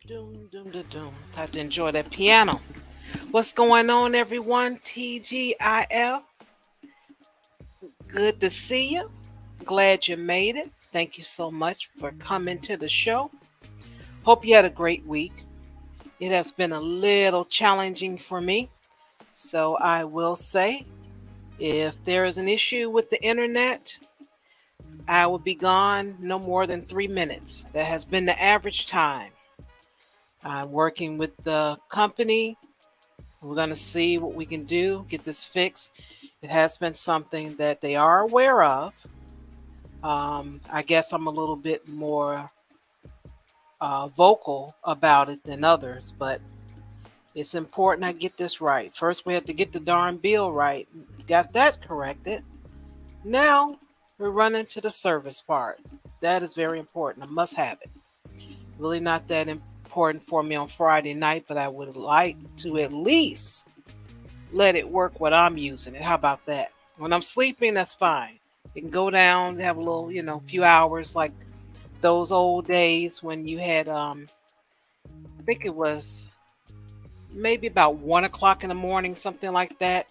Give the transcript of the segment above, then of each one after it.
Doom, doom, doom, doom. Have to enjoy that piano. What's going on, everyone? TGIF. Good to see you. Glad you made it. Thank you so much for coming to the show. Hope you had a great week. It has been a little challenging for me. So I will say, if there is an issue with the internet, I will be gone no more than 3 minutes. That has been the average time. I'm working with the company. We're going to see what we can do, get this fixed. It has been something that they are aware of. I guess I'm a little bit more vocal about it than others, but it's important I get this right. First, we had to get the darn bill right. Got that corrected. Now, we're running to the service part. That is very important. I must have it. Really not that important for me on Friday night, but I would like to at least let it work when I'm using it. How about that? When I'm sleeping, that's fine. It can go down, have a little, few hours like those old days when you had, I think it was maybe about 1 o'clock in the morning, something like that.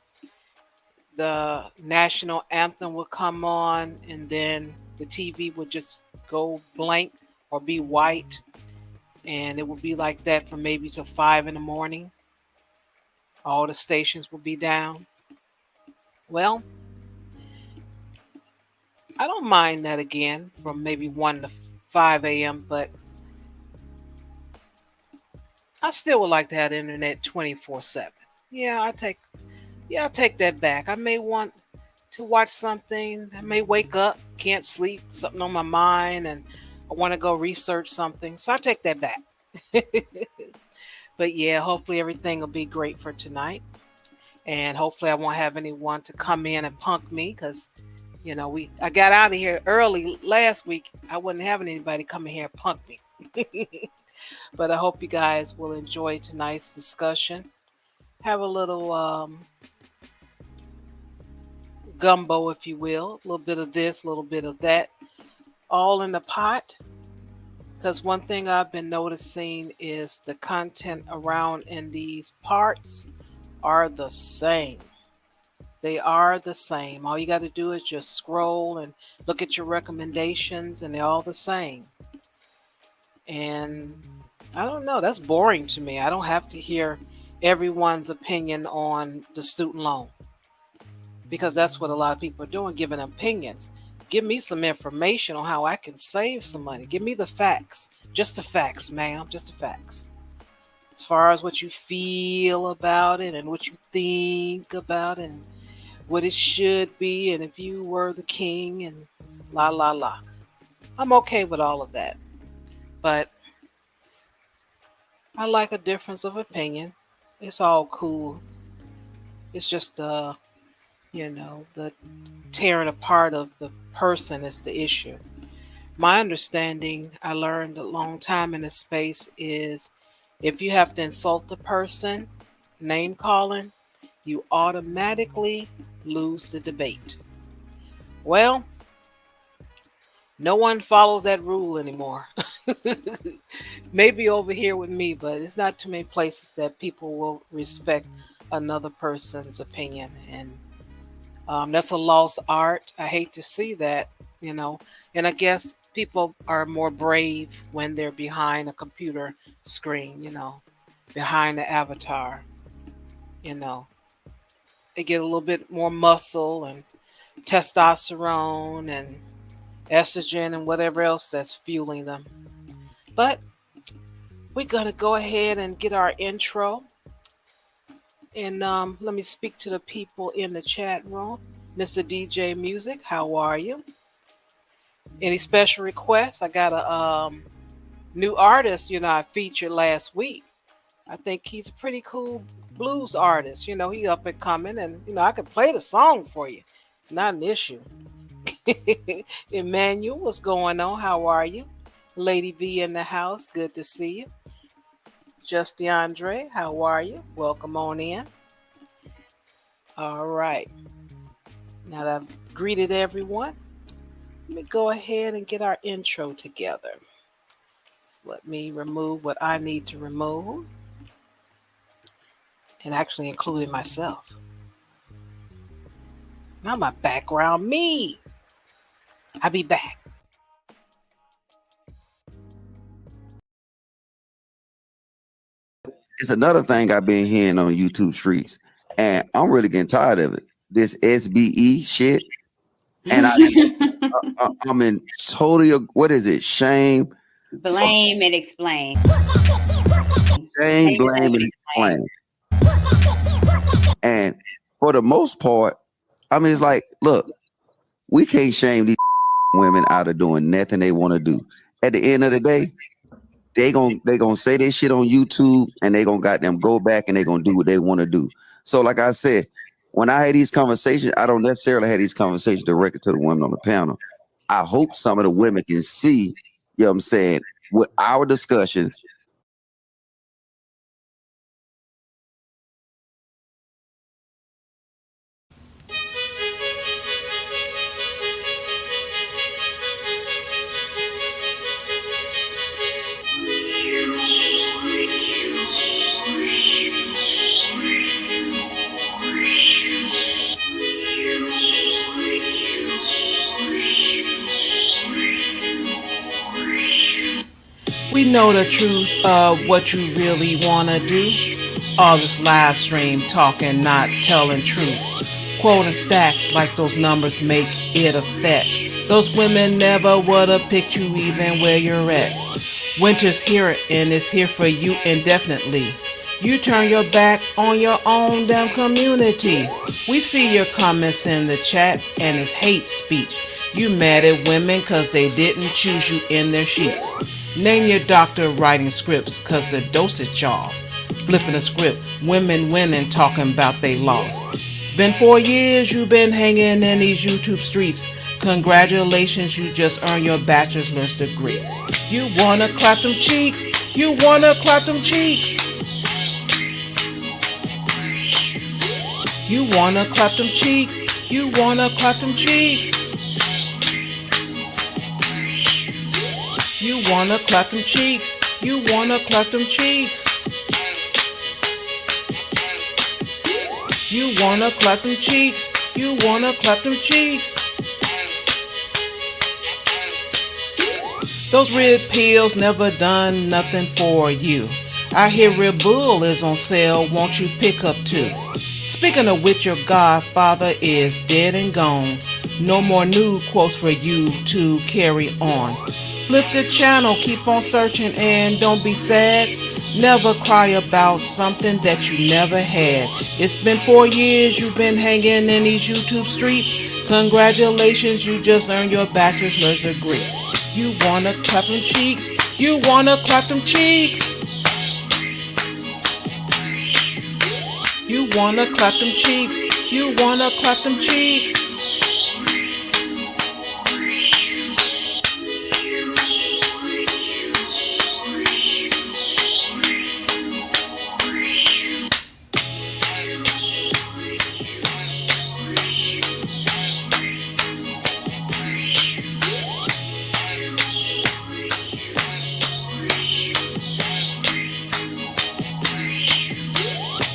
The national anthem would come on and then the TV would just go blank or be white. And it would be like that from maybe till 5 in the morning. All the stations would be down. Well, I don't mind that again from maybe 1 to 5 a.m., but I still would like to have the internet 24/7. Yeah, I'll take that back. I may want to watch something. I may wake up, can't sleep, something on my mind, and I want to go research something. So I'll take that back. But yeah, hopefully everything will be great for tonight. And hopefully I won't have anyone to come in and punk me because, I got out of here early last week. I wasn't having anybody come in here and punk me. But I hope you guys will enjoy tonight's discussion. Have a little gumbo, if you will, a little bit of this, a little bit of that, all in the pot. Because one thing I've been noticing is the content around in these parts are the same. They are the same. All you got to do is just scroll and look at your recommendations, and they're all the same. And I don't know, that's boring to me. I don't have to hear everyone's opinion on the student loan, because that's what a lot of people are doing, giving opinions. Give me some information on how I can save some money. Give me the facts. Just the facts, ma'am. Just the facts. As far as what you feel about it and what you think about it and what it should be, and if you were the king and la la la. I'm okay with all of that. But I like a difference of opinion. It's all cool. It's just the tearing apart of the person is the issue. My understanding, I learned a long time in this space, is if you have to insult the person, name calling, you automatically lose the debate. Well, no one follows that rule anymore. Maybe over here with me, but it's not too many places that people will respect another person's opinion. And that's a lost art. I hate to see that, And I guess people are more brave when they're behind a computer screen, behind the avatar, They get a little bit more muscle and testosterone and estrogen and whatever else that's fueling them. But we're going to go ahead and get our intro. And let me speak to the people in the chat room. Mr. DJ Music, how are you? Any special requests? I got a new artist, I featured last week. I think he's a pretty cool blues artist. He up and coming, and I could play the song for you. It's not an issue. Emmanuel, what's going on? How are you? Lady V in the house, good to see you. Just DeAndre, how are you? Welcome on in. All right. Now that I've greeted everyone, let me go ahead and get our intro together. So let me remove what I need to remove, and actually including myself. Now my background, me. I'll be back. It's another thing I've been hearing on YouTube streets, and I'm really getting tired of it. This SBE shit, and I'm in total, what is it? Shame, blame, and explain. Shame, blame, and explain. And for the most part, it's like, look, we can't shame these women out of doing nothing they want to do. At the end of the day, they gonna say this shit on YouTube, and they gonna goddamn go back and they gonna do what they want to do. So like I said, when I had these conversations, I don't necessarily have these conversations directed to the women on the panel. I hope some of the women can see, you know what I'm saying, with our discussions. We know the truth of what you really want to do. All this live stream talking, not telling truth. Quote and stack like those numbers make it a fact. Those women never would have picked you even where you're at. Winter's here and it's here for you indefinitely. You turn your back on your own damn community. We see your comments in the chat and it's hate speech. You mad at women cause they didn't choose you in their sheets. Name your doctor writing scripts cause the dosage off. Flipping a script, women winning talking about they lost. It's been 4 years you've been hanging in these YouTube streets. Congratulations, you just earned your bachelor's degree. You wanna clap them cheeks. You wanna clap them cheeks. You wanna clap them cheeks. You wanna clap them cheeks. You wanna clap them cheeks. You wanna clap them cheeks. You wanna clap them cheeks. You wanna clap them cheeks. Those red pills never done nothing for you. I hear Red Bull is on sale, won't you pick up two? Speaking of which, your godfather is dead and gone. No more new quotes for you to carry on. Flip the channel, keep on searching and don't be sad. Never cry about something that you never had. It's been 4 years you've been hanging in these YouTube streets. Congratulations, you just earned your bachelor's degree. You wanna clap them cheeks. You wanna clap them cheeks. You wanna clap them cheeks. You wanna clap them cheeks.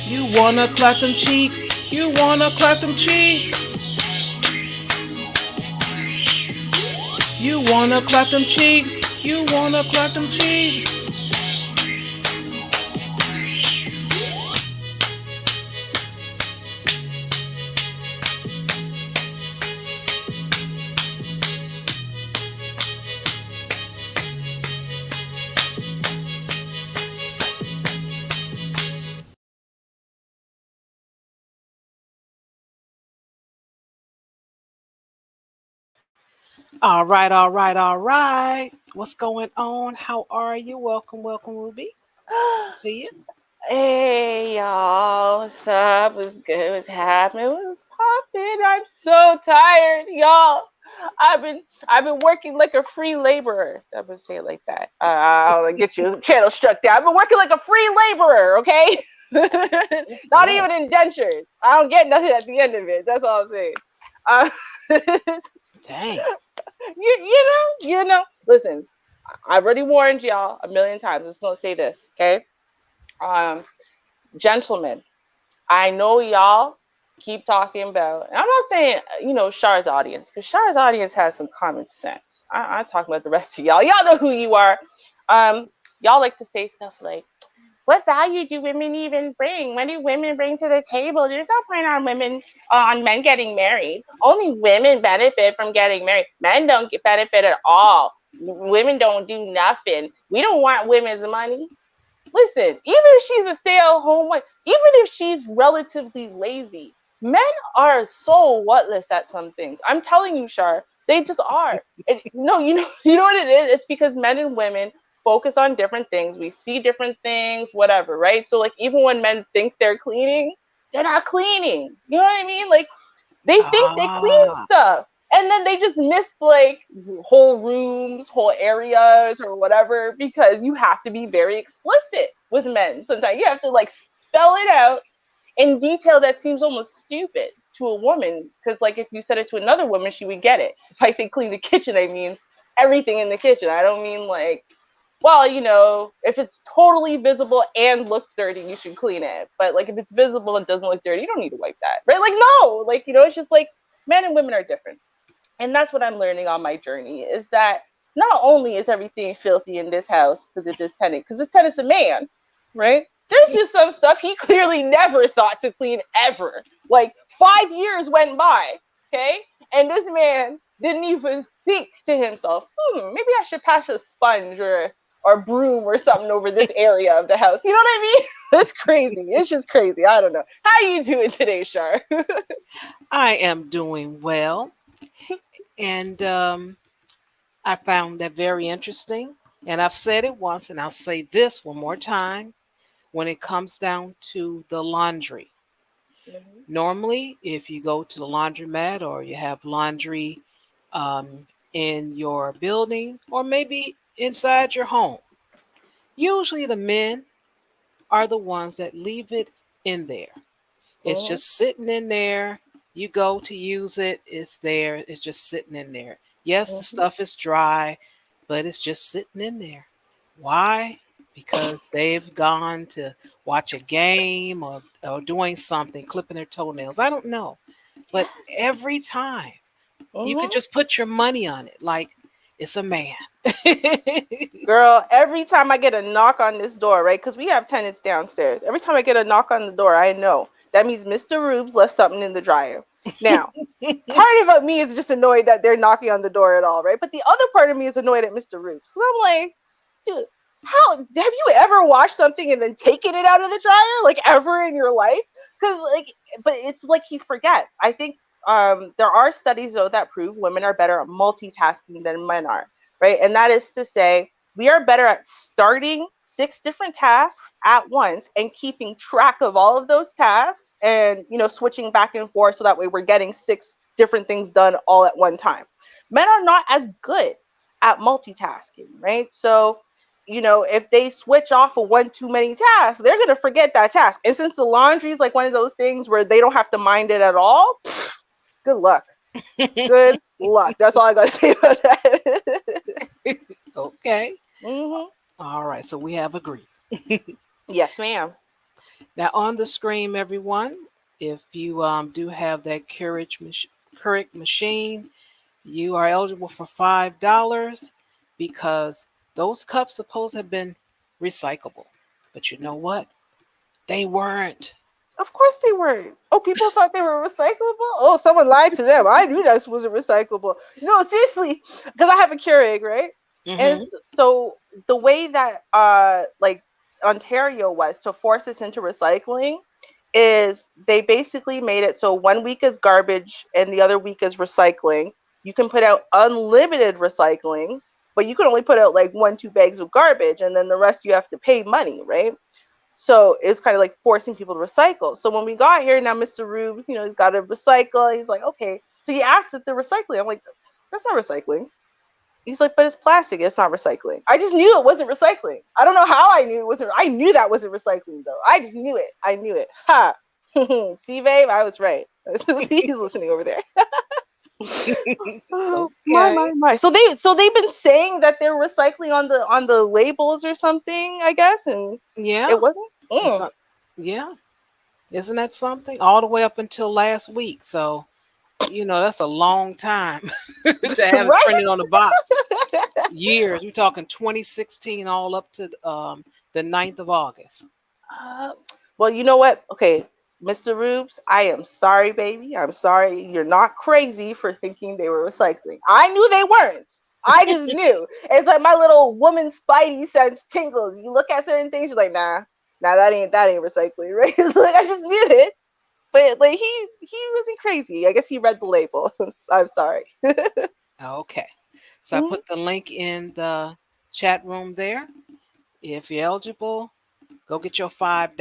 You wanna clap them cheeks. You wanna clap them cheeks. You wanna clap them cheeks. You wanna clap them cheeks. All right, all right, all right. What's going on? How are you? Welcome, welcome, Ruby. Good to see you. Hey y'all, what's up? What's good? What's happening? What's poppin'? I'm so tired, y'all. I've been working like a free laborer. I'm gonna say it like that. I'll get you channel struck down. I've been working like a free laborer, okay? Not even indentured. I don't get nothing at the end of it. That's all I'm saying. Uh, Dang. you know. Listen, I've already warned y'all a million times. I'm just gonna say this, okay? Um, Gentlemen, I know y'all keep talking about, and I'm not saying, Char's audience, because Char's audience has some common sense. I'm talking about the rest of y'all. Y'all know who you are. Um, y'all like to say stuff like, what value do women even bring? What do women bring to the table? There's no point on men getting married. Only women benefit from getting married. Men don't get benefit at all. Women don't do nothing. We don't want women's money. Listen, even if she's a stay-at-home wife, even if she's relatively lazy, men are so whatless at some things. I'm telling you, Shar, they just are. And no, you know what it is? It's because men and women focus on different things. We see different things, whatever, right? So like even when men think they're cleaning, they're not cleaning. You know what I mean? Like they think they clean Ah. stuff. And then they just miss like whole rooms, whole areas, or whatever, because you have to be very explicit with men. Sometimes you have to like spell it out in detail that seems almost stupid to a woman. Because like if you said it to another woman, she would get it. If I say clean the kitchen, I mean everything in the kitchen. I don't mean like, well, if it's totally visible and looks dirty, you should clean it. But like if it's visible and doesn't look dirty, you don't need to wipe that, right? Like no, like it's just like men and women are different. And that's what I'm learning on my journey is that not only is everything filthy in this house because this tenant's a man, right? There's just some stuff he clearly never thought to clean ever. Like 5 years went by, okay? And this man didn't even think to himself, maybe I should pass a sponge or broom or something over this area of the house. You know what I mean? That's crazy. It's just crazy. I don't know. How you doing today, Shar? I am doing well. And I found that very interesting. And I've said it once, and I'll say this one more time when it comes down to the laundry. Mhm. Normally, if you go to the laundromat or you have laundry in your building, or maybe inside your home. Usually the men are the ones that leave it in there. It's Mhm. just sitting in there. You go to use it, it's there. It's just sitting in there. Yes, the Mhm. stuff is dry, but it's just sitting in there. Why? Because they've gone to watch a game or doing something, clipping their toenails. I don't know. But Yes. every time you could Mhm. just put your money on it like it's a man. Girl, every time I get a knock on this door, right? Because we have tenants downstairs. Every time I get a knock on the door, I know that means Mr. Rubes left something in the dryer. Now, part of me is just annoyed that they're knocking on the door at all, right? But the other part of me is annoyed at Mr. Rubes because I'm like, dude, how have you ever washed something and then taken it out of the dryer, like ever in your life? Because like, but it's like he forgets. I think there are studies though that prove women are better at multitasking than men are, right? And that is to say, we are better at starting 6 different tasks at once and keeping track of all of those tasks and switching back and forth so that way we're getting 6 different things done all at one time. Men are not as good at multitasking, right? So if they switch off of one too many tasks, they're going to forget that task. And since the laundry is like one of those things where they don't have to mind it at all, good luck. Good luck. That's all I got to say about that. Okay. Hmm. All right. So we have agreed. Yes, ma'am. Now on the screen, everyone, if you do have that Keurig machine, you are eligible for $5 because those cups supposed to have been recyclable. But you know what? They weren't. Of course they weren't. Oh, people thought they were recyclable? Oh, someone lied to them. I knew that wasn't recyclable. No, seriously, because I have a Keurig, right? And Hmm. so the way that like Ontario was to force us into recycling is they basically made it so one week is garbage and the other week is recycling. You can put out unlimited recycling, but you can only put out like 1, 2 bags of garbage, and then the rest you have to pay money, right? So it's kind of like forcing people to recycle. So when we got here, now Mr. Rubes, he's got to recycle. He's like, okay. So he asks if they're recycling. I'm like, that's not recycling. He's like, but it's plastic. It's not recycling. I just knew it wasn't recycling. I don't know how I knew it wasn't. I knew that wasn't recycling though. I just knew it. I knew it. Ha. See, babe, I was right. He's listening over there. Oh, Okay. my. So they've been saying that they're recycling on the labels or something, I guess, and Yeah. it wasn't. It's Mm. not, yeah. Isn't that something? All the way up until last week. So, that's a long time to have it Right? printed on the box. Years. We're talking 2016 all up to the 9th of August. Uh, well, you know what? Okay, Mr. Rubes, I am sorry, baby. I'm sorry. You're not crazy for thinking they were recycling. I knew they weren't. I just knew. It's like my little woman spidey sense tingles. You look at certain things, you're like, nah, that ain't recycling, right? Like I just knew it. But like he wasn't crazy. I guess he read the label. I'm sorry. Okay. So I Mhm. put the link in the chat room there. If you're eligible, go get your $5.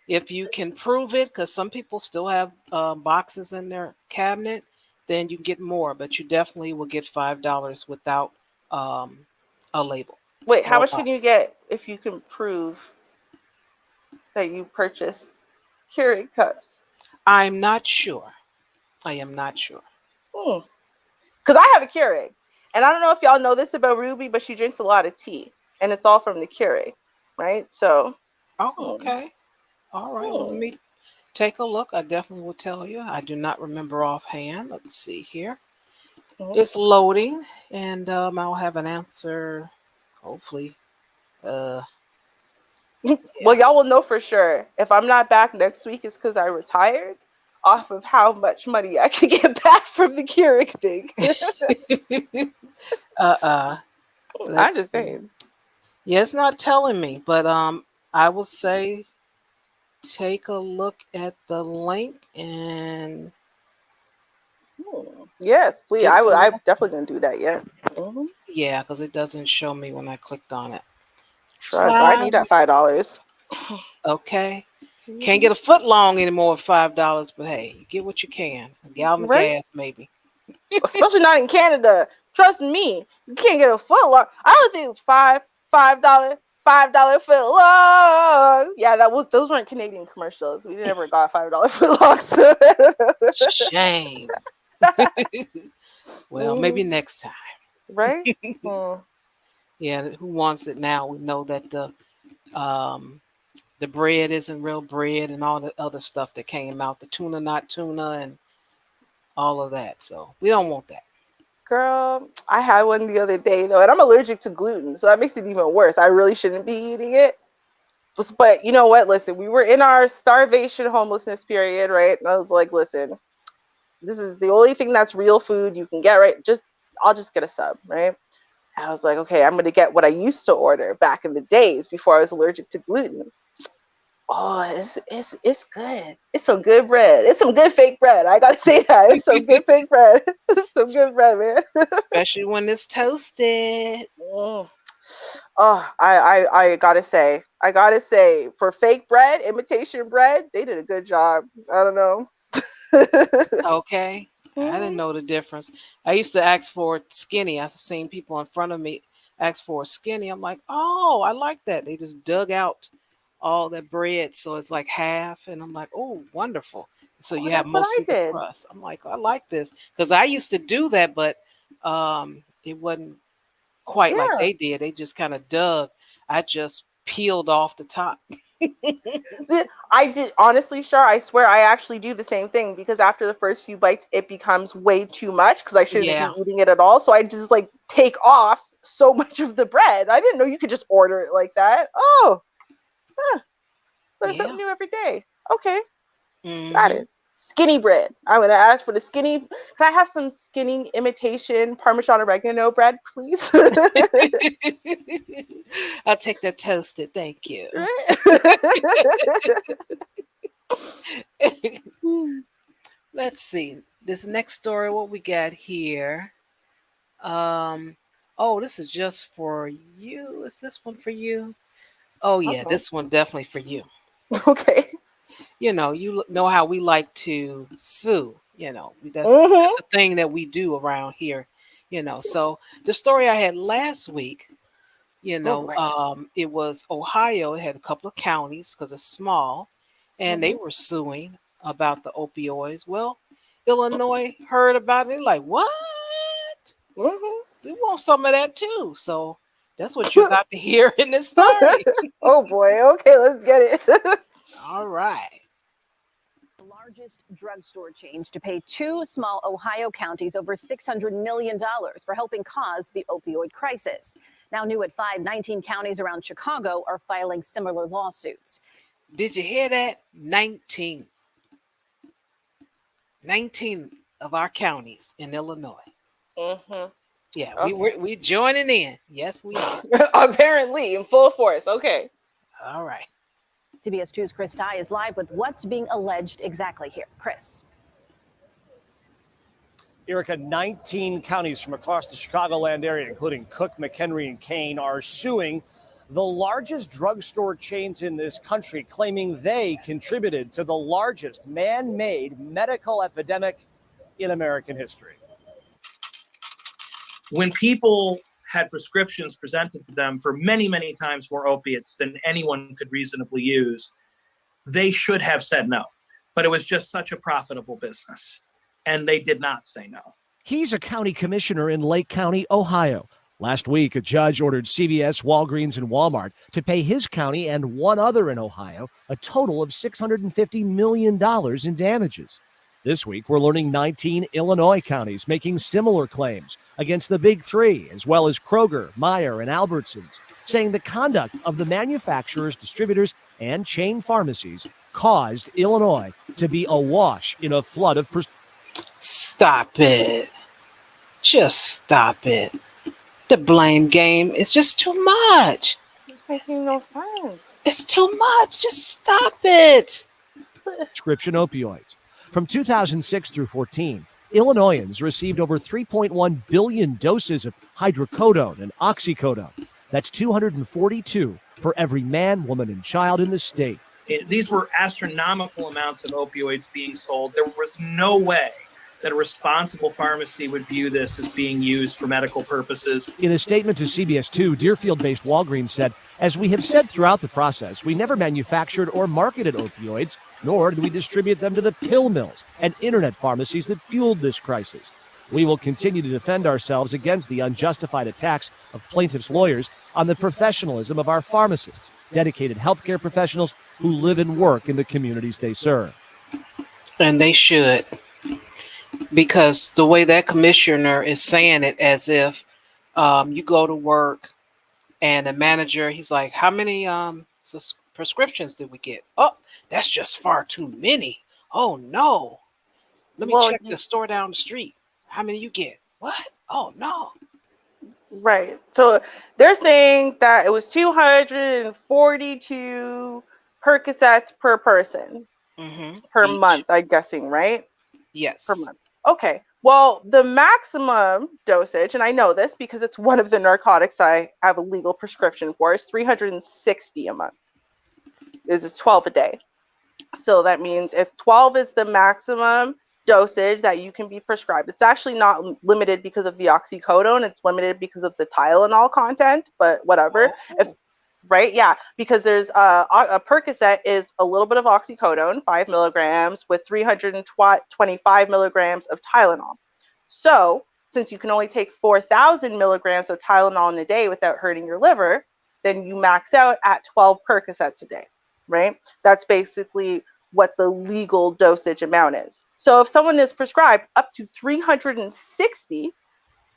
If you can prove it, because some people still have boxes in their cabinet, then you get more, but you definitely will get $5 without um, a label Wait, how or a much can you box. get if you can prove that you purchased Keurig cups? I'm not sure. I am not sure. Hmm. Because I have a Keurig. And I don't know if y'all know this about Ruby, but she drinks a lot of tea. And it's all from the Keurig, right? So, Oh, hmm, okay. All right. Well, let hmm, me take a look. I definitely will tell you. I do not remember offhand. Let's see here. hmm. It's loading, and I'll have an answer. Hopefully. Uh, Well, yeah. y'all will know for sure. If I'm not back next week, it's because I retired off of how much money I could get back from the Keurig thing. uh. I'm Let's just see. saying. Yeah, it's not telling me, but I will say take a look at the link and Yes, please. get the I'm rest. definitely gonna do that. Yeah. Hmm. Yeah, because it doesn't show me when I clicked on it. Trust. I Slide. need that $5. Okay. Can't Mhm. get a foot long anymore with $5, but hey, you get what you can. A gallon of Right? gas, maybe. Especially not in Canada. Trust me, you can't get a foot long. I don't think $5 foot long. Yeah, those weren't Canadian commercials. We never got $5 foot longs. Shame. Well, maybe next time. Right? Hmm. Yeah, who wants it now? We know that the bread isn't real bread and all the other stuff that came out, the tuna not tuna and all of that. So we don't want that. Girl, I had one the other day though, and I'm allergic to gluten, so that makes it even worse. I really shouldn't be eating it. But you know what? Listen, we were in our starvation homelessness period, right? And I was like, listen, this is the only thing that's real food you can get, right? I'll just get a sub, right? And I was like, okay, I'm gonna get what I used to order back in the days before I was allergic to gluten. Oh, it's good. It's some good bread. It's some good fake bread. I gotta say that. It's some good fake bread. It's some good bread, man. Especially when it's toasted. Mm. Oh, I gotta say, for fake bread, imitation bread, they did a good job. I don't know. Okay. I didn't know the difference. I used to ask for skinny. I've seen people in front of me ask for a skinny. I'm like, oh, I like that. They just dug out all that bread, so it's like half, and I'm like, oh, wonderful. So you have That's what I mostly the did. crust. I'm like, I like this because I used to do that, but it wasn't quite like Yeah. they did. They just kind of dug. I just peeled off the top. I did honestly, Char. I swear, I actually do the same thing because after the first few bites, it becomes way too much because I shouldn't Yeah. be eating it at all. So I just like take off so much of the bread. I didn't know you could just order it like that. Oh, learn Yeah. something new every day. Okay, got Mhm. it. Skinny bread. I'm gonna ask for the skinny. Can I have some skinny imitation Parmesan oregano bread, please? I'll take that toasted. Thank you. Let's see. This next story, what we got here. Oh, this is just for you. Is this one for you? Oh yeah, Uh-oh. this one definitely for you. Okay. You know how we like to sue. That's Mhm. a thing that we do around here. So the story I had last week, Oh boy. it was Ohio. It had a couple of counties because it's small, and they Mhm. were suing about the opioids. Well, Illinois heard about it. Like, what? Mhm. We want some of that too. So that's what you're about to hear in this story. Oh boy. Okay, let's get it. All right. The largest drugstore change to pay two small Ohio counties over $600 million for helping cause the opioid crisis. Now new at 19 counties around Chicago are filing similar lawsuits. Did you hear that? 19. 19 of our counties in Illinois. Mhm. Yeah, Okay. we joining in. Yes, we are. Apparently, in full force. Okay. All right. CBS 2's Chris Dye is live with what's being alleged exactly here. Chris. Erica, 19 counties from across the Chicagoland area, including Cook, McHenry, and Kane, are suing the largest drugstore chains in this country, claiming they contributed to the largest man-made medical epidemic in American history. When people had prescriptions presented to them for many, many times more opiates than anyone could reasonably use, they should have said no. But it was just such a profitable business, and they did not say no. He's a county commissioner in Lake County, Ohio. Last week, a judge ordered CVS, Walgreens, and Walmart to pay his county and one other in Ohio a total of $650 million in damages. This week, we're learning 19 Illinois counties making similar claims against the big three, as well as Kroger, Meijer, and Albertsons, saying the conduct of the manufacturers, distributors, and chain pharmacies caused Illinois to be awash in a flood of Stop it. Just stop it. The blame game is just too much. It's making no sense. It's too much. Just stop it. prescription opioids. From 2006 through 14, Illinoisans received over 3.1 billion doses of hydrocodone and oxycodone. That's 242 for every man, woman, and child in the state. These were astronomical amounts of opioids being sold. There was no way that a responsible pharmacy would view this as being used for medical purposes. In a statement to CBS2, Deerfield-based Walgreens said, "As we have said throughout the process, we never manufactured or marketed opioids, nor did we distribute them to the pill mills and internet pharmacies that fueled this crisis. We will continue to defend ourselves against the unjustified attacks of plaintiffs' lawyers on the professionalism of our pharmacists, dedicated healthcare professionals who live and work in the communities they serve." And they should, because the way that commissioner is saying it, as if you go to work and the manager, he's like, "How many prescriptions did we get? Oh, that's just far too many. Oh no, let me check the store down the street. How many you get? What? Oh no." Right. So they're saying that it was 242 Percocets per person per Each. month, I'm guessing, right? Yes. Per month. Okay. Well, the maximum dosage, and I know this because it's one of the narcotics I have a legal prescription for, is 360 a month. Is 12 a day. So that means if 12 is the maximum dosage that you can be prescribed, it's actually not limited because of the oxycodone, it's limited because of the Tylenol content, but whatever. Right? Yeah, because there's a Percocet is a little bit of oxycodone, 5 milligrams, with 325 milligrams of Tylenol. So since you can only take 4,000 milligrams of Tylenol in a day without hurting your liver, then you max out at 12 Percocets a day, right? That's basically what the legal dosage amount is. So if someone is prescribed up to 360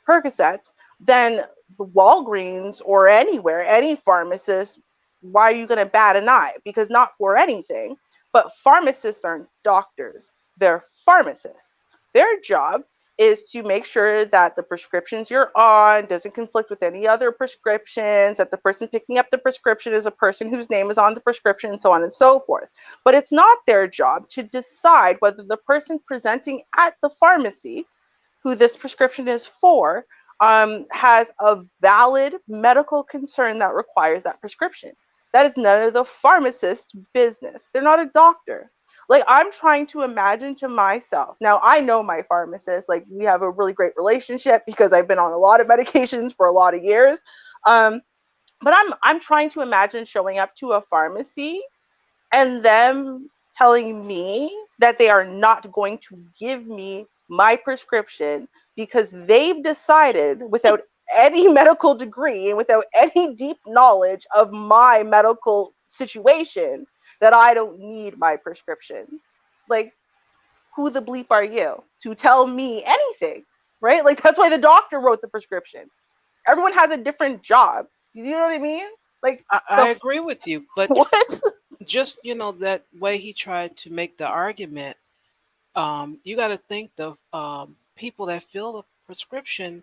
Percocets, then the Walgreens or anywhere, any pharmacist, why are you going to bat an eye? Because not for anything, but pharmacists aren't doctors. They're pharmacists. Their job is to make sure that the prescriptions you're on doesn't conflict with any other prescriptions, that the person picking up the prescription is a person whose name is on the prescription, and so on and so forth. But it's not their job to decide whether the person presenting at the pharmacy who this prescription is for has a valid medical concern that requires that prescription. That is none of the pharmacist's business. They're not a doctor. Like, I'm trying to imagine to myself. Now, I know my pharmacist. Like, we have a really great relationship because I've been on a lot of medications for a lot of years. But I'm trying to imagine showing up to a pharmacy and them telling me that they are not going to give me my prescription because they've decided, without any medical degree and without any deep knowledge of my medical situation, that I don't need my prescriptions. Like, who the bleep are you to tell me anything, right? Like, that's why the doctor wrote the prescription. Everyone has a different job. You know what I mean? Like, I agree with you, but what? Just, that way he tried to make the argument, you got to think the people that fill the prescription,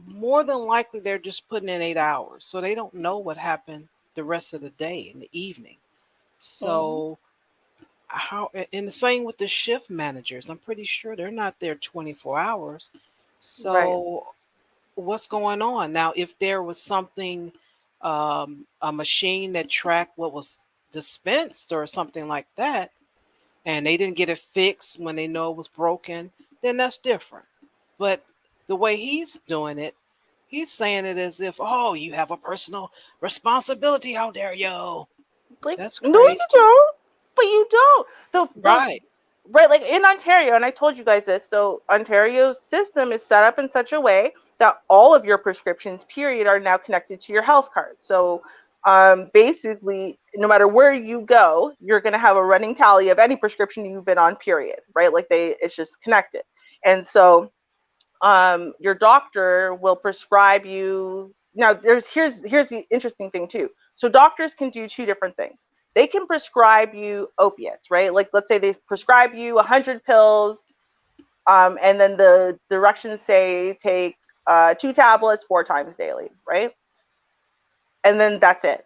more than likely they're just putting in 8 hours, so they don't know what happened the rest of the day in the evening. So how, and the same with the shift managers, I'm pretty sure they're not there 24 hours. So what's going on now? If there was something, a machine that tracked what was dispensed or something like that, and they didn't get it fixed when they know it was broken, then that's different. But the way he's doing it, he's saying it as if, oh, you have a personal responsibility out there, yo. Like, That's no, you crazy. don't. But you don't. Right. Right, like in Ontario, and I told you guys this, so Ontario's system is set up in such a way that all of your prescriptions, period, are now connected to your health card. So basically, no matter where you go, you're going to have a running tally of any prescription you've been on, period, right? Like, it's just connected. And so your doctor will prescribe you. Now, here's the interesting thing too. So doctors can do two different things. They can prescribe you opiates, right? Like, let's say they prescribe you 100 pills, and then the directions say take 2 tablets 4 times daily, right? And then that's it.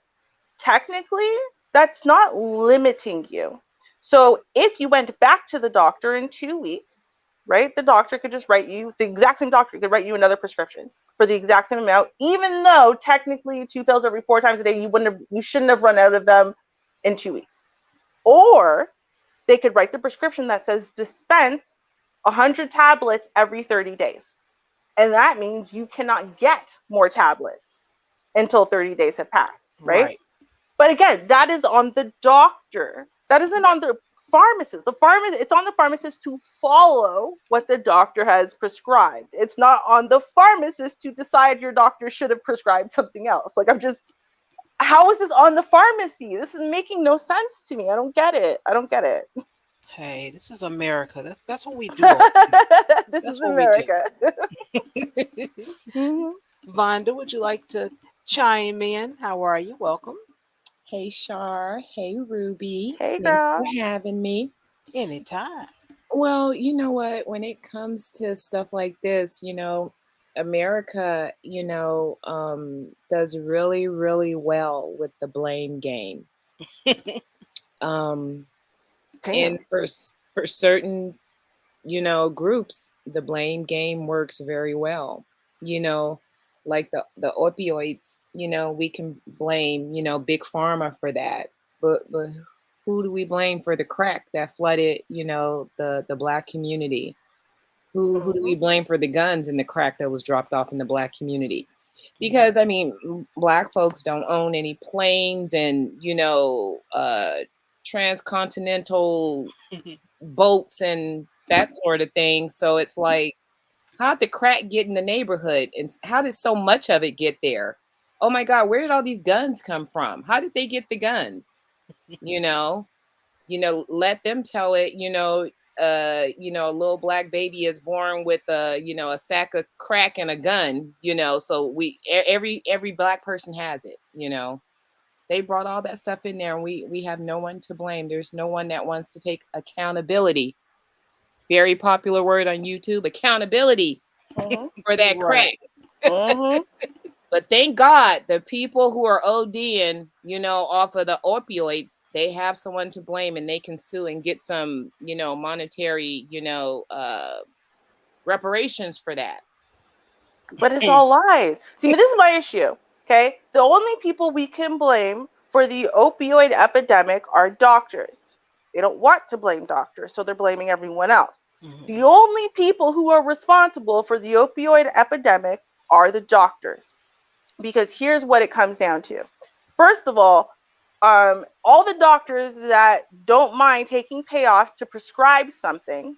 Technically, that's not limiting you. So if you went back to the doctor in 2 weeks, right, the doctor could just write you, the exact same doctor could write you another prescription for the exact same amount, even though technically 2 pills every 4 times a day, you shouldn't have run out of them in 2 weeks. Or they could write the prescription that says dispense 100 tablets every 30 days. And that means you cannot get more tablets until 30 days have passed, right? But again, that is on the doctor. That isn't on the pharmacist. It's on the pharmacist to follow what the doctor has prescribed. It's not on the pharmacist to decide your doctor should have prescribed something else. Like, how is this on the pharmacy? This is making no sense to me. I don't get it. Hey, this is America. That's what we do. This is America. Vonda, would you like to chime in? How are you? Welcome. Hey, Char. Hey, Ruby. Hey, Thanks girl. for having me. Anytime. Well, you know what? When it comes to stuff like this, America, does really, really well with the blame game. And for certain, groups, the blame game works very well. Like the opioids, we can blame, big pharma for that. But who do we blame for the crack that flooded, the Black community? Who do we blame for the guns and the crack that was dropped off in the Black community? Because Black folks don't own any planes and transcontinental boats and that sort of thing. So it's like, how'd the crack get in the neighborhood, and how did so much of it get there? Oh my God, where did all these guns come from? How did they get the guns? Let them tell it. A little Black baby is born with a sack of crack and a gun. So every Black person has it. They brought all that stuff in there, and we have no one to blame. There's no one that wants to take accountability. Very popular word on YouTube, accountability for that crack. But thank God the people who are ODing, off of the opioids, they have someone to blame, and they can sue and get some, monetary, reparations for that. But it's all lies. See, this is my issue. Okay, the only people we can blame for the opioid epidemic are doctors. They don't want to blame doctors, so they're blaming everyone else. The only people who are responsible for the opioid epidemic are the doctors. Because here's what it comes down to. First of all the doctors that don't mind taking payoffs to prescribe something,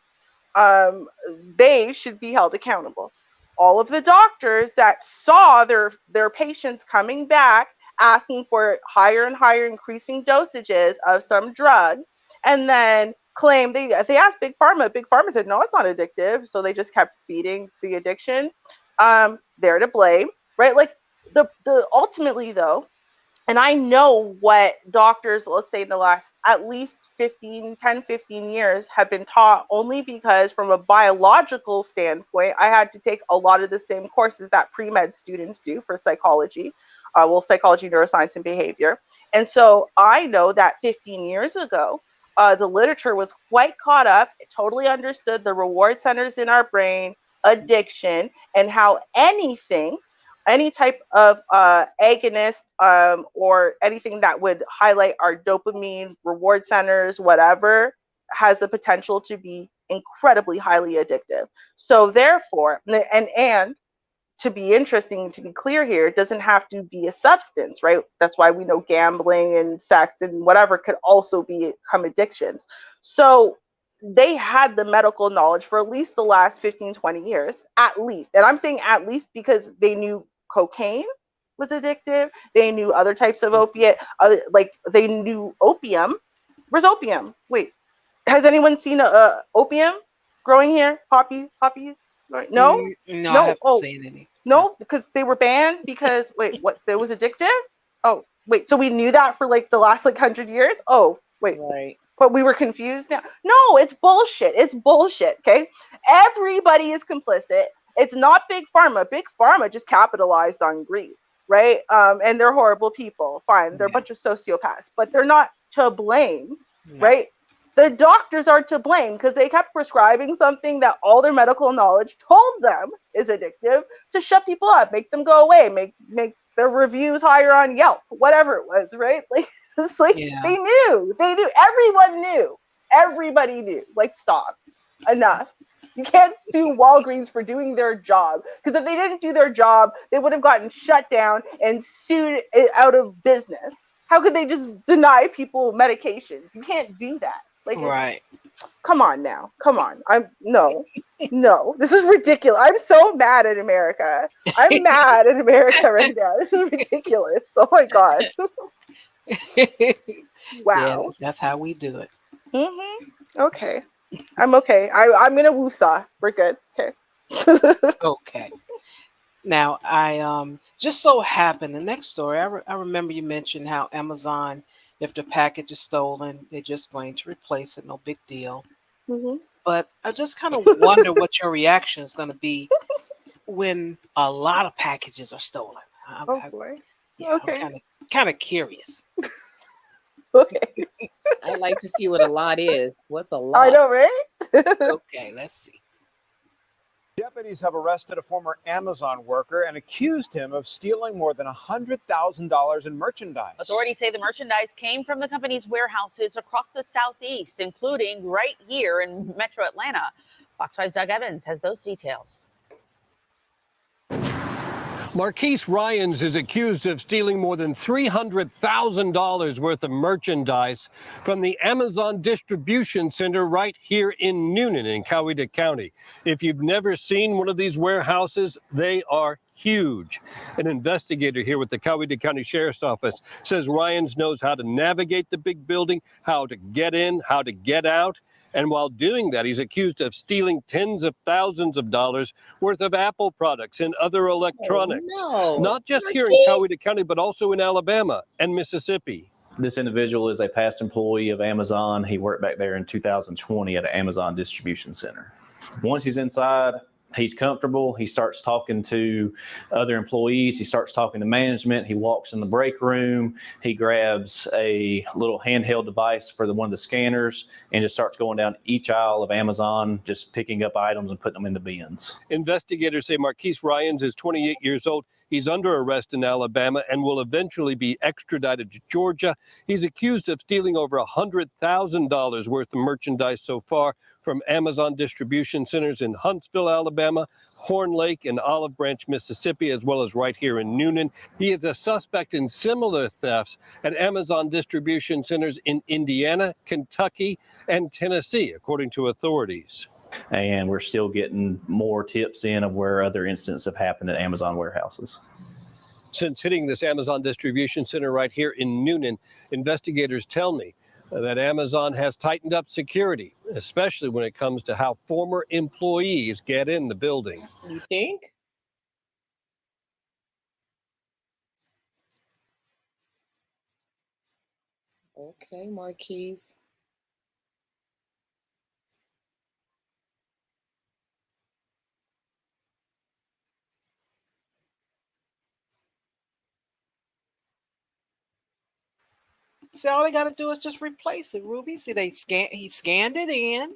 they should be held accountable. All of the doctors that saw their patients coming back asking for higher and higher increasing dosages of some drug, and then claim they asked Big Pharma. Big Pharma said, no, it's not addictive. So they just kept feeding the addiction. They're to blame, right? Like the ultimately though, and I know what doctors, let's say the last at least 10, 15 years have been taught, only because from a biological standpoint, I had to take a lot of the same courses that pre-med students do for psychology, psychology, neuroscience, and behavior. And so I know that 15 years ago, the literature was quite caught up. It totally understood the reward centers in our brain, addiction, and how any type of agonist or anything that would highlight our dopamine, reward centers, whatever, has the potential to be incredibly highly addictive. So therefore, and to be interesting, to be clear here, it doesn't have to be a substance, right? That's why we know gambling and sex and whatever could also become addictions. So they had the medical knowledge for at least the last 15, 20 years, at least. And I'm saying at least because they knew cocaine was addictive. They knew other types of opiate, like they knew opium. Where's opium? Wait, has anyone seen opium growing here? Poppies? No? No, I haven't seen any. No, because they were banned because, wait, what? It was addictive? Oh, wait, so we knew that for like the last 100 years? Oh, wait. Right. But we were confused now. No, it's bullshit. It's bullshit, okay? Everybody is complicit. It's not Big Pharma. Big Pharma just capitalized on greed, right? And they're horrible people. Fine, they're a bunch of sociopaths, but they're not to blame, right? The doctors are to blame because they kept prescribing something that all their medical knowledge told them is addictive to shut people up, make them go away, make their reviews higher on Yelp, whatever it was, right? Like, it's like they knew, everyone knew, everybody knew. Like, stop, enough. You can't sue Walgreens for doing their job, because if they didn't do their job, they would have gotten shut down and sued it out of business. How could they just deny people medications? You can't do that. Like, Right. come on now. Come on. No, this is ridiculous. I'm so mad at America. I'm mad at America right now. This is ridiculous. Oh my God. Wow. Yeah, that's how we do it. Okay. I'm okay. I'm gonna woosah. We're good. Okay. Okay. Now, I just so happened, the next story, I remember you mentioned how Amazon, if the package is stolen, they're just going to replace it. No big deal. But I just kind of wonder what your reaction is going to be when a lot of packages are stolen. Oh boy. Yeah, okay. I'm kind of curious. Okay. I'd like to see what a lot is. What's a lot? I know, right? Okay, let's see. Deputies have arrested a former Amazon worker and accused him of stealing more than $100,000 in merchandise. Authorities say the merchandise came from the company's warehouses across the Southeast, including right here in Metro Atlanta. Fox 5's Doug Evans has those details. Marquise Ryans is accused of stealing more than $300,000 worth of merchandise from the Amazon distribution center right here in Noonan in Coweta County. If you've never seen one of these warehouses, they are huge. An investigator here with the Coweta County Sheriff's Office says Ryans knows how to navigate the big building, how to get in, how to get out. And while doing that, he's accused of stealing tens of thousands of dollars worth of Apple products and other electronics. Oh, no. Not just here in Coweta County, but also in Alabama and Mississippi. This individual is a past employee of Amazon. He worked back there in 2020 at an Amazon distribution center. Once he's inside, he's comfortable. He starts talking to other employees. He starts talking to management. He walks in the break room. He grabs a little handheld device for one of the scanners and just starts going down each aisle of Amazon, just picking up items and putting them in the bins. Investigators say Marquise Ryans is 28 years old. He's under arrest in Alabama and will eventually be extradited to Georgia. He's accused of stealing over $100,000 worth of merchandise so far from Amazon distribution centers in Huntsville, Alabama, Horn Lake, and Olive Branch, Mississippi, as well as right here in Noonan. He is a suspect in similar thefts at Amazon distribution centers in Indiana, Kentucky, and Tennessee, according to authorities. And we're still getting more tips in of where other incidents have happened at Amazon warehouses. Since hitting this Amazon distribution center right here in Noonan, investigators tell me that Amazon has tightened up security, especially when it comes to how former employees get in the building. You think? Okay, Marquise. See, all they got to do is just replace it, Ruby. See, he scanned it in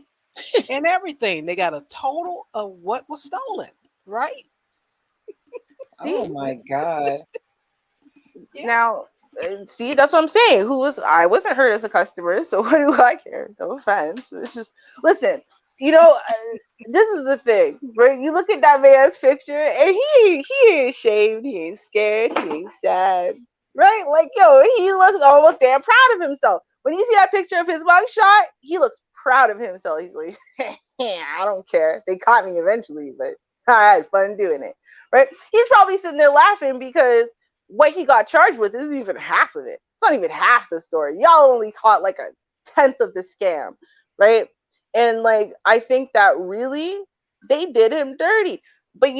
and everything. They got a total of what was stolen, right? Oh my God. Yeah. Now, see, that's what I'm saying. I wasn't hurt as a customer, so what do I care? No offense. It's just, listen, this is the thing, right? You look at that man's picture, and he ain't ashamed, he ain't scared, he ain't sad. Right? Like, he looks almost damn proud of himself. When you see that picture of his mugshot, he looks proud of himself. He's like, I don't care. They caught me eventually, but I had fun doing it. Right? He's probably sitting there laughing because what he got charged with isn't even half of it. It's not even half the story. Y'all only caught like a tenth of the scam. Right? And like, I think that really they did him dirty. But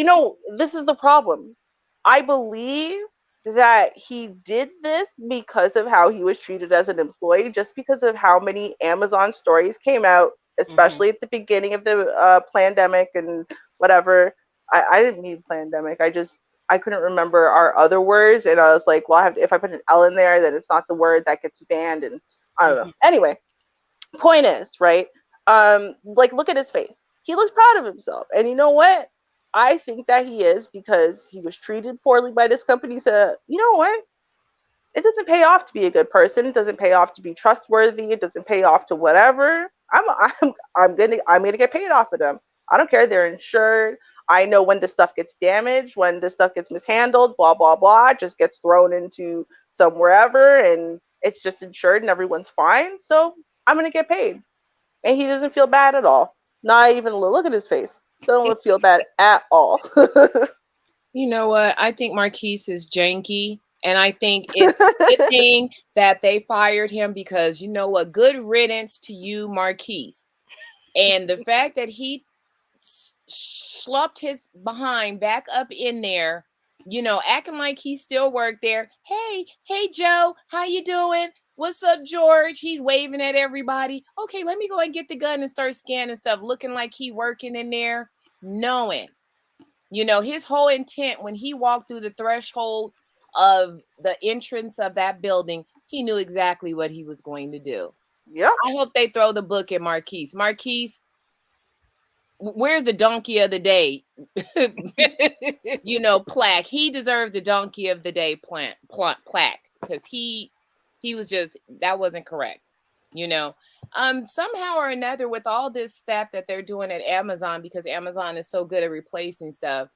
this is the problem. I believe that he did this because of how he was treated as an employee, just because of how many Amazon stories came out, especially at the beginning of the pandemic and whatever. I didn't mean pandemic. I couldn't remember our other words. And I was like, well, if I put an L in there, then it's not the word that gets banned. And I don't know. Anyway, point is, right? Like, look at his face. He looks proud of himself. And you know what? I think that he is, because he was treated poorly by this company. So, you know what? It doesn't pay off to be a good person. It doesn't pay off to be trustworthy. It doesn't pay off to whatever. I'm gonna get paid off of them. I don't care. They're insured. I know when the stuff gets damaged, when the stuff gets mishandled, blah, blah, blah, just gets thrown into some wherever, and it's just insured and everyone's fine. So I'm going to get paid. And he doesn't feel bad at all. Not even a little. Look at his face. Doesn't feel bad at all. You know what? I think Marquise is janky. And I think it's a good thing that they fired him, because you know what? Good riddance to you, Marquise. And the fact that he schlupped his behind back up in there, you know, acting like he still worked there. Hey, Joe, how you doing? What's up, George? He's waving at everybody. Okay, let me go and get the gun and start scanning stuff, looking like he working in there, knowing, you know, his whole intent when he walked through the threshold of the entrance of that building, he knew exactly what he was going to do. Yeah. I hope they throw the book at Marquise. Marquise, where's the donkey of the day? You know, plaque. He deserves the donkey of the day plaque, because he was just, that wasn't correct. You know, somehow or another, with all this theft that they're doing at Amazon, because Amazon is so good at replacing stuff,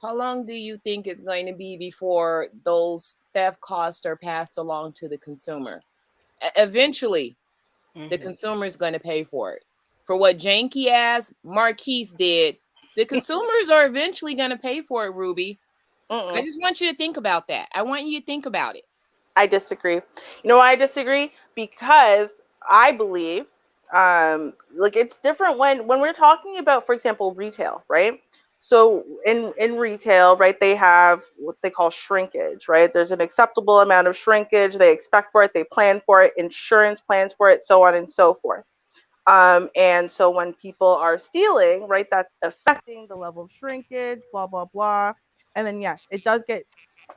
how long do you think it's going to be before those theft costs are passed along to the consumer? Eventually, the consumer is going to pay for it. For what janky ass Marquise did, the consumers are eventually going to pay for it, Ruby. I just want you to think about that. I want you to think about it. I disagree. You know why I disagree? Because I believe, like, it's different when we're talking about, for example, retail, right? So in retail, right, they have what they call shrinkage, right? There's an acceptable amount of shrinkage. They expect for it. They plan for it. Insurance plans for it, so on and so forth. And so when people are stealing, right, that's affecting the level of shrinkage, blah, blah, blah. And then, yes, it does get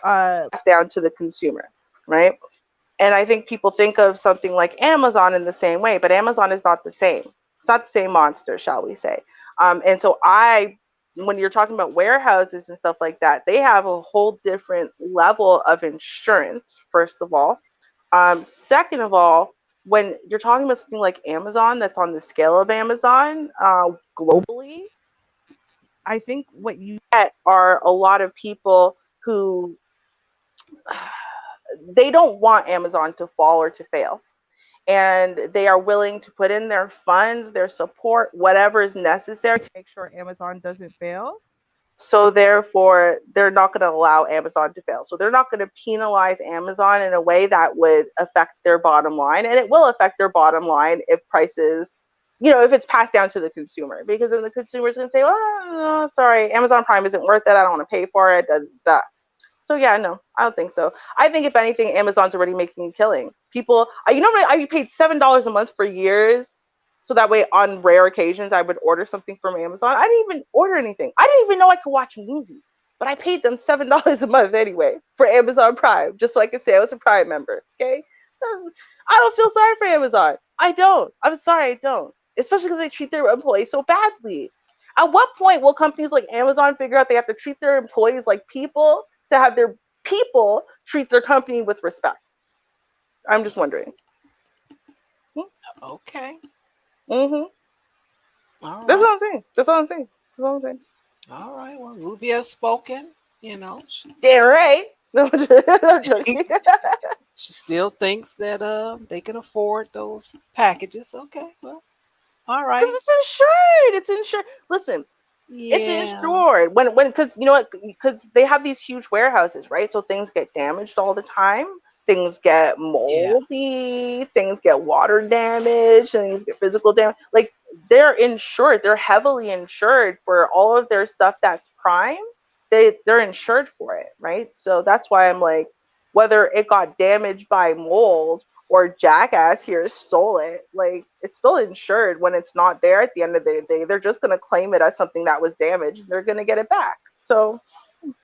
passed down to the consumer, right? And I think people think of something like Amazon in the same way, but Amazon is not the same. It's not the same monster, shall we say. And so when you're talking about warehouses and stuff like that, they have a whole different level of insurance, first of all. Second of all, when you're talking about something like Amazon that's on the scale of Amazon globally, I think what you get are a lot of people who they don't want Amazon to fall or to fail. And they are willing to put in their funds, their support, whatever is necessary to make sure Amazon doesn't fail. So therefore, they're not going to allow Amazon to fail. So they're not going to penalize Amazon in a way that would affect their bottom line. And it will affect their bottom line if prices, you know, if it's passed down to the consumer. Because then the consumer is going to say, well, no, sorry, Amazon Prime isn't worth it. I don't want to pay for it. So yeah, no, I don't think so. I think if anything, Amazon's already making a killing. People, you know, I paid $7 a month for years. So that way, on rare occasions, I would order something from Amazon. I didn't even order anything. I didn't even know I could watch movies. But I paid them $7 a month anyway for Amazon Prime, just so I could say I was a Prime member, okay? I don't feel sorry for Amazon. I don't. I'm sorry, I don't. Especially because they treat their employees so badly. At what point will companies like Amazon figure out they have to treat their employees like people to have their people treat their company with respect? I'm just wondering. Okay. All right. That's what I'm saying. That's all I'm saying. That's all I'm saying. All right. Well, Ruby has spoken, you know. Damn right. No, I'm joking. She still thinks that they can afford those packages. Okay. Well, all right. Because it's insured. It's insured. Listen, it's insured. Because you know what? Because they have these huge warehouses, right? So things get damaged all the time. Things get moldy, things get water damage, things get physical damage. Like, they're insured. They're heavily insured for all of their stuff that's prime. They're insured for it, right? So that's why I'm like, whether it got damaged by mold or jackass here stole it, like, it's still insured when it's not there at the end of the day. They're just going to claim it as something that was damaged. They're going to get it back. So,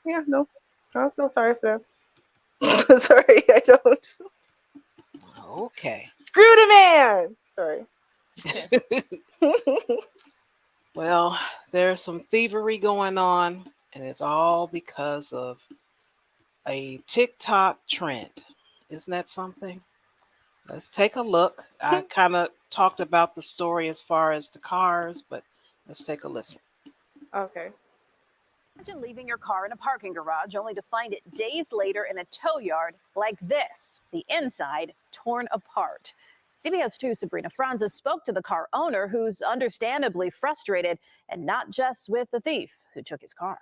yeah, no, I don't feel sorry for them. Sorry, I don't. Okay. Screw the man. Sorry. Well, there's some thievery going on, and it's all because of a TikTok trend. Isn't that something? Let's take a look. I kind of talked about the story as far as the cars, but let's take a listen. Okay. Imagine leaving your car in a parking garage only to find it days later in a tow yard like this, the inside torn apart. CBS 2's Sabrina Franza spoke to the car owner, who's understandably frustrated, and not just with the thief who took his car.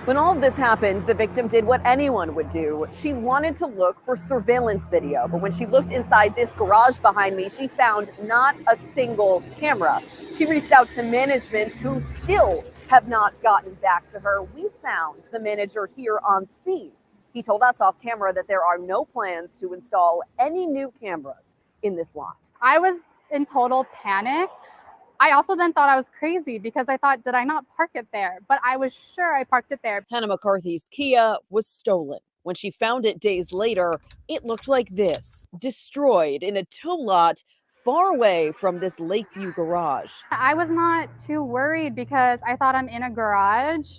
When all of this happened, the victim did what anyone would do. She wanted to look for surveillance video, but when she looked inside this garage behind me, she found not a single camera. She reached out to management, who still have not gotten back to her. We found the manager here on scene. He told us off camera that there are no plans to install any new cameras in this lot. I was in total panic. I also then thought I was crazy because I thought, did I not park it there? But I was sure I parked it there. Hannah McCarthy's Kia was stolen. When she found it days later, it looked like this, destroyed in a tow lot far away from this Lakeview garage. I was not too worried because I thought I'm in a garage.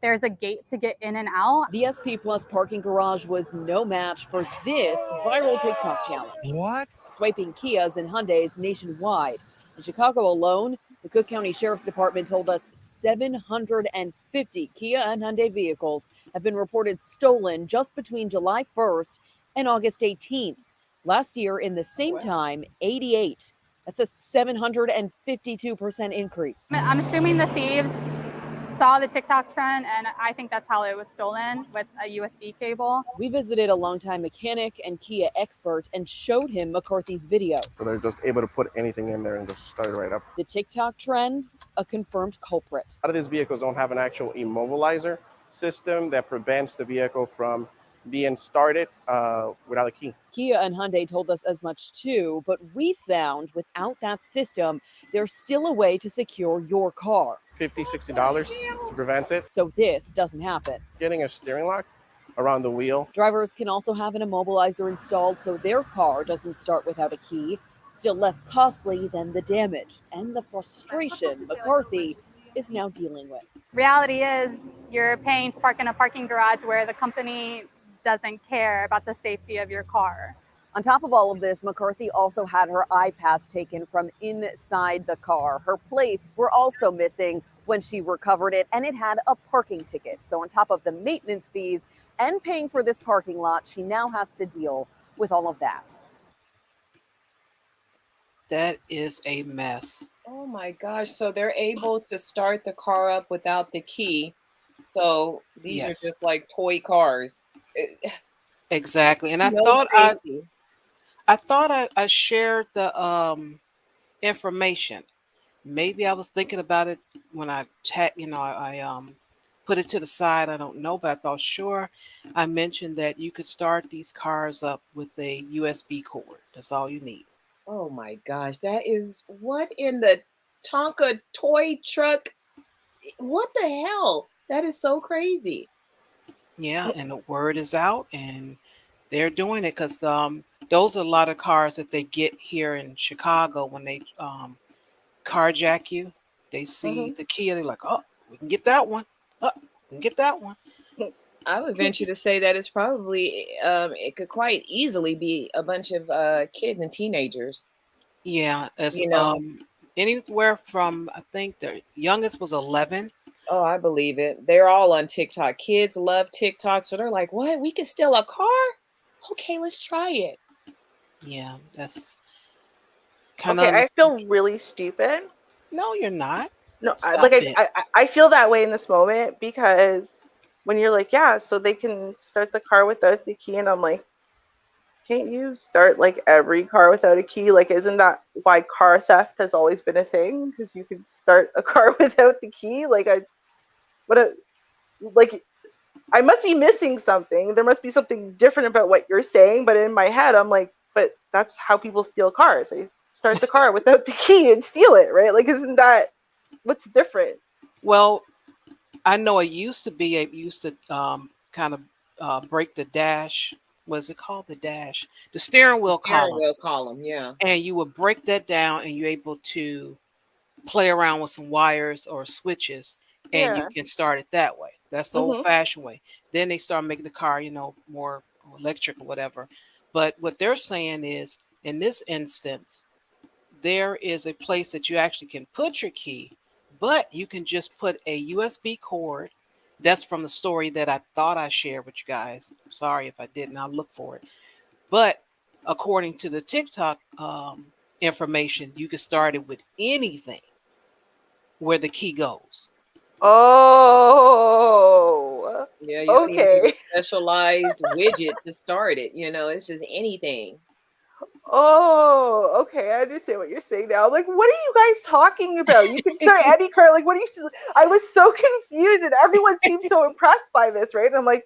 There's a gate to get in and out. The SP Plus parking garage was no match for this viral TikTok challenge. What? Swiping Kias and Hyundais nationwide. In Chicago alone, the Cook County Sheriff's Department told us 750 Kia and Hyundai vehicles have been reported stolen just between July 1st and August 18th. Last year, in the same time, 88. That's a 752% increase. I'm assuming the thieves saw the TikTok trend, and I think that's how it was stolen, with a USB cable. We visited a longtime mechanic and Kia expert and showed him McCarthy's video. So they're just able to put anything in there and just start it right up. The TikTok trend, a confirmed culprit. A lot of these vehicles don't have an actual immobilizer system that prevents the vehicle from being started without a key. Kia and Hyundai told us as much too, but we found without that system, there's still a way to secure your car. $50, $60 to prevent it. So this doesn't happen. Getting a steering lock around the wheel. Drivers can also have an immobilizer installed so their car doesn't start without a key. Still less costly than the damage and the frustration McCarthy is now dealing with. Reality is you're paying to park in a parking garage where the company doesn't care about the safety of your car. On top of all of this, McCarthy also had her iPass taken from inside the car. Her plates were also missing when she recovered it, and it had a parking ticket. So on top of the maintenance fees and paying for this parking lot, she now has to deal with all of that. That is a mess. Oh my gosh. So they're able to start the car up without the key. So these Yes. are just like toy cars. Exactly. And I No thought safety. I thought I shared the information. Maybe I was thinking about it when I put it to the side. I don't know, but I thought sure I mentioned that you could start these cars up with a USB cord. That's all you need. Oh my gosh. That is what in the Tonka toy truck? What the hell? That is so crazy. Yeah, and the word is out, and they're doing it because those are a lot of cars that they get here in Chicago when they carjack you. They see the Kia, they're like, oh, we can get that one. Oh, we can get that one. I would venture to say that it's probably it could quite easily be a bunch of kids and teenagers. Yeah, as You know. anywhere from I think the youngest was 11. Oh, I believe it. They're all on TikTok. Kids love TikTok, so they're like, "What? We can steal a car? Okay, let's try it." Yeah, that's kind of Okay, I feel really stupid. no, you're not. No, Stop it. I feel that way in this moment because when you're like, yeah, so they can start the car without the key, and I'm like, can't you start like every car without a key? Like, isn't that why car theft has always been a thing? Because you can start a car without the key. I must be missing something. There must be something different about what you're saying. But in my head, I'm like, but that's how people steal cars. They start the car without the key and steal it, right? Like, isn't that what's different? Well, I know it used to kind of break the dash. What is it called? The dash, the steering wheel Steering column, wheel column, yeah. and you would break that down, and you're able to play around with some wires or switches, and you Yeah. can start it that way. That's the Mhm. old-fashioned way. Then they start making the car, more electric or whatever. But what they're saying is, in this instance, there is a place that you actually can put your key, But you can just put a USB cord. That's from the story that I thought I shared with you guys. Sorry if I didn't. I'll look for it. But according to the TikTok information, you can start it with anything where the key goes. Oh, Yeah, you don't even need okay. a specialized widget to start it. You know, it's just anything. Oh, okay. I understand what you're saying now. Like, what are you guys talking about? You can start any current. Like, what are you? I was so confused, and everyone seems so impressed by this, right? And I'm like,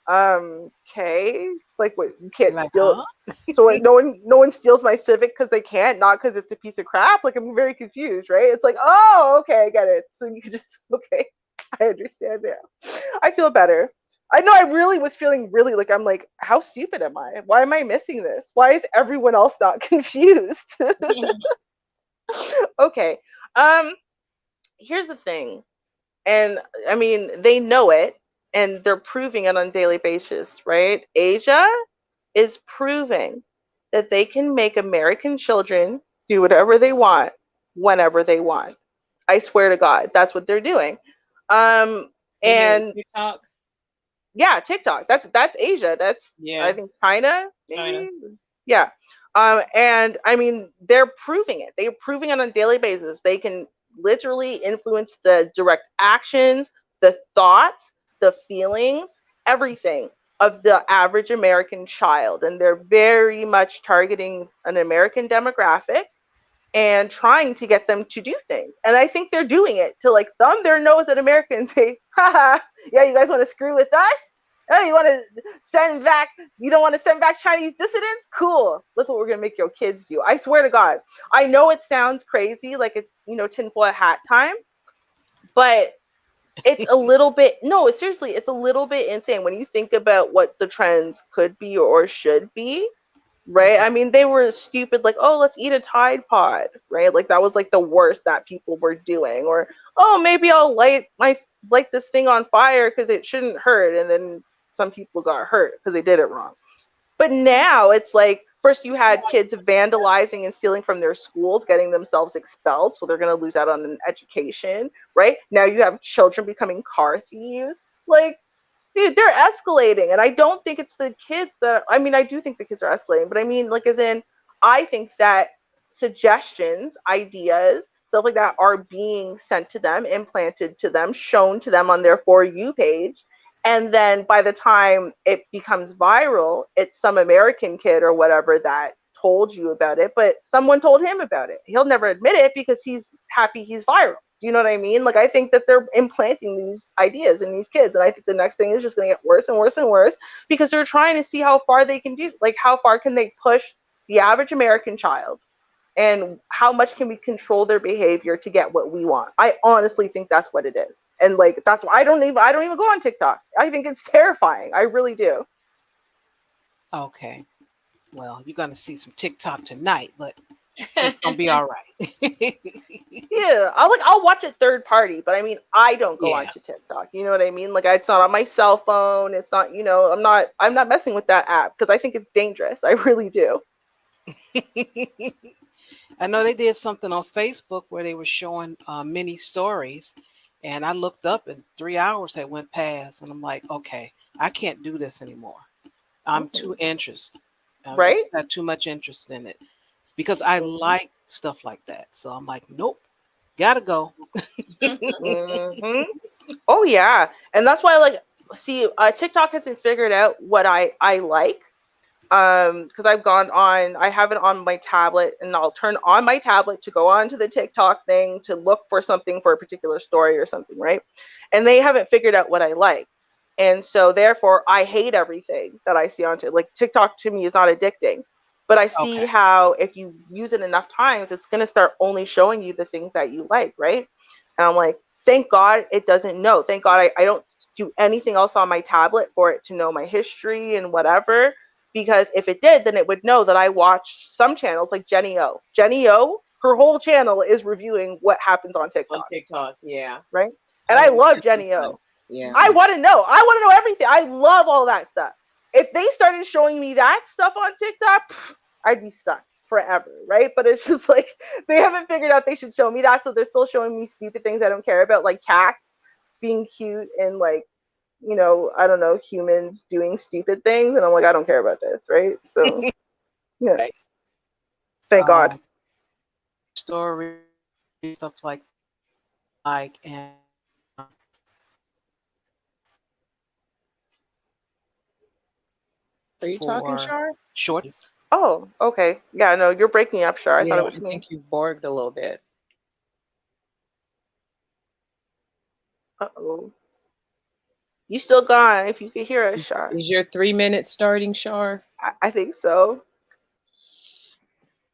okay. Like, what? You can't Like, steal it. huh? So what, no one steals my Civic because they can't, not because it's a piece of crap. Like, I'm very confused, right? It's like, oh, okay, I get it. So you can just, okay, I understand now. I feel better. I know I really was feeling really like, I'm like, how stupid am I? Why am I missing this? Why is everyone else not confused? Okay. Here's the thing. And I mean, they know it and they're proving it on a daily basis, right? Asia is proving that they can make American children do whatever they want whenever they want. I swear to God, that's what they're doing. And TikTok. Yeah, TikTok. That's Asia. That's I think China, maybe. Yeah. And I mean, they're proving it. They're proving it on a daily basis. They can literally influence the direct actions, the thoughts, the feelings, everything of the average American child. And they're very much targeting an American demographic and trying to get them to do things. And I think they're doing it to like thumb their nose at America and say, haha, yeah, you guys want to screw with us? Oh, you want to send back, you don't want to send back Chinese dissidents? Cool. Look what we're going to make your kids do. I swear to God. I know it sounds crazy, like it's, tinfoil hat time, but it's a little bit, no, seriously, it's a little bit insane when you think about what the trends could be or should be. Right? I mean, they were stupid, like, oh, let's eat a Tide Pod, right? Like that was like the worst that people were doing. Or, oh, maybe I'll light this thing on fire because it shouldn't hurt. And then some people got hurt because they did it wrong. But now it's like, first you had kids vandalizing and stealing from their schools, getting themselves expelled, so they're going to lose out on an education, right? Now you have children becoming car thieves. Like, dude, they're escalating. And I don't think it's the kids that, I mean, I do think the kids are escalating, but I mean, like, as in, I think that suggestions, ideas, stuff like that are being sent to them, implanted to them, shown to them on their For You page. And then by the time it becomes viral, it's some American kid or whatever that told you about it, but someone told him about it. He'll never admit it because he's happy he's viral. You know what I mean? Like, I think that they're implanting these ideas in these kids. And I think the next thing is just going to get worse and worse and worse because they're trying to see how far they can do. Like, how far can they push the average American child and how much can we control their behavior to get what we want? I honestly think that's what it is. And like, that's why I don't even go on TikTok. I think it's terrifying. I really do. Okay. Well, you're going to see some TikTok tonight, but it's gonna be all right. Yeah, I'll watch it third party, but I mean, I don't go onto TikTok. You know what I mean? Like, it's not on my cell phone. It's not, I'm not messing with that app because I think it's dangerous. I really do. I know they did something on Facebook where they were showing mini stories, and I looked up and 3 hours had went past, and I'm like, okay, I can't do this anymore. I'm too interested. Right? I just got too much interest in it. Because I like stuff like that. So I'm like, nope, gotta go. Mm-hmm. Oh, yeah. And that's why, like, see, TikTok hasn't figured out what I like. Because I have it on my tablet, and I'll turn on my tablet to go on to the TikTok thing to look for something for a particular story or something, right? And they haven't figured out what I like. And so, therefore, I hate everything that I see on TikTok. Like, TikTok to me is not addicting. But I see how if you use it enough times, it's going to start only showing you the things that you like, right? And I'm like, thank God it doesn't know. Thank God I don't do anything else on my tablet for it to know my history and whatever. Because if it did, then it would know that I watched some channels like Jenny O. Jenny O, her whole channel is reviewing what happens on TikTok. On TikTok, yeah. Right? And I love Jenny O. Yeah. I want to know. I want to know everything. I love all that stuff. If they started showing me that stuff on TikTok, I'd be stuck. forever, right? But it's just like they haven't figured out they should show me that, so they're still showing me stupid things I don't care about, like cats being cute and like, you know, I don't know, humans doing stupid things, and I'm like, I don't care about this, right? So yeah, thank God. Story stuff like and Are you talking, Char? shorties. Oh, okay. Yeah, no, you're breaking up, Char. I thought it was I me. think you borged a little bit. Uh-oh. You still gone if you could hear us, Char. Is your 3 minutes starting, Char? I think so.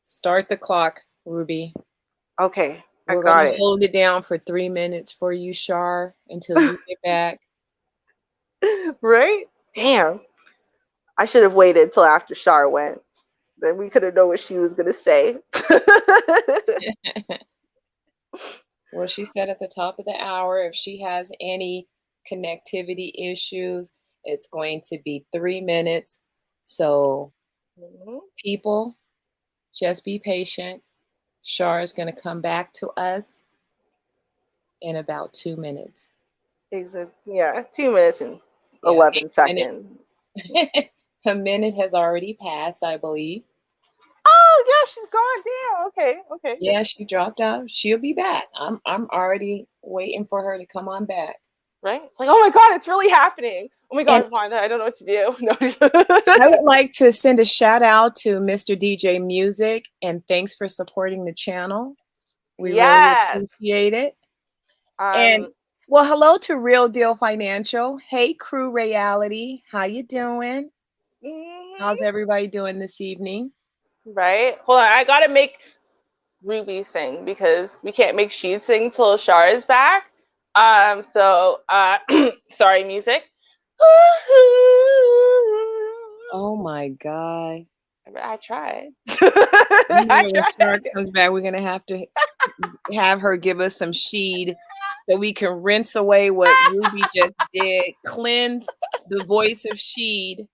Start the clock, Ruby. Okay, We're got gonna it. hold it down for 3 minutes for you, Char, until you get back. Right? Damn. I should have waited till after Char went. Then we could have known what she was gonna say. Well, she said at the top of the hour, if she has any connectivity issues, it's going to be 3 minutes. So people, just be patient. Char is going to come back to us in about 2 minutes. Yeah, 2 minutes and 11 seconds. A minute has already passed, I believe. Oh yeah, she's gone. Damn. Okay. Yeah, she dropped out. She'll be back. I'm already waiting for her to come on back. Right? It's like, oh my God, it's really happening. Oh my God, Wanda, I don't know what to do. No. I would like to send a shout out to Mr. DJ Music, and thanks for supporting the channel. We really appreciate it. And well, hello to Real Deal Financial. Hey, Crew Reality, how you doing? How's everybody doing this evening? Right? Hold on, I gotta make Ruby sing because we can't make she sing till Char is back. Sorry, music. Oh my God. I tried. When Char comes back, we're gonna have to have her give us some sheed so we can rinse away what Ruby just did. Cleanse the voice of sheed.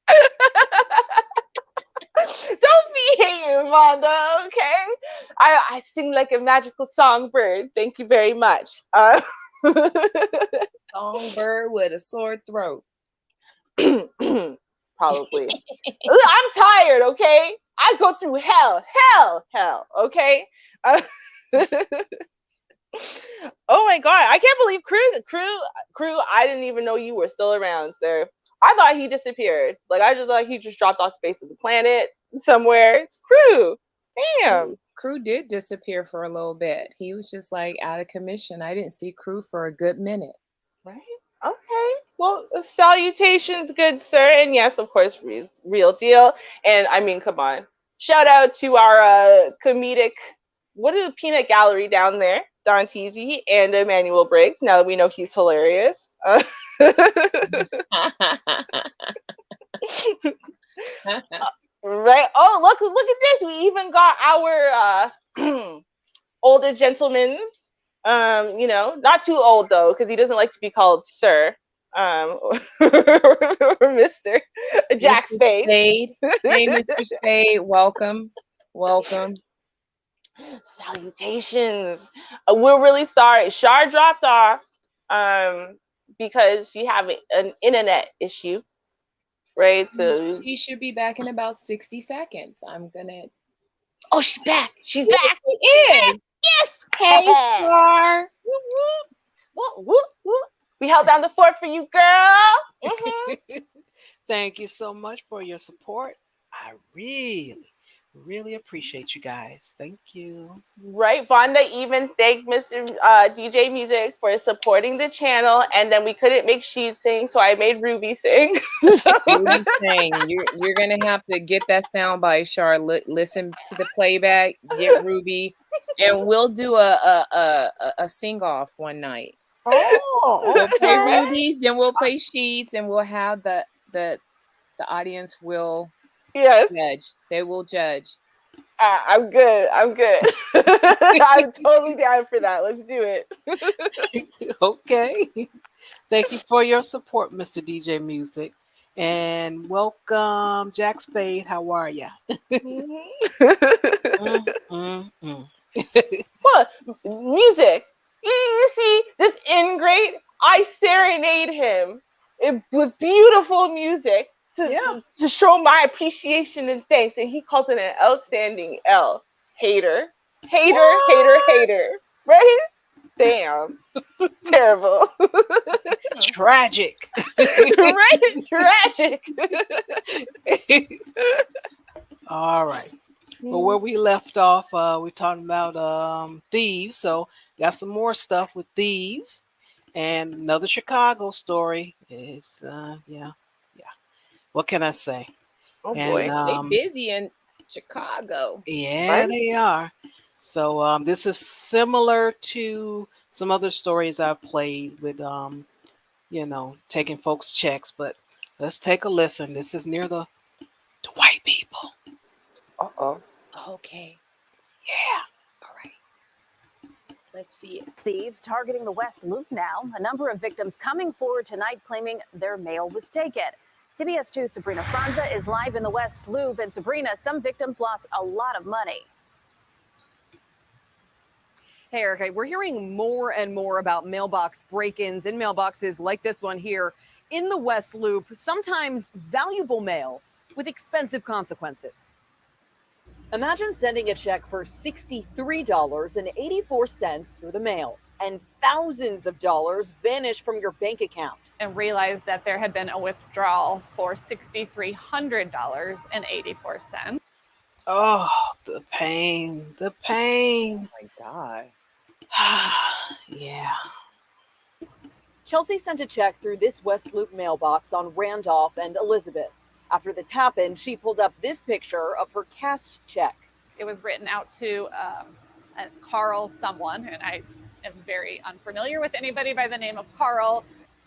Don't be hating, Wanda, okay? I sing like a magical songbird. Thank you very much. Songbird with a sore throat. Probably. I'm tired, okay? I go through hell, okay? Oh my God, I can't believe Crew, I didn't even know you were still around, sir. I thought he disappeared. Like, I just thought he just dropped off the face of the planet somewhere. It's Crew. Damn. Crew did disappear for a little bit. He was just like out of commission. I didn't see Crew for a good minute. Right? Okay. Well, salutations, good sir. And yes, of course, real deal. And I mean, come on. Shout out to our comedic, what is the peanut gallery down there? Don Teasy and Emmanuel Briggs, now that we know he's hilarious. Right? Oh, look at this. We even got our older gentlemen's, you know, not too old though, because he doesn't like to be called sir. Or Mr. Jack Spade. Hey, Mr. Spade, welcome. Salutations. We're really sorry. Char dropped off because she had an internet issue, right? So she should be back in about 60 seconds. I'm gonna. Oh, she's back. She's back. She is. Yes. Hey, Char. Whoop, whoop, whoop. We held down the fort for you, girl. Thank you so much for your support. I really appreciate you guys. Thank you. Right, Vonda even thanked Mr. DJ Music for supporting the channel, and then we couldn't make Sheed sing, so I made Ruby sing. Ruby sang. You're gonna have to get that soundbite, Char. Listen to the playback. Get Ruby, and we'll do a sing off one night. Oh, we'll play Ruby's, then we'll play Sheets, and we'll have the audience will judge. They will judge. I'm good. I'm totally down for that. Let's do it. Okay. Thank you for your support, Mr. DJ Music. And welcome, Jack Spade. How are ya? What music? You see this ingrate? I serenade him with beautiful music to show my appreciation and thanks, and he calls it an outstanding L. Hater, hater, hater, hater. Right? Damn. Terrible. Tragic. Right? Tragic. All right. Well, where we left off, we're talking about thieves. So got some more stuff with thieves, and another Chicago story is yeah. What can I say? Oh And boy, they busy in Chicago. yeah, they are. So this is similar to some other stories I've played with taking folks' checks, but let's take a listen. This is near the white people. Uh-oh. Okay. Yeah. All right. Let's see it. Thieves targeting the West Loop now. A number of victims coming forward tonight claiming their mail was taken. CBS 2's Sabrina Franza is live in the West Loop. And Sabrina, some victims lost a lot of money. Hey, Erica, we're hearing more and more about mailbox break-ins in mailboxes like this one here in the West Loop, sometimes valuable mail with expensive consequences. Imagine sending a check for $63.84 through the mail, and thousands of dollars vanish from your bank account. And realized that there had been a withdrawal for $6,300.84. Oh, the pain. The pain. Oh my God. Yeah. Chelsea sent a check through this West Loop mailbox on Randolph and Elizabeth. After this happened, she pulled up this picture of her cashed check. It was written out to Carl someone, and I am very unfamiliar with anybody by the name of Carl.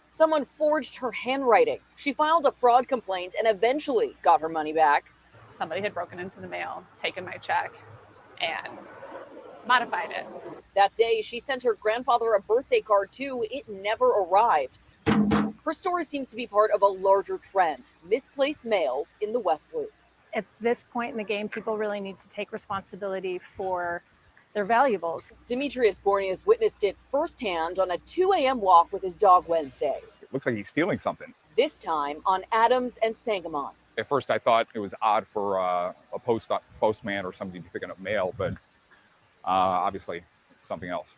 Someone forged her handwriting. She filed a fraud complaint and eventually got her money back. Somebody had broken into the mail, taken my check, and modified it. That day, she sent her grandfather a birthday card too. It never arrived. Her story seems to be part of a larger trend: misplaced mail in the West Loop. At this point in the game, people really need to take responsibility for their valuables. Demetrius Bornius witnessed it firsthand on a 2 a.m. walk with his dog Wednesday. It looks like he's stealing something. This time on Adams and Sangamon. At first, I thought it was odd for a postman or somebody to be picking up mail, but obviously something else.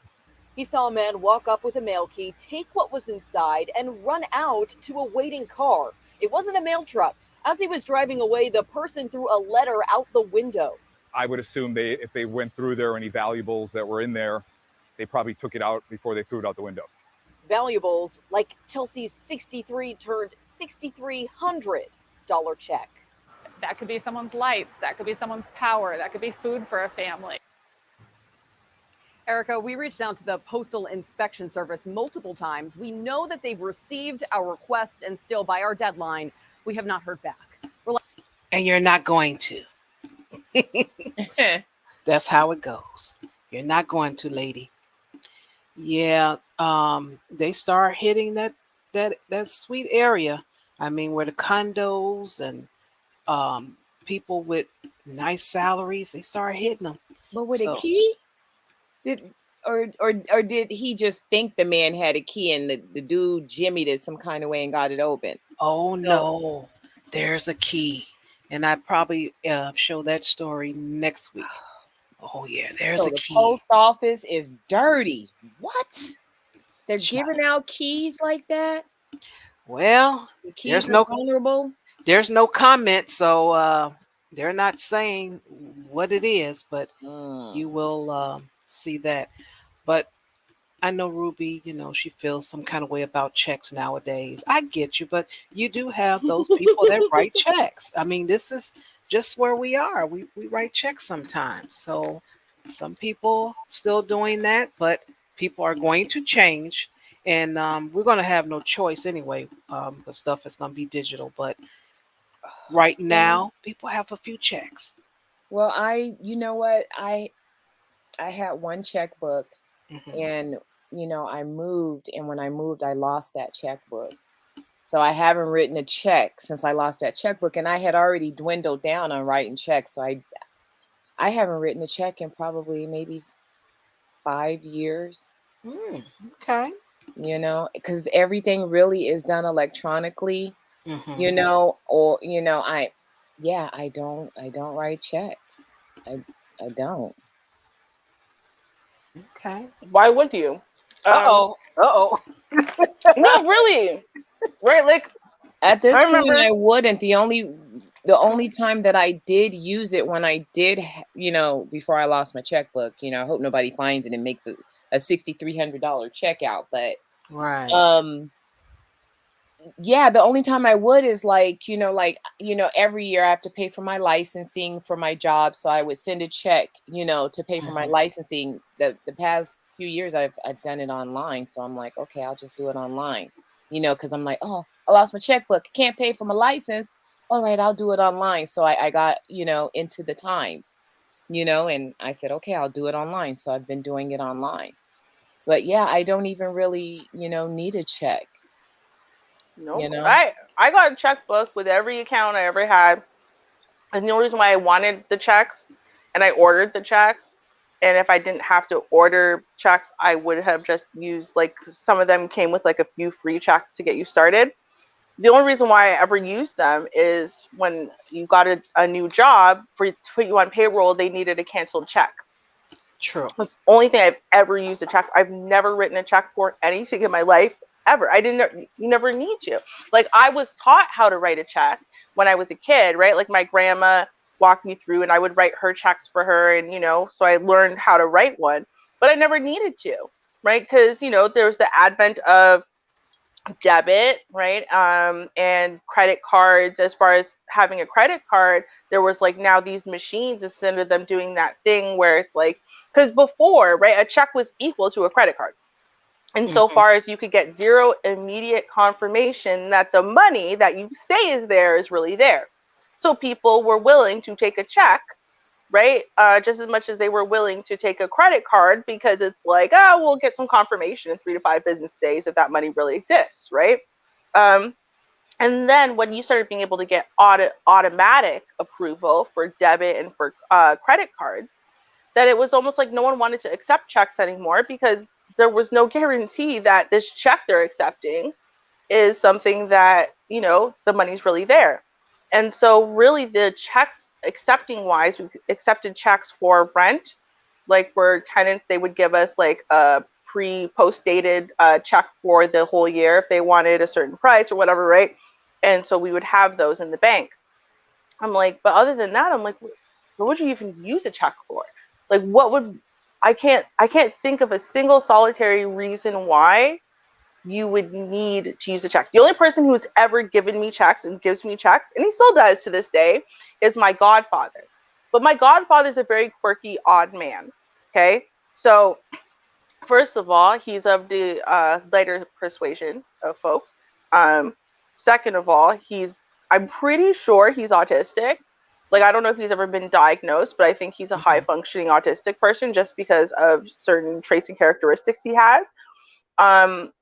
He saw a man walk up with a mail key, take what was inside, and run out to a waiting car. It wasn't a mail truck. As he was driving away, the person threw a letter out the window. I would assume if they went through there, any valuables that were in there, they probably took it out before they threw it out the window. Valuables like Chelsea's $6,300 check. That could be someone's lights. That could be someone's power. That could be food for a family. Erica, we reached out to the Postal Inspection Service multiple times. We know that they've received our request, and still by our deadline, we have not heard back. And you're not going to. That's how it goes. You're not going to, lady. Yeah, they start hitting that sweet area. I mean, where the condos and people with nice salaries, they start hitting them. But with a key? Or did he just think the man had a key and the dude jimmied it some kind of way and got it open? Oh no, there's a key, and I probably show that story next week. Oh yeah, there's a key. The post office is dirty. What? They're giving out keys like that? Well, there's no vulnerable. There's no comment, so they're not saying what it is, but you will see that. But I know Ruby, she feels some kind of way about checks nowadays. I get you, but you do have those people that write checks. I mean, this is just where we are. We write checks sometimes. So some people still doing that, but people are going to change. And we're going to have no choice anyway, because stuff is going to be digital. But right now, people have a few checks. Well, you know what? I had one checkbook, and I moved, and when I moved, I lost that checkbook. So I haven't written a check since I lost that checkbook, and I had already dwindled down on writing checks. So I haven't written a check in probably maybe 5 years. Okay. You know, because everything really is done electronically. Mhm. You know, or you know, I don't write checks. I don't. Okay. Why would you? Uh oh. No, really. Right, like At this I point, remember. I wouldn't. The only time that I did use it when I did, you know, before I lost my checkbook. You know, I hope nobody finds it and makes a $6,300 check out. But Right. yeah, the only time I would is like every year I have to pay for my licensing for my job, so I would send a check, you know, to pay for my licensing. The past few years I've done it online, so I'm like, okay, I'll just do it online, you know, because I'm like, oh, I lost my checkbook, can't pay for my license. All right, I'll do it online. So I got, you know, into the times, you know, and I said, okay, I'll do it online. So I've been doing it online. But yeah, I don't even really, you know, need a check. Nope. You know? I got a checkbook with every account I ever had. And the only reason why I wanted the checks and I ordered the checks, and if I didn't have to order checks, I would have just used, like, some of them came with like a few free checks to get you started. The only reason why I ever used them is when you got a new job, to put you on payroll, they needed a canceled check. True. That's the only thing I've ever used a check. I've never written a check for anything in my life ever. You never need to. Like, I was taught how to write a check when I was a kid, right? Like, my grandma walked me through and I would write her checks for her, and, you know, so I learned how to write one, but I never needed to, right? Because, you know, there was the advent of debit, right? And credit cards. As far as having a credit card, there was like now these machines, instead of them doing that thing where it's like, because before, right, a check was equal to a credit card. And so far as you could get zero immediate confirmation that the money that you say is there is really there. So people were willing to take a check, right? Just as much as they were willing to take a credit card, because it's like, oh, we'll get some confirmation in 3 to 5 business days if that money really exists, right? And then when you started being able to get automatic approval for debit and for credit cards, that it was almost like no one wanted to accept checks anymore, because there was no guarantee that this check they're accepting is something that, you know, the money's really there. And so really the checks accepting wise, we accepted checks for rent, like for tenants, they would give us like a post dated check for the whole year if they wanted a certain price or whatever, right? And so we would have those in the bank. I'm like, but other than that, I'm like, what would you even use a check for? Like, what would I can't think of a single solitary reason why you would need to use a check. The only person who's ever given me checks and gives me checks, and he still does to this day, is my godfather. But my godfather is a very quirky, odd man. Okay, so first of all, he's of the lighter persuasion of folks. Second of all, I'm pretty sure he's autistic. Like, I don't know if he's ever been diagnosed, but I think he's a high functioning autistic person just because of certain traits and characteristics he has.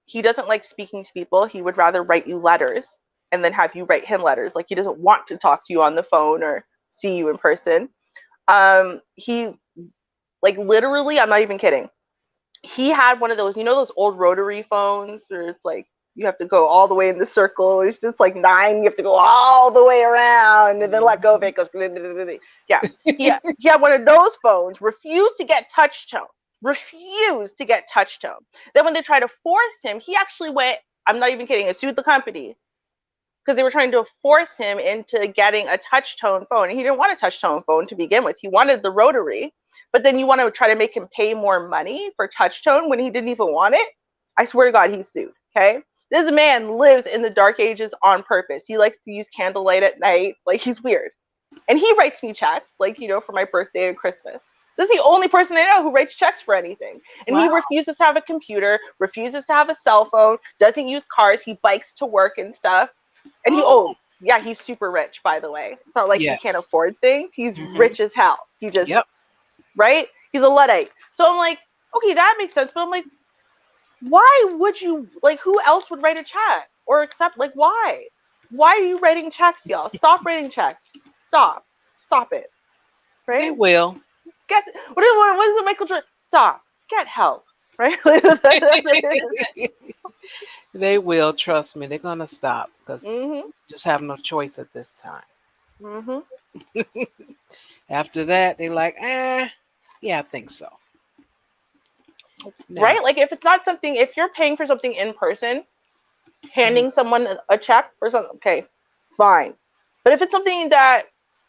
He doesn't like speaking to people. He would rather write you letters and then have you write him letters. Like, he doesn't want to talk to you on the phone or see you in person. He, like, literally, I'm not even kidding. He had one of those, you know, those old rotary phones where it's like, you have to go all the way in the circle. If it's like 9, you have to go all the way around and then let go of it. It goes, yeah. He had one of those phones, refused to get touch tone. Then when they tried to force him, he actually went, I'm not even kidding, and sued the company because they were trying to force him into getting a touch tone phone. And he didn't want a touch tone phone to begin with. He wanted the rotary, but then you want to try to make him pay more money for touch tone when he didn't even want it. I swear to God, he's sued. Okay. This man lives in the dark ages on purpose. He likes to use candlelight at night. Like, he's weird. And he writes me checks, like, you know, for my birthday and Christmas. This is the only person I know who writes checks for anything. And he refuses to have a computer, refuses to have a cell phone, doesn't use cars. He bikes to work and stuff. And he's super rich, by the way. It's not like he can't afford things. He's rich as hell. He just, right? He's a Luddite. So I'm like, okay, that makes sense. But I'm like, why would you, like, who else would write a check? or accept. Like, why? Why are you writing checks, y'all? Stop writing checks. Stop it. Right? They will. What is it, Michael Jordan? Stop. Get help. Right? They will. Trust me. They're gonna stop because Mm-hmm. just have no choice at this time. Mm-hmm. After that, they like, yeah, I think so. Now, Right? Like, if it's not something, if you're paying for something in person, handing someone a check for something, okay, fine. But if it's something that,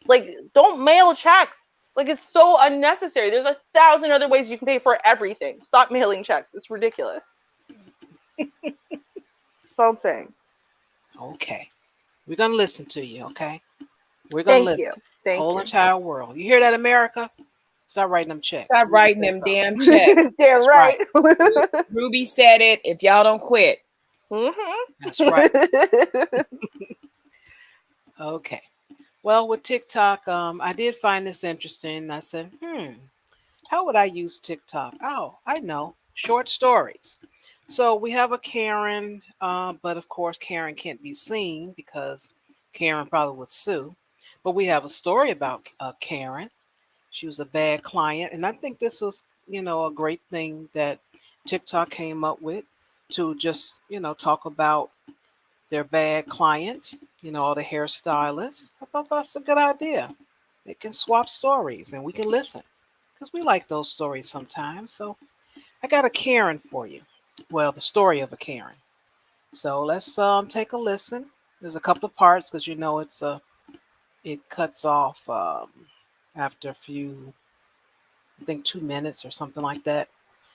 like, don't mail checks. Like, it's so unnecessary. There's 1,000 other ways you can pay for everything. Stop mailing checks. It's ridiculous. That's all I'm saying. Okay. We're going to listen to you, okay? We're going to listen. Thank Whole you. entire world. You hear that, America? Stop writing them checks. Stop Ruby writing said them so. damn checks. Damn right. Ruby said it. If y'all don't quit. Mm-hmm. That's right. Okay. Well, with TikTok, I did find this interesting. I said, how would I use TikTok? Oh, I know. Short stories. So we have a Karen, but of course, Karen can't be seen because Karen probably would sue. But we have a story about Karen. She was a bad client. And I think this was, a great thing that TikTok came up with to just, talk about their bad clients, all the hairstylists. I thought that's a good idea. They can swap stories and we can listen because we like those stories sometimes. So I got a Karen for you. Well, the story of a Karen. So let's take a listen. There's a couple of parts because it cuts off after a few, I think 2 minutes or something like that.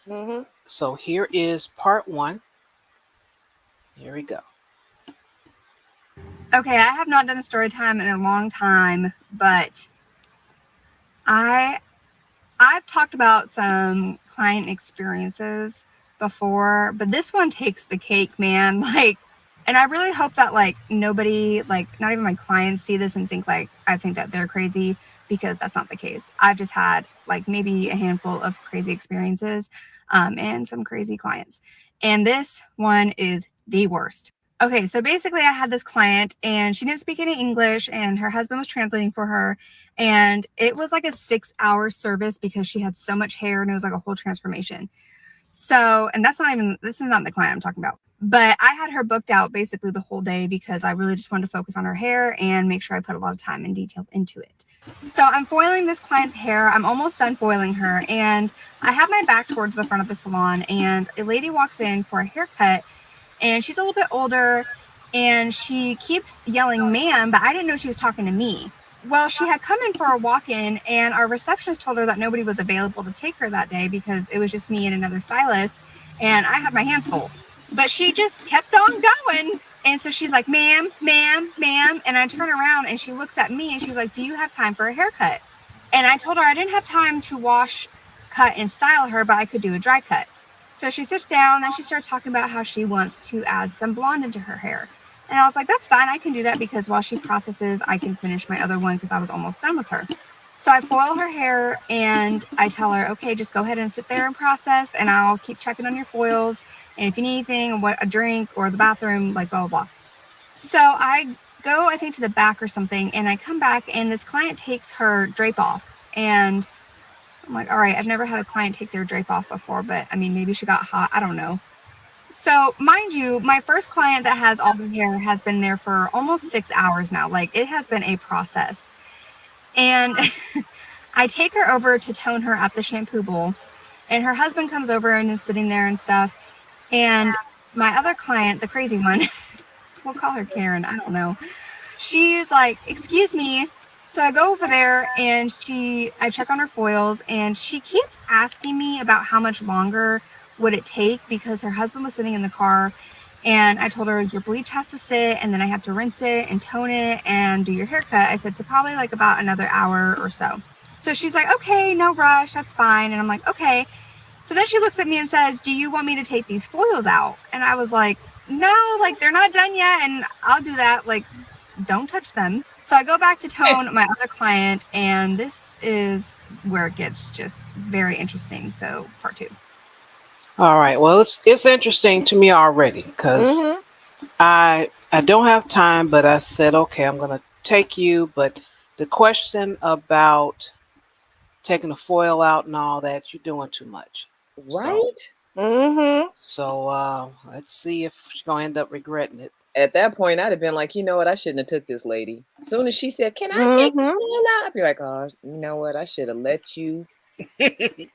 Mm-hmm. So here is part 1. Here we go. Okay, I have not done a story time in a long time, but I've talked about some client experiences before, but this one takes the cake, man. And I really hope that nobody, not even my clients, see this and think I think that they're crazy, because that's not the case. I've just had maybe a handful of crazy experiences and some crazy clients. And this one is the worst. Okay, so basically I had this client and she didn't speak any English and her husband was translating for her. And it was like a 6-hour service because she had so much hair and it was like a whole transformation. So, and this is not the client I'm talking about. But I had her booked out basically the whole day because I really just wanted to focus on her hair and make sure I put a lot of time and detail into it. So I'm foiling this client's hair. I'm almost done foiling her. And I have my back towards the front of the salon and a lady walks in for a haircut. And she's a little bit older and she keeps yelling, ma'am, but I didn't know she was talking to me. Well, she had come in for a walk-in and our receptionist told her that nobody was available to take her that day because it was just me and another stylist and I had my hands full. But she just kept on going. And so she's like, ma'am, ma'am, ma'am. And I turn around and she looks at me and she's like, do you have time for a haircut? And I told her I didn't have time to wash, cut, and style her, but I could do a dry cut. So she sits down, then she starts talking about how she wants to add some blonde into her hair. And I was like, that's fine, I can do that because while she processes, I can finish my other one because I was almost done with her. So I foil her hair and I tell her, okay, just go ahead and sit there and process and I'll keep checking on your foils. And if you need anything, a drink or the bathroom, blah, blah, blah. So I go, I think, to the back or something, and I come back and this client takes her drape off. And I'm like, all right, I've never had a client take their drape off before, but I mean, maybe she got hot. I don't know. So mind you, my first client that has all the hair has been there for almost 6 hours now. It has been a process. And I take her over to tone her at the shampoo bowl and her husband comes over and is sitting there and stuff. And my other client, the crazy one, we'll call her Karen, I don't know. She's like, excuse me. So I go over there and I check on her foils and she keeps asking me about how much longer would it take because her husband was sitting in the car and I told her your bleach has to sit and then I have to rinse it and tone it and do your haircut. I said, so probably about another hour or so. So she's like, okay, no rush, that's fine. And I'm like, okay. So then she looks at me and says, do you want me to take these foils out? And I was like, no, they're not done yet and I'll do that. Don't touch them. So I go back to tone my other client and this is where it gets just very interesting. So part 2. All right. Well, it's interesting to me already because I don't have time, but I said, okay, I'm going to take you. But the question about taking the foil out and all that, you're doing too much. Right? So let's see if she's going to end up regretting it. At that point, I'd have been like, you know what? I shouldn't have took this lady. As soon as she said, can I take the foil out? I'd be like, oh, you know what? I should have let you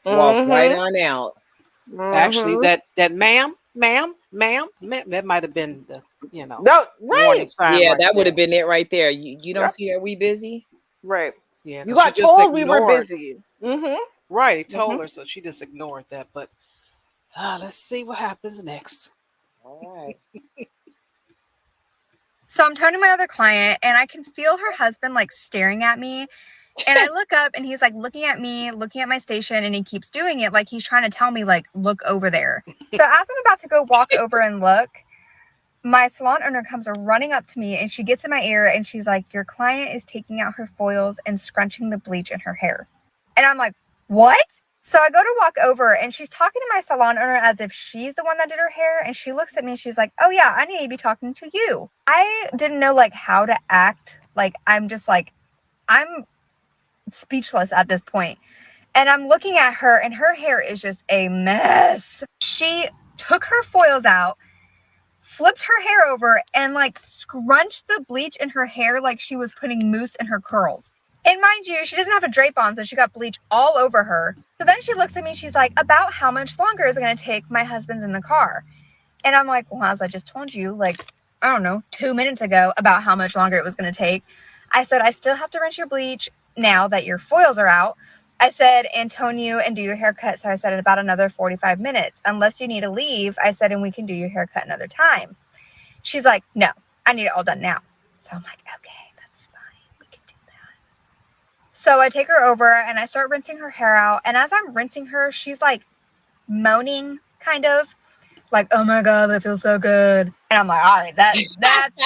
walk right on out. Actually, that ma'am, that might have been the, No, warning sign. Yeah, right that would there. have been it right there. You don't see that we busy? Right. Yeah, You 'cause got she just told we were ignored- busy. Right, he told her, so she just ignored that. But let's see what happens next. All right. So I'm talking to my other client and I can feel her husband like staring at me. And I look up and he's like looking at me, looking at my station, and he keeps doing it like he's trying to tell me, like, look over there. So as I'm about to go walk over and look, my salon owner comes running up to me and she gets in my ear and she's like, your client is taking out her foils and scrunching the bleach in her hair. And I'm like, what? So I go to walk over and she's talking to my salon owner as if she's the one that did her hair. And she looks at me and she's like, oh yeah, I need to be talking to you. I didn't know like how to act. Like, I'm just like, I'm speechless at this point. And I'm looking at her and her hair is just a mess. She took her foils out, flipped her hair over, and like scrunched the bleach in her hair like she was putting mousse in her curls. And mind you, she doesn't have a drape on, so she got bleach all over her. So then she looks at me, she's like, about how much longer is it going to take? My husband's in the car. And I'm like, well, as I just told you, like, I don't know, 2 minutes ago about how much longer it was going to take. I said, I still have to rinse your bleach now that your foils are out. I said, and tone you and do your haircut. So I said, in about another 45 minutes, unless you need to leave. I said, and we can do your haircut another time. She's like, no, I need it all done now. So I'm like, okay, that's fine. We can do that. So I take her over and I start rinsing her hair out. And as I'm rinsing her, she's like moaning kind of like, oh my God, that feels so good. And I'm like, all right, that's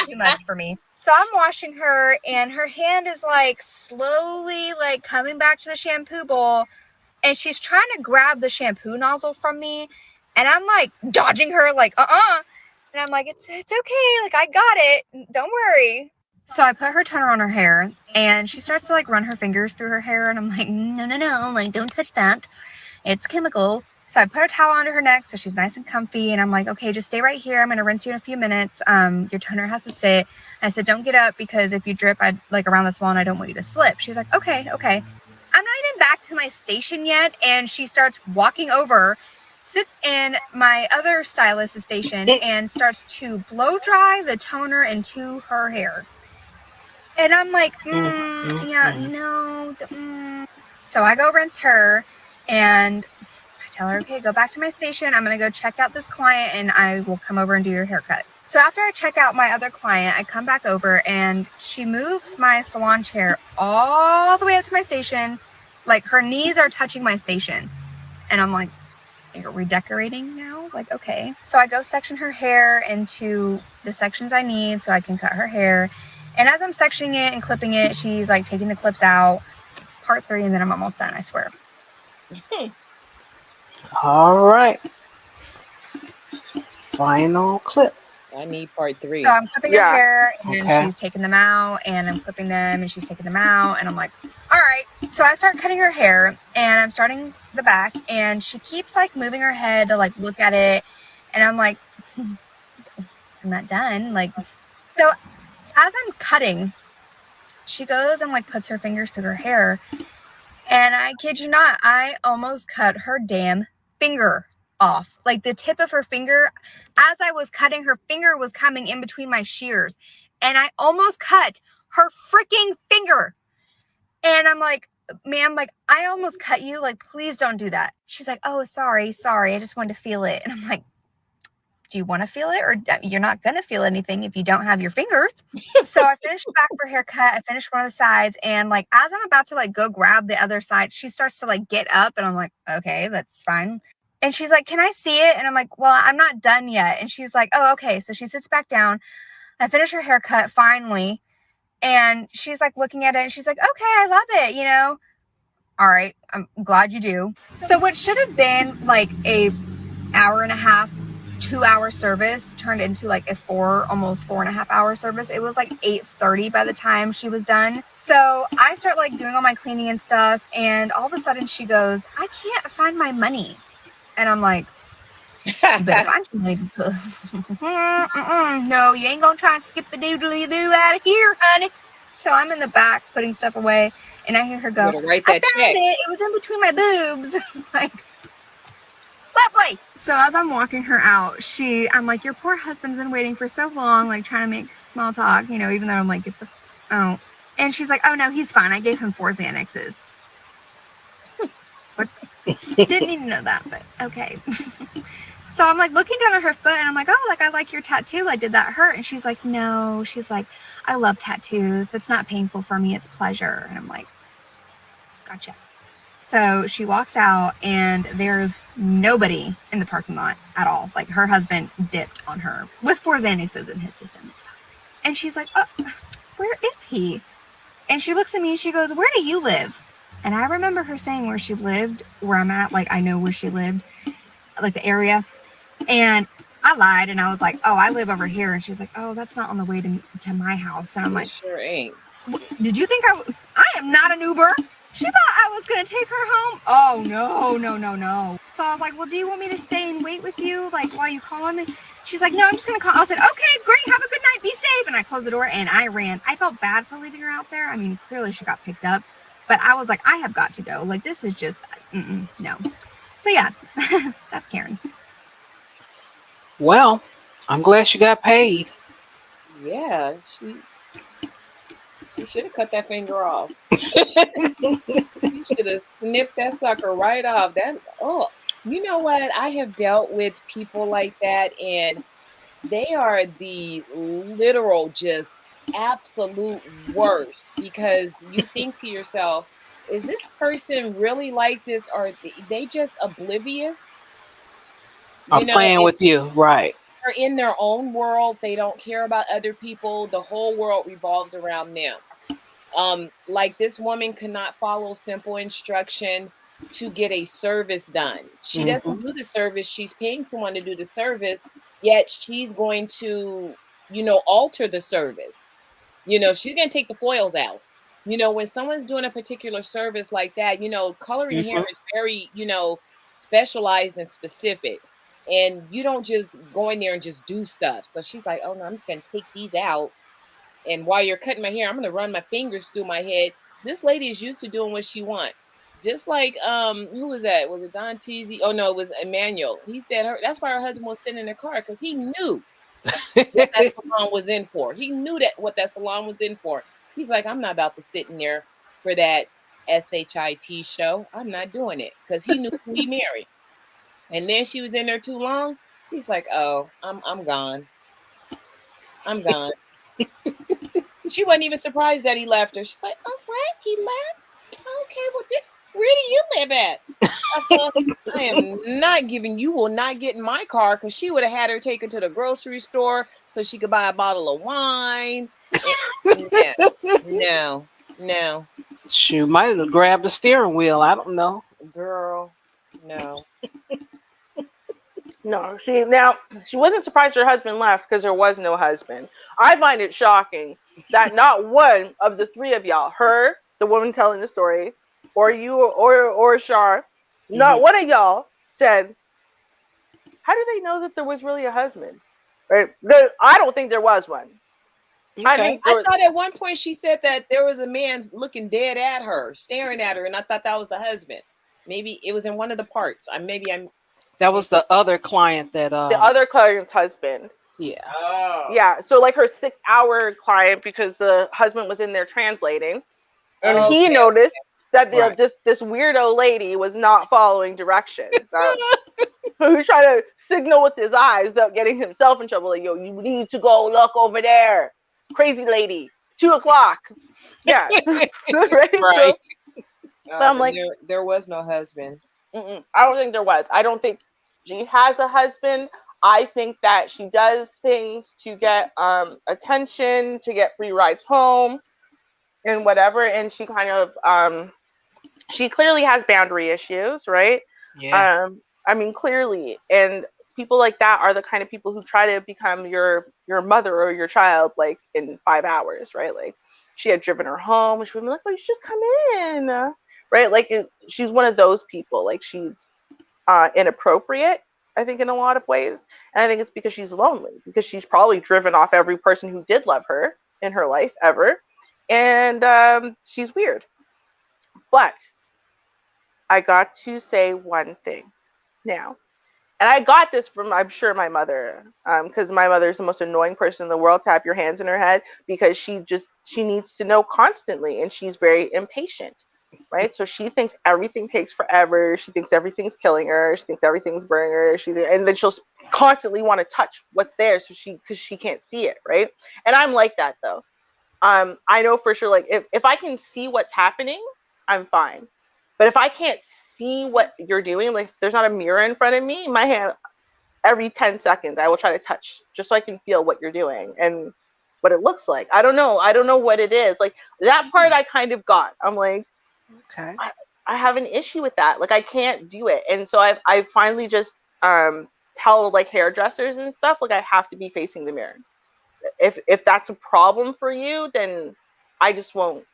too much for me. So I'm washing her and her hand is like slowly like coming back to the shampoo bowl and she's trying to grab the shampoo nozzle from me. And I'm like dodging her like, And I'm like, it's okay. Like, I got it. Don't worry. So I put her toner on her hair and she starts to like run her fingers through her hair. And I'm like, no, like, don't touch that. It's chemical. So I put a towel under her neck so she's nice and comfy. And I'm like, okay, just stay right here. I'm going to rinse you in a few minutes. Your toner has to sit. I said, don't get up because if you drip, around the salon, I don't want you to slip. She's like, okay. I'm not even back to my station yet. And she starts walking over, sits in my other stylist's station and starts to blow dry the toner into her hair. And I'm like, no. So I go rinse her and I tell her, okay, go back to my station. I'm going to go check out this client and I will come over and do your haircut. So after I check out my other client, I come back over and she moves my salon chair all the way up to my station. Like her knees are touching my station. And I'm like, you're redecorating now? Like, okay. So I go section her hair into the sections I need so I can cut her hair. And as I'm sectioning it and clipping it, she's like taking the clips out. Part 3, and then I'm almost done, I swear. All right. Final clip. I need part 3. So I'm clipping her hair, and she's taking them out, and I'm clipping them, and she's taking them out, and I'm like, all right. So I start cutting her hair, and I'm starting the back, and she keeps like moving her head to like look at it, and I'm like, I'm not done. Like, so as I'm cutting, she goes and like puts her fingers through her hair, and I kid you not, I almost cut her damn finger off. Like the tip of her finger, as I was cutting, her finger was coming in between my shears, and I almost cut her freaking finger. And I'm like, ma'am, like, I almost cut you. Like, please don't do that. She's like, oh, sorry. I just wanted to feel it. And I'm like, do you want to feel it? Or you're not going to feel anything if you don't have your fingers. So I finished the back of her haircut. I finished one of the sides. And like, as I'm about to like go grab the other side, she starts to like get up. And I'm like, okay, that's fine. And she's like, can I see it? And I'm like, well, I'm not done yet. And she's like, oh, okay. So she sits back down. I finish her haircut finally. And she's like looking at it and she's like, okay, I love it, you know? All right, I'm glad you do. So what should have been like a hour and a half 2-hour service turned into like a almost 4.5-hour service. It was like 8:30 by the time she was done. So I start like doing all my cleaning and stuff, and all of a sudden she goes, "I can't find my money." And I'm like, "You better find your money, because no, you ain't gonna try and skip a doodly doo out of here, honey." So I'm in the back putting stuff away, and I hear her go, You better write "I that found check." it. It was in between my boobs." Like, lovely. So as I'm walking her out, I'm like, "Your poor husband's been waiting for so long, like trying to make small talk, you know," even though I'm like, "Get the out." And she's like, "Oh no, he's fine. I gave him 4 Xanaxes." What? Didn't need to know that, but okay. So I'm like looking down at her foot, and I'm like, "Oh, like, I like your tattoo. Like, did that hurt?" And she's like, "No." She's like, "I love tattoos. That's not painful for me. It's pleasure." And I'm like, "Gotcha." So she walks out, and there's nobody in the parking lot at all. Like, her husband dipped on her with 4 Xanaxes in his system. And she's like, "Oh, where is he?" And she looks at me and she goes, "Where do you live?" And I remember her saying where she lived, where I'm at. Like, I know where she lived, like the area. And I lied, and I was like, "Oh, I live over here." And she's like, "Oh, that's not on the way to my house." And I'm like, Sure ain't. "Did you think I am not an Uber?" She thought I was going to take her home. Oh, no. So I was like, "Well, do you want me to stay and wait with you, like, while you call him?" And she's like, "No, I'm just going to call." I said, "Okay, great. Have a good night. Be safe." And I closed the door, and I ran. I felt bad for leaving her out there. I mean, clearly she got picked up. But I was like, I have got to go. Like, this is just, no. So, yeah, that's Karen. Well, I'm glad she got paid. Yeah, she should have cut that finger off. She should have snipped that sucker right off. You know what? I have dealt with people like that, and they are the literal, just absolute worst, because you think to yourself, is this person really like this, or are they just oblivious? I'm playing with you, right? They're in their own world. They don't care about other people. The whole world revolves around them. Like, this woman could not follow simple instruction to get a service done. She doesn't do the service. She's paying someone to do the service, yet she's going to, alter the service. She's going to take the foils out. When someone's doing a particular service like that, coloring hair is very, specialized and specific. And you don't just go in there and just do stuff. So she's like, "Oh no, I'm just going to take these out. And while you're cutting my hair, I'm going to run my fingers through my head." This lady is used to doing what she wants. Just like, who was that? Was it Don Teasy? Oh no, it was Emmanuel. He said that's why her husband was sitting in the car, because he knew what that salon was in for. He knew what that salon was in for. He's like, "I'm not about to sit in there for that SHIT show. I'm not doing it," because he knew who he married. And then she was in there too long. He's like, "Oh, I'm gone. I'm gone." She wasn't even surprised that he left her. She's like, "Oh, what? He left? Okay, well, where do you live at?" I said, you will not get in my car, because she would have had her take her to the grocery store so she could buy a bottle of wine. No. She might have grabbed the steering wheel. I don't know. Girl, no. No, she wasn't surprised her husband left, because there was no husband. I find it shocking that not one of the three of y'all, her, the woman telling the story, or you, or Char, not one of y'all said, "How do they know that there was really a husband?" Right? I don't think there was one. Okay. I thought at one point she said that there was a man looking dead at her, staring at her, and I thought that was the husband. Maybe it was in one of the parts. That was the other client that the other client's husband. Yeah. Oh. Yeah. So like her 6-hour client, because the husband was in there translating, and he noticed that this weirdo lady was not following directions. He was trying to signal with his eyes without getting himself in trouble. Like, "Yo, you need to go look over there, crazy lady, 2:00. Yeah. Right. So I'm like, there was no husband. I don't think there was. I don't think she has a husband. I think that she does things to get attention, to get free rides home, and whatever. And she kind of she clearly has boundary issues, right? Yeah. I mean, clearly. And people like that are the kind of people who try to become your mother or your child like in 5 hours, right? Like she had driven her home and she would be like, oh, you just come in, right? Like she's one of those people. Like she's inappropriate, I think, in a lot of ways. And I think it's because she's lonely, because she's probably driven off every person who did love her in her life ever. And she's weird. But I got to say one thing now. And I got this from, I'm sure, my mother, because my mother is the most annoying person in the world to have your hands in her head, because she needs to know constantly, and she's very impatient, right? So she thinks everything takes forever. She thinks everything's killing her. She thinks everything's burning her. And then she'll constantly want to touch what's there, because she can't see it, right? And I'm like that though. I know for sure, like if I can see what's happening, I'm fine. But if I can't see what you're doing, like if there's not a mirror in front of me, my hand, every 10 seconds, I will try to touch just so I can feel what you're doing and what it looks like. I don't know what it is. Like that part I kind of got. I'm like, okay, I have an issue with that. Like I can't do it. And so I finally just tell like hairdressers and stuff, like I have to be facing the mirror. If that's a problem for you, then I just won't,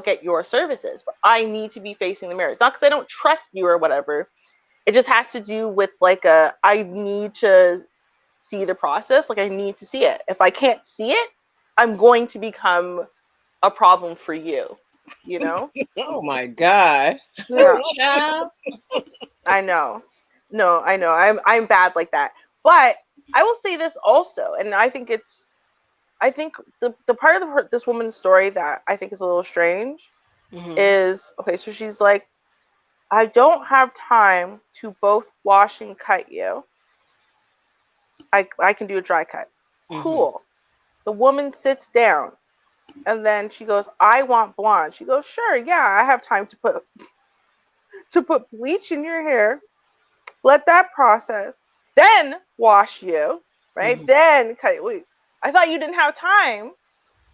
get your services. But I need to be facing the mirror. It's not because I don't trust you or whatever. It just has to do with like I need to see the process. Like I need to see it. If I can't see it, I'm going to become a problem for you. Oh my God. Yeah. Child. I know. No, I know. I'm bad like that. But I will say this also, and I think the part of this woman's story that I think is a little strange is, okay, so she's like, I don't have time to both wash and cut you. I can do a dry cut. Cool. The woman sits down and then she goes, I want blonde. She goes, sure, yeah, I have time to put bleach in your hair, let that process, then wash you, right? Then cut. Wait, I thought you didn't have time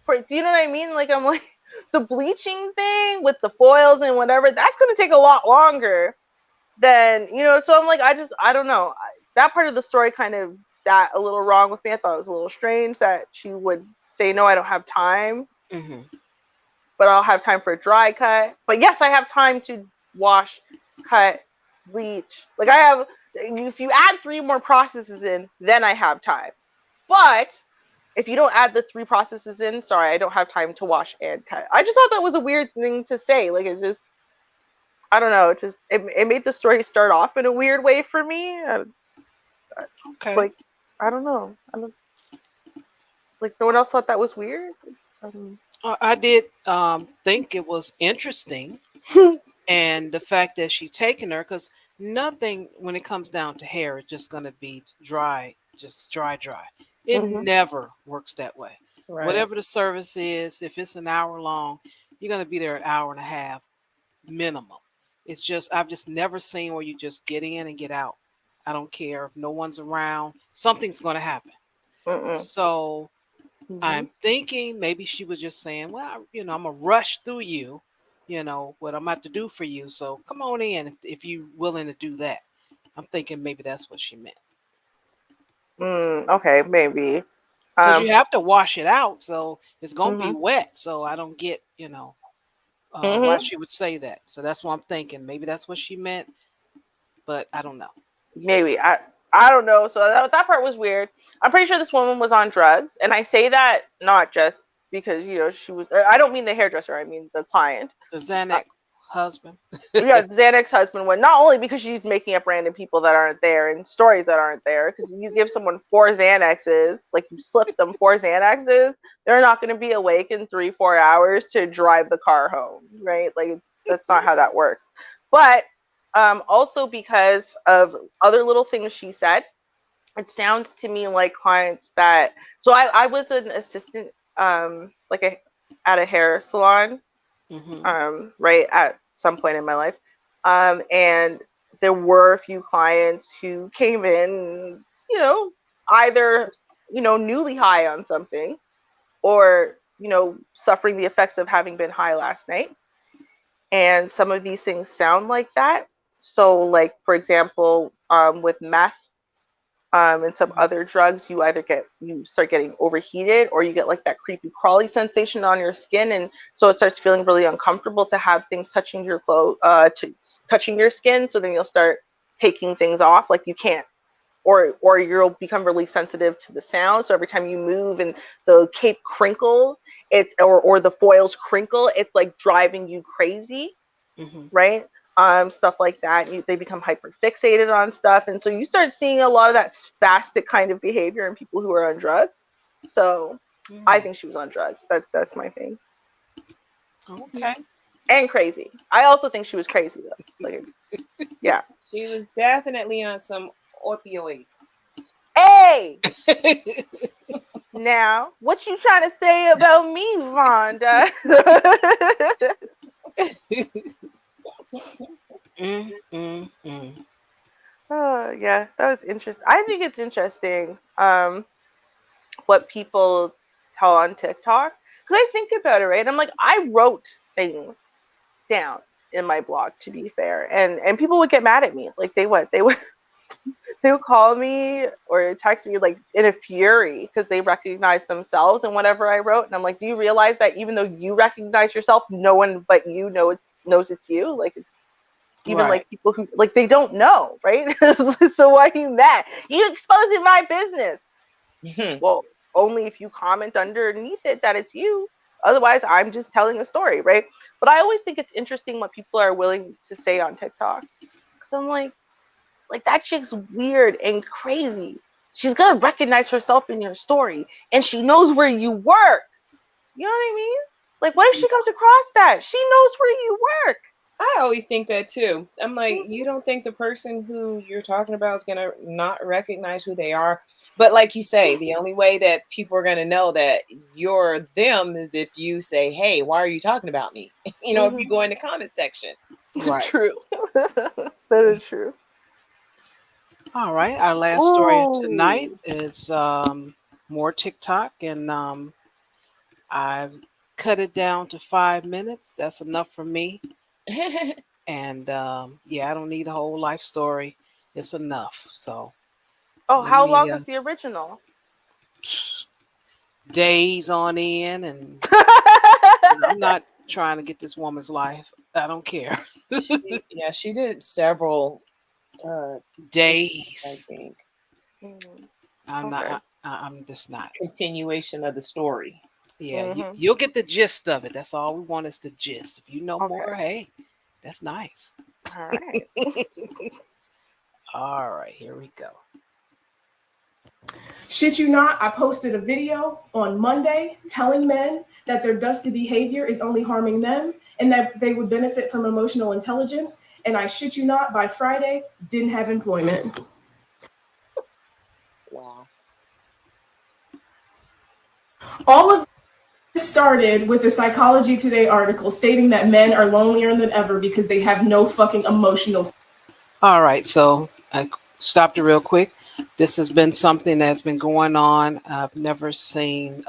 for, do you know what I mean? Like, I'm like, the bleaching thing with the foils and whatever, that's going to take a lot longer than, so I'm like, I don't know. That part of the story kind of sat a little wrong with me. I thought it was a little strange that she would say, no, I don't have time, but I'll have time for a dry cut. But yes, I have time to wash, cut, bleach. Like if you add 3 more processes in, then I have time. But if you don't add the 3 processes in, sorry, I don't have time to wash and cut. I just thought that was a weird thing to say. Like, I don't know. It made the story start off in a weird way for me. Okay. Like, I don't know. Like, no one else thought that was weird? I did think it was interesting. And the fact that she taken her, because nothing, when it comes down to hair, is just going to be dry, just dry. It never works that way. Right. Whatever the service is, if it's an hour long, you're going to be there an hour and a half minimum. It's just, I've just never seen where you just get in and get out. I don't care if no one's around, something's going to happen. So I'm thinking maybe she was just saying, well, I'm going to rush through you, what I'm about to do for you. So come on in if you're willing to do that. I'm thinking maybe that's what she meant. Okay, maybe. Because you have to wash it out, so it's going to be wet. So I don't get, why she would say that. So that's what I'm thinking. Maybe that's what she meant, but I don't know. Maybe. I don't know. So that part was weird. I'm pretty sure this woman was on drugs. And I say that not just because, she was, I don't mean the hairdresser, I mean the client. The Xanax husband. Yeah, Xanax husband one. Not only because she's making up random people that aren't there and stories that aren't there, because you give someone 4 Xanaxes, like you slip them 4 Xanaxes, they're not going to be awake in 3-4 hours to drive the car home, right? Like that's not how that works. But also because of other little things she said, it sounds to me like clients that, so I was an assistant at a hair salon, right at some point in my life, and there were a few clients who came in, either newly high on something, or suffering the effects of having been high last night. And some of these things sound like that. So, like, for example, with meth, And some other drugs, you start getting overheated, or you get like that creepy crawly sensation on your skin, and so it starts feeling really uncomfortable to have things touching your touching your skin. So then you'll start taking things off, like you can't, or you'll become really sensitive to the sound. So every time you move and the cape crinkles, or the foils crinkle, it's like driving you crazy, right? Stuff like that. They become hyper fixated on stuff, and so you start seeing a lot of that spastic kind of behavior in people who are on drugs. So I think she was on drugs. That's my thing. Okay. And crazy. I also think she was crazy though. Like, yeah. She was definitely on some opioids. Hey. Now, what you trying to say about me, Vonda? Oh, yeah, that was interesting. I think it's interesting what people tell on TikTok, because I think about it, right? I'm like, I wrote things down in my blog, to be fair, and people would get mad at me. Like they would call me or text me like in a fury because they recognize themselves in whatever I wrote, and I'm like, do you realize that even though you recognize yourself, no one but you knows it's you? Like, even like people who like, they don't know, right? So why are you mad? You exposing my business. Well, only if you comment underneath it that it's you. Otherwise, I'm just telling a story, right? But I always think it's interesting what people are willing to say on TikTok, because I'm like that chick's weird and crazy. She's gonna recognize herself in your story, and she knows where you work. You know what I mean? Like, what if she comes across that? She knows where you work. I always think that too. I'm like, you don't think the person who you're talking about is gonna not recognize who they are? But like you say, the only way that people are gonna know that you're them is if you say, "Hey, why are you talking about me?" You know, if you go in the comment section. Right. True. That is true. All right. Our last story tonight is more TikTok, and I've cut it down to 5 minutes. That's enough for me. And yeah, I don't need a whole life story. It's enough. So. How long is the original? Days on end, and I'm not trying to get this woman's life. I don't care. She did several days. I think. I'm just not. Continuation of the story. Yeah, you'll get the gist of it. That's all we want is the gist. If you know more, hey, that's nice. All right. All right, here we go. Shit you not, I posted a video on Monday telling men that their dusty behavior is only harming them and that they would benefit from emotional intelligence. And I shit you not, by Friday, didn't have employment. Wow. All of this started with a Psychology Today article stating that men are lonelier than ever because they have no fucking emotional. All right, so I stopped it real quick. This has been something that's been going on. I've never seen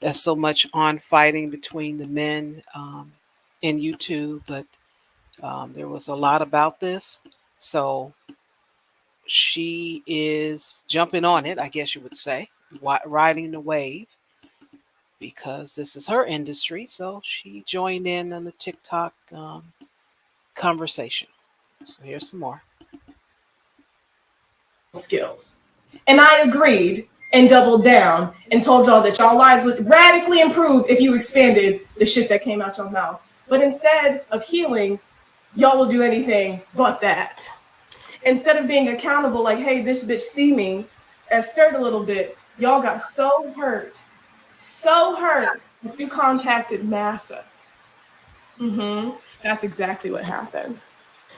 there's so much on fighting between the men in YouTube, but there was a lot about this. So she is jumping on it, I guess you would say, riding the wave, because this is her industry. So she joined in on the TikTok conversation. So here's some more. Skills. And I agreed and doubled down and told y'all that y'all lives would radically improve if you expanded the shit that came out your mouth. But instead of healing, y'all will do anything but that. Instead of being accountable, like, hey, this bitch see me, and stirred a little bit, y'all got so hurt that you contacted NASA. That's exactly what happened.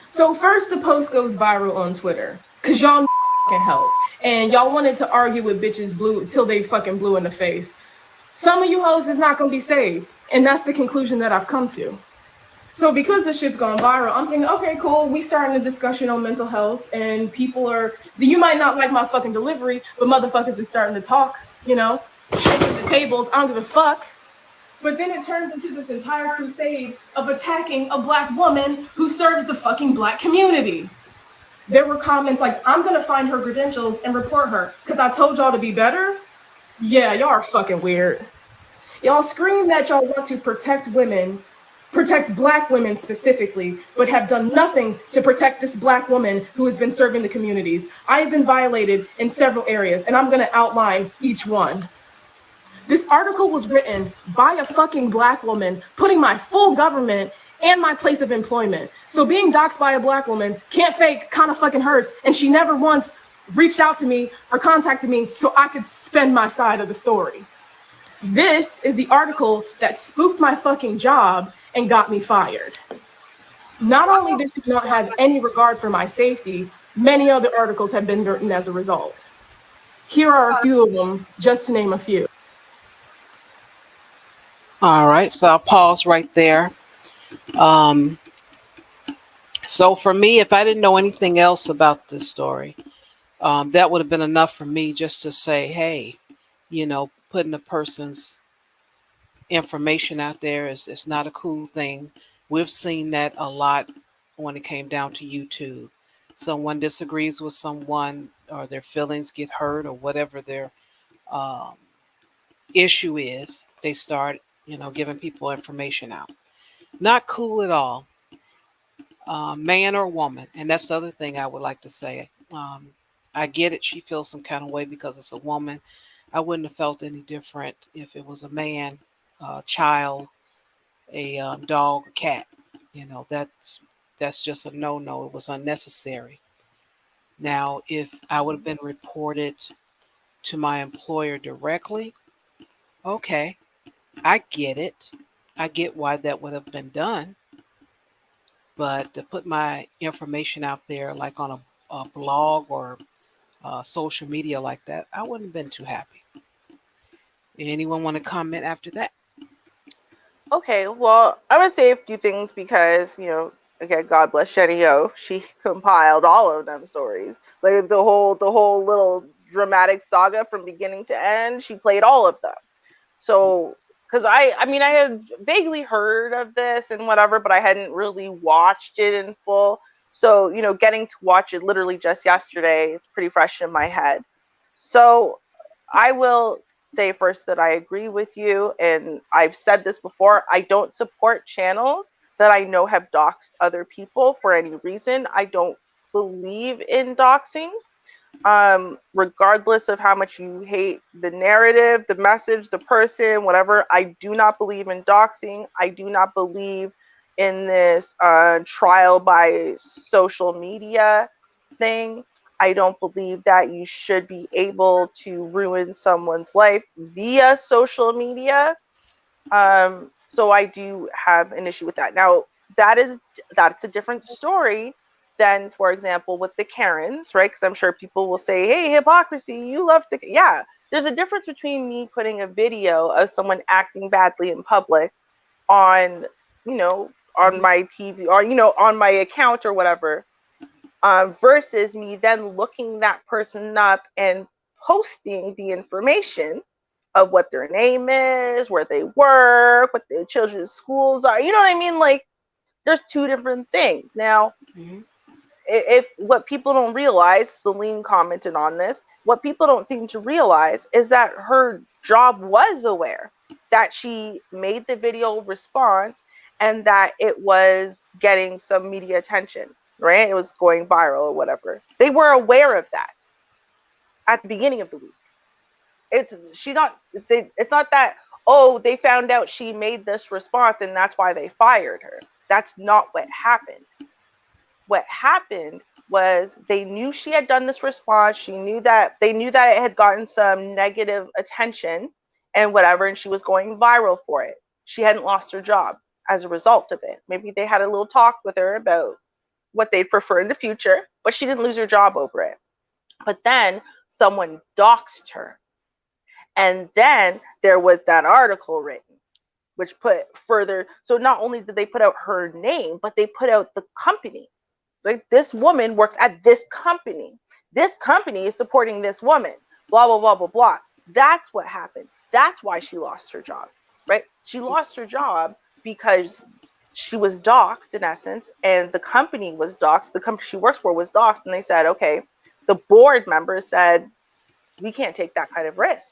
So first the post goes viral on Twitter, because y'all can help. And y'all wanted to argue with bitches blue till they fucking blue in the face. Some of you hoes is not gonna be saved. And that's the conclusion that I've come to. So because this shit's gone viral, I'm thinking, okay, cool. We starting a discussion on mental health, and people are, you might not like my fucking delivery, but motherfuckers is starting to talk, you know, shaking the tables. I don't give a fuck. But then it turns into this entire crusade of attacking a black woman who serves the fucking black community. there were comments like, I'm gonna find her credentials and report her because I told y'all to be better. Yeah, y'all are fucking weird. Y'all scream that y'all want to protect women, protect Black women specifically, but have done nothing to protect this Black woman who has been serving the communities. I have been violated in several areas, and I'm gonna outline each one. This article was written by a fucking Black woman, putting my full government and my place of employment. So being doxxed by a Black woman can't fake, kind of fucking hurts, and she never once reached out to me or contacted me so I could spend my side of the story. This is the article that spooked my fucking job and got me fired. Not only did she not have any regard for my safety, many other articles have been written as a result. Here are a few of them, just to name a few. All right, so I'll pause right there. So for me, if I didn't know anything else about this story, that would have been enough for me just to say, hey, putting a person's information out there is not a cool thing. We've seen that a lot when it came down to YouTube. Someone disagrees with someone or their feelings get hurt or whatever their issue is, they start, giving people information out. Not cool at all. Man or woman. And that's the other thing I would like to say. I get it. She feels some kind of way because it's a woman. I wouldn't have felt any different if it was a man, a child, a dog, a cat. That's just a no-no. It was unnecessary. Now, if I would have been reported to my employer directly, okay, I get it. I get why that would have been done. But to put my information out there like on a blog or social media like that, I wouldn't have been too happy. Anyone want to comment after that? Okay, well, I'm gonna say a few things because, again, God bless Jenny O. She compiled all of them stories. Like the whole little dramatic saga from beginning to end, she played all of them. So, because I had vaguely heard of this and whatever, but I hadn't really watched it in full. So, getting to watch it literally just yesterday, it's pretty fresh in my head. So, I will say first that I agree with you, and I've said this before, I don't support channels that I know have doxed other people for any reason. I don't believe in doxing. Regardless of how much you hate the narrative, the message, the person, whatever, I do not believe in doxing. I do not believe in this trial by social media thing. I don't believe that you should be able to ruin someone's life via social media. So I do have an issue with that. Now, that's a different story than, for example, with the Karens, right? Because I'm sure people will say, hey, hypocrisy, you love to... Yeah, there's a difference between me putting a video of someone acting badly in public on, on my TV or, on my account or whatever, versus me then looking that person up and posting the information of what their name is, where they work, what their children's schools are. You know what I mean? Like, there's two different things. Now, if what people don't realize, Celine commented on this, what people don't seem to realize is that her job was aware that she made the video response and that it was getting some media attention, right? It was going viral or whatever. They were aware of that at the beginning of the week. It's not that, oh, they found out she made this response and that's why they fired her. That's not what happened. What happened was they knew she had done this response. They knew that it had gotten some negative attention and whatever, and she was going viral for it. She hadn't lost her job as a result of it. Maybe they had a little talk with her about what they'd prefer in the future, but she didn't lose her job over it. But then someone doxed her. And then there was that article written, which put further. So not only did they put out her name, but they put out the company. Like, this woman works at this company. This company is supporting this woman. Blah, blah, blah, blah, blah. That's what happened. That's why she lost her job, right? She lost her job because she was doxxed in essence, and the company was doxxed. The company she works for was doxxed, and they said, okay, the board members said, we can't take that kind of risk,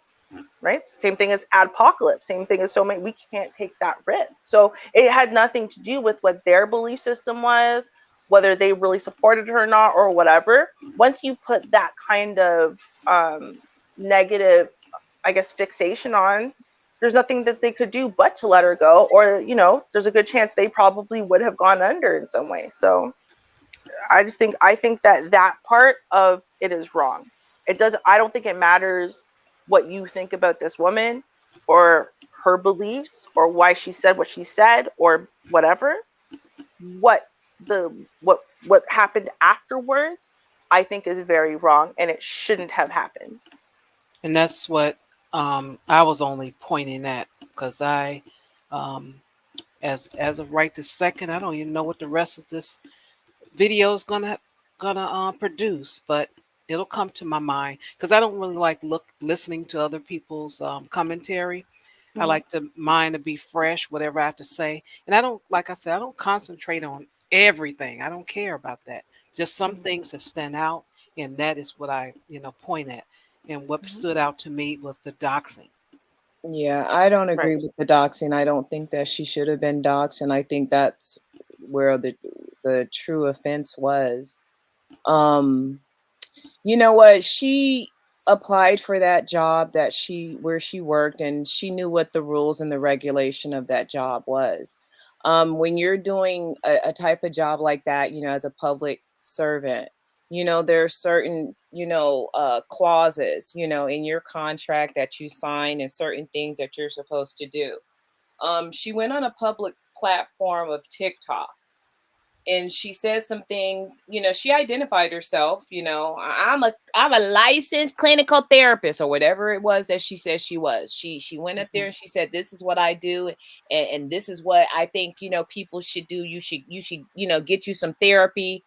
right? Same thing as Adpocalypse, same thing as so many, we can't take that risk. So it had nothing to do with what their belief system was, whether they really supported her or not, or whatever. Once you put that kind of negative, I guess, fixation on, there's nothing that they could do but to let her go, or, you know, there's a good chance they probably would have gone under in some way. So I think that part of it is wrong. I don't think it matters what you think about this woman or her beliefs or why she said what she said or whatever. What happened afterwards, I think, is very wrong, and it shouldn't have happened. And that's what I was only pointing at, because I, as of right this second, I don't even know what the rest of this video is gonna produce, but it'll come to my mind, because I don't really like listening to other people's commentary. I like mine to be fresh, whatever I have to say, and I don't, like I said, I don't concentrate on everything. I don't care about that. Just some things that stand out, and that is what I point at. And what stood out to me was the doxing. Yeah, I don't agree Right. with the doxing. I don't think that she should have been doxed, and I think that's where the true offense was. You know what? She applied for that job where she worked, and she knew what the rules and the regulation of that job was. When you're doing a type of job like that, as a public servant, there are certain, clauses, in your contract that you sign, and certain things that you're supposed to do. She went on a public platform of TikTok, and she says some things. She identified herself, I'm a licensed clinical therapist, or whatever it was that she said she was. She went up there and she said, this is what I do, and this is what I think people should do. You should get you some therapy,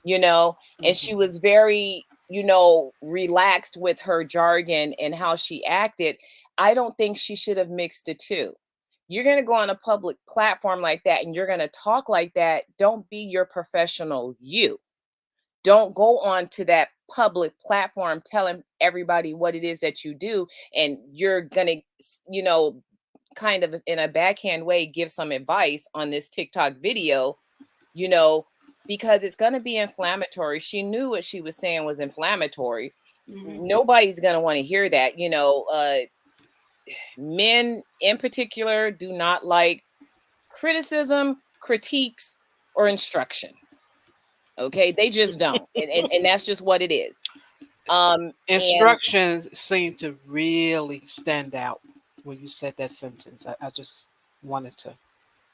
and she was very relaxed with her jargon and how she acted. I don't think she should have mixed the two. You're going to go on a public platform like that and you're going to talk like that. Don't be your professional you. Don't go on to that public platform telling everybody what it is that you do, and you're going to, kind of in a backhand way, give some advice on this TikTok video, because it's going to be inflammatory. She knew what she was saying was inflammatory. Nobody's going to want to hear that, men in particular do not like criticism, critiques, or instruction. Okay, they just don't, and that's just what it is. Instructions seem to really stand out when you said that sentence. I just wanted to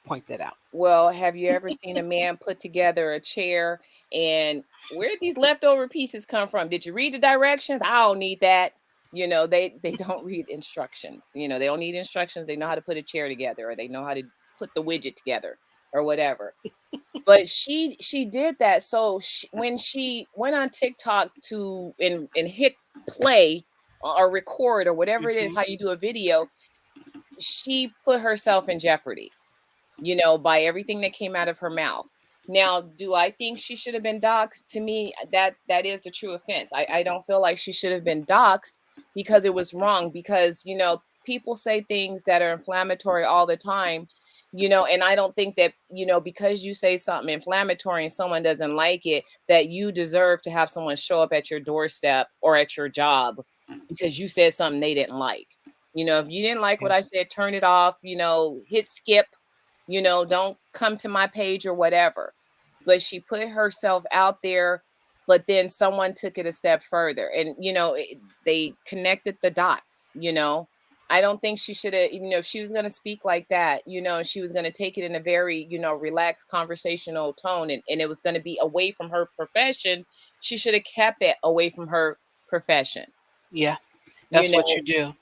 point that out. Well, have you ever seen a man put together a chair, and where did these leftover pieces come from? Did you read the directions? I don't need that. They don't read instructions. They don't need instructions. They know how to put a chair together, or they know how to put the widget together, or whatever. But she did that. So when she went on TikTok and hit play or record or whatever it is, how you do a video, she put herself in jeopardy, by everything that came out of her mouth. Now, do I think she should have been doxxed? To me, that is the true offense. I don't feel like she should have been doxxed, because it was wrong. Because, people say things that are inflammatory all the time, and I don't think that, because you say something inflammatory and someone doesn't like it, that you deserve to have someone show up at your doorstep or at your job because you said something they didn't like. If you didn't like what I said, turn it off, hit skip, don't come to my page or whatever. But she put herself out there, but then someone took it a step further, and, they connected the dots. I don't think she should have, if she was going to speak like that, she was going to take it in a very, relaxed conversational tone, and it was going to be away from her profession. She should have kept it away from her profession. Yeah, that's what you do.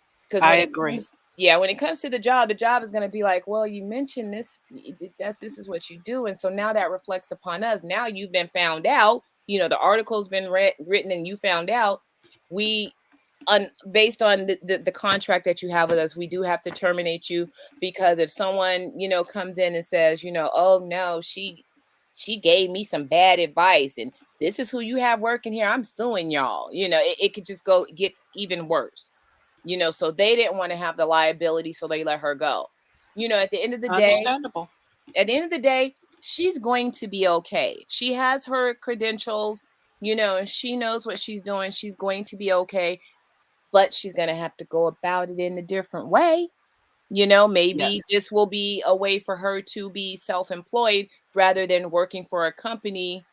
I agree. When it comes to the job is going to be like, well, you mentioned this, this is what you do. And so now that reflects upon us. Now you've been found out, the article's been written and you found out. We based on the contract that you have with us, we do have to terminate you, because if someone, comes in and says, oh no, she gave me some bad advice and this is who you have working here, I'm suing y'all. It could just get even worse. So they didn't want to have the liability, so they let her go. At the end of the day, Understandable. At the end of the day, she's going to be okay. She has her credentials, and she knows what she's doing. She's going to be okay, but she's going to have to go about it in a different way. Maybe Yes. this will be a way for her to be self-employed rather than working for a company,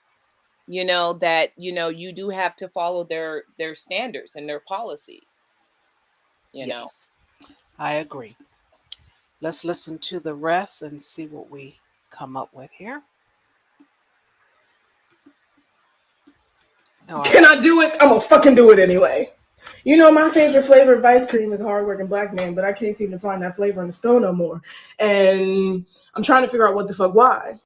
that, you do have to follow their standards and their policies. Yes, I agree. Let's listen to the rest and see what we come up with here. Can I do it? I'm gonna fucking do it anyway. My favorite flavor of ice cream is hardworking black man, but I can't seem to find that flavor in the store no more. And I'm trying to figure out what the fuck why.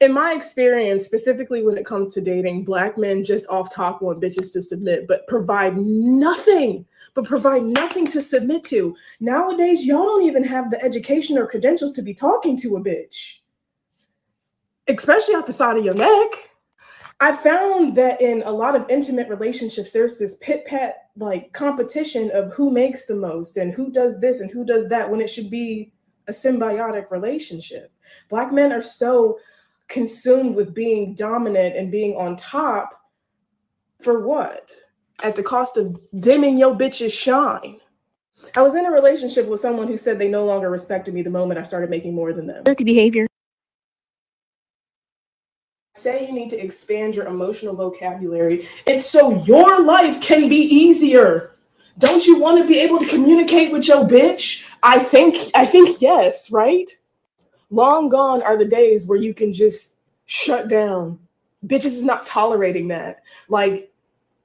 In my experience, specifically when it comes to dating, black men just off top want bitches to submit, but provide nothing to submit to. Nowadays, y'all don't even have the education or credentials to be talking to a bitch, especially out the side of your neck. I found that in a lot of intimate relationships, there's this pit-pat like competition of who makes the most and who does this and who does that, when it should be a symbiotic relationship. Black men are so consumed with being dominant and being on top. For what? At the cost of dimming your bitch's shine. I was in a relationship with someone who said they no longer respected me the moment I started making more than them. Behavior. Say you need to expand your emotional vocabulary. It's so your life can be easier. Don't you want to be able to communicate with your bitch? I think yes, right? Long gone are the days where you can just shut down. Bitches is not tolerating that. Like,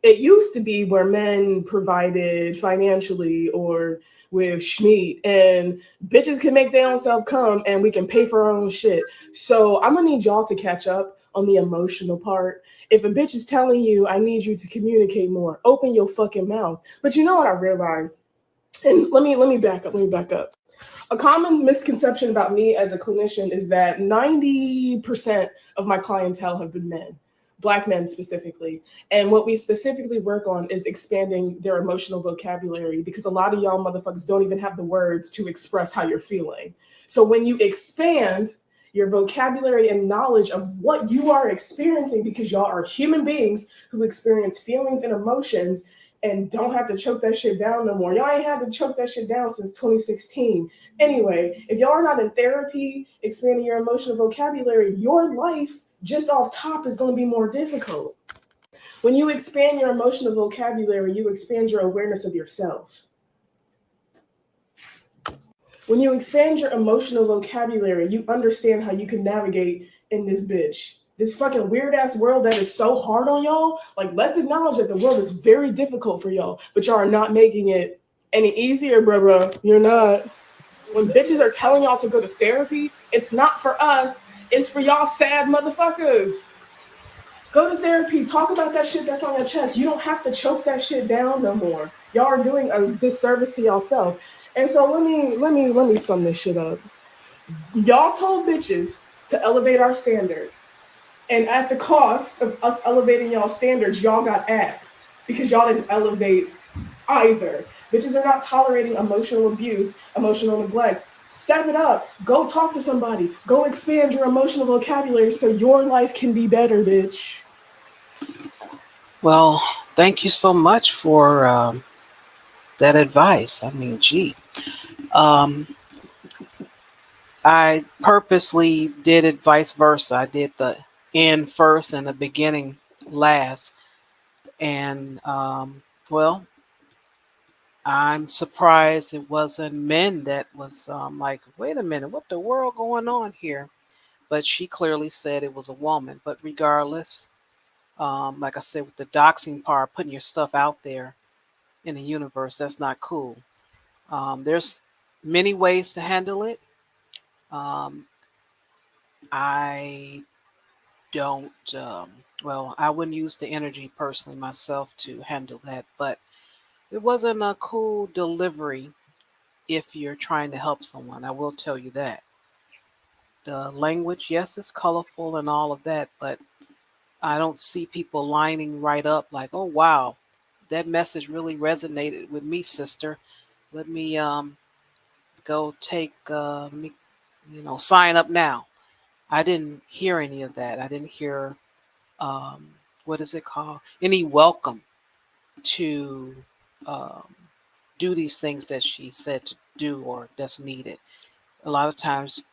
it used to be where men provided financially or with schmeat, and bitches can make their own self come and we can pay for our own shit. So I'm gonna need y'all to catch up on the emotional part. If a bitch is telling you, I need you to communicate more, open your fucking mouth. But you know what I realized? And let me back up. A common misconception about me as a clinician is that 90% of my clientele have been men. Black men specifically. And what we specifically work on is expanding their emotional vocabulary, because a lot of y'all motherfuckers don't even have the words to express how you're feeling. So when you expand your vocabulary and knowledge of what you are experiencing, because y'all are human beings who experience feelings and emotions and don't have to choke that shit down no more. Y'all ain't had to choke that shit down since 2016. Anyway, if y'all are not in therapy, expanding your emotional vocabulary, your life just off top is going to be more difficult. When you expand your emotional vocabulary, you expand your awareness of yourself. When you expand your emotional vocabulary, you understand how you can navigate in this bitch. This fucking weird ass world that is so hard on y'all. Like, let's acknowledge that the world is very difficult for y'all, but y'all are not making it any easier, bruh. You're not. When bitches are telling y'all to go to therapy, it's not for us. It's for y'all sad motherfuckers. Go to therapy. Talk about that shit that's on your chest. You don't have to choke that shit down no more. Y'all are doing a disservice to yourself. And so let me sum this shit up. Y'all told bitches to elevate our standards. And at the cost of us elevating y'all standards, y'all got axed because y'all didn't elevate either. Bitches are not tolerating emotional abuse, emotional neglect. Step it up. Go talk to somebody. Go expand your emotional vocabulary so your life can be better, bitch. Well, thank you so much for that advice. I mean, gee. I purposely did it vice versa. I did the end first and the beginning last. And, well, I'm surprised it wasn't men that was like, wait a minute, what the world going on here? But she clearly said it was a woman. But regardless, like I said, with the doxing part, putting your stuff out there in the universe, that's not cool. There's many ways to handle it. I don't, well, I wouldn't use the energy personally myself to handle that, but It wasn't a cool delivery if you're trying to help someone. I will tell you that. The language, yes, it's colorful and all of that, but I don't see people lining right up like, oh wow, that message really resonated with me, sister. Let me go take let me sign up now. I didn't hear any of that. I didn't hear what is it called? Any welcome to um, do these things that she said to do or that's needed. A lot of times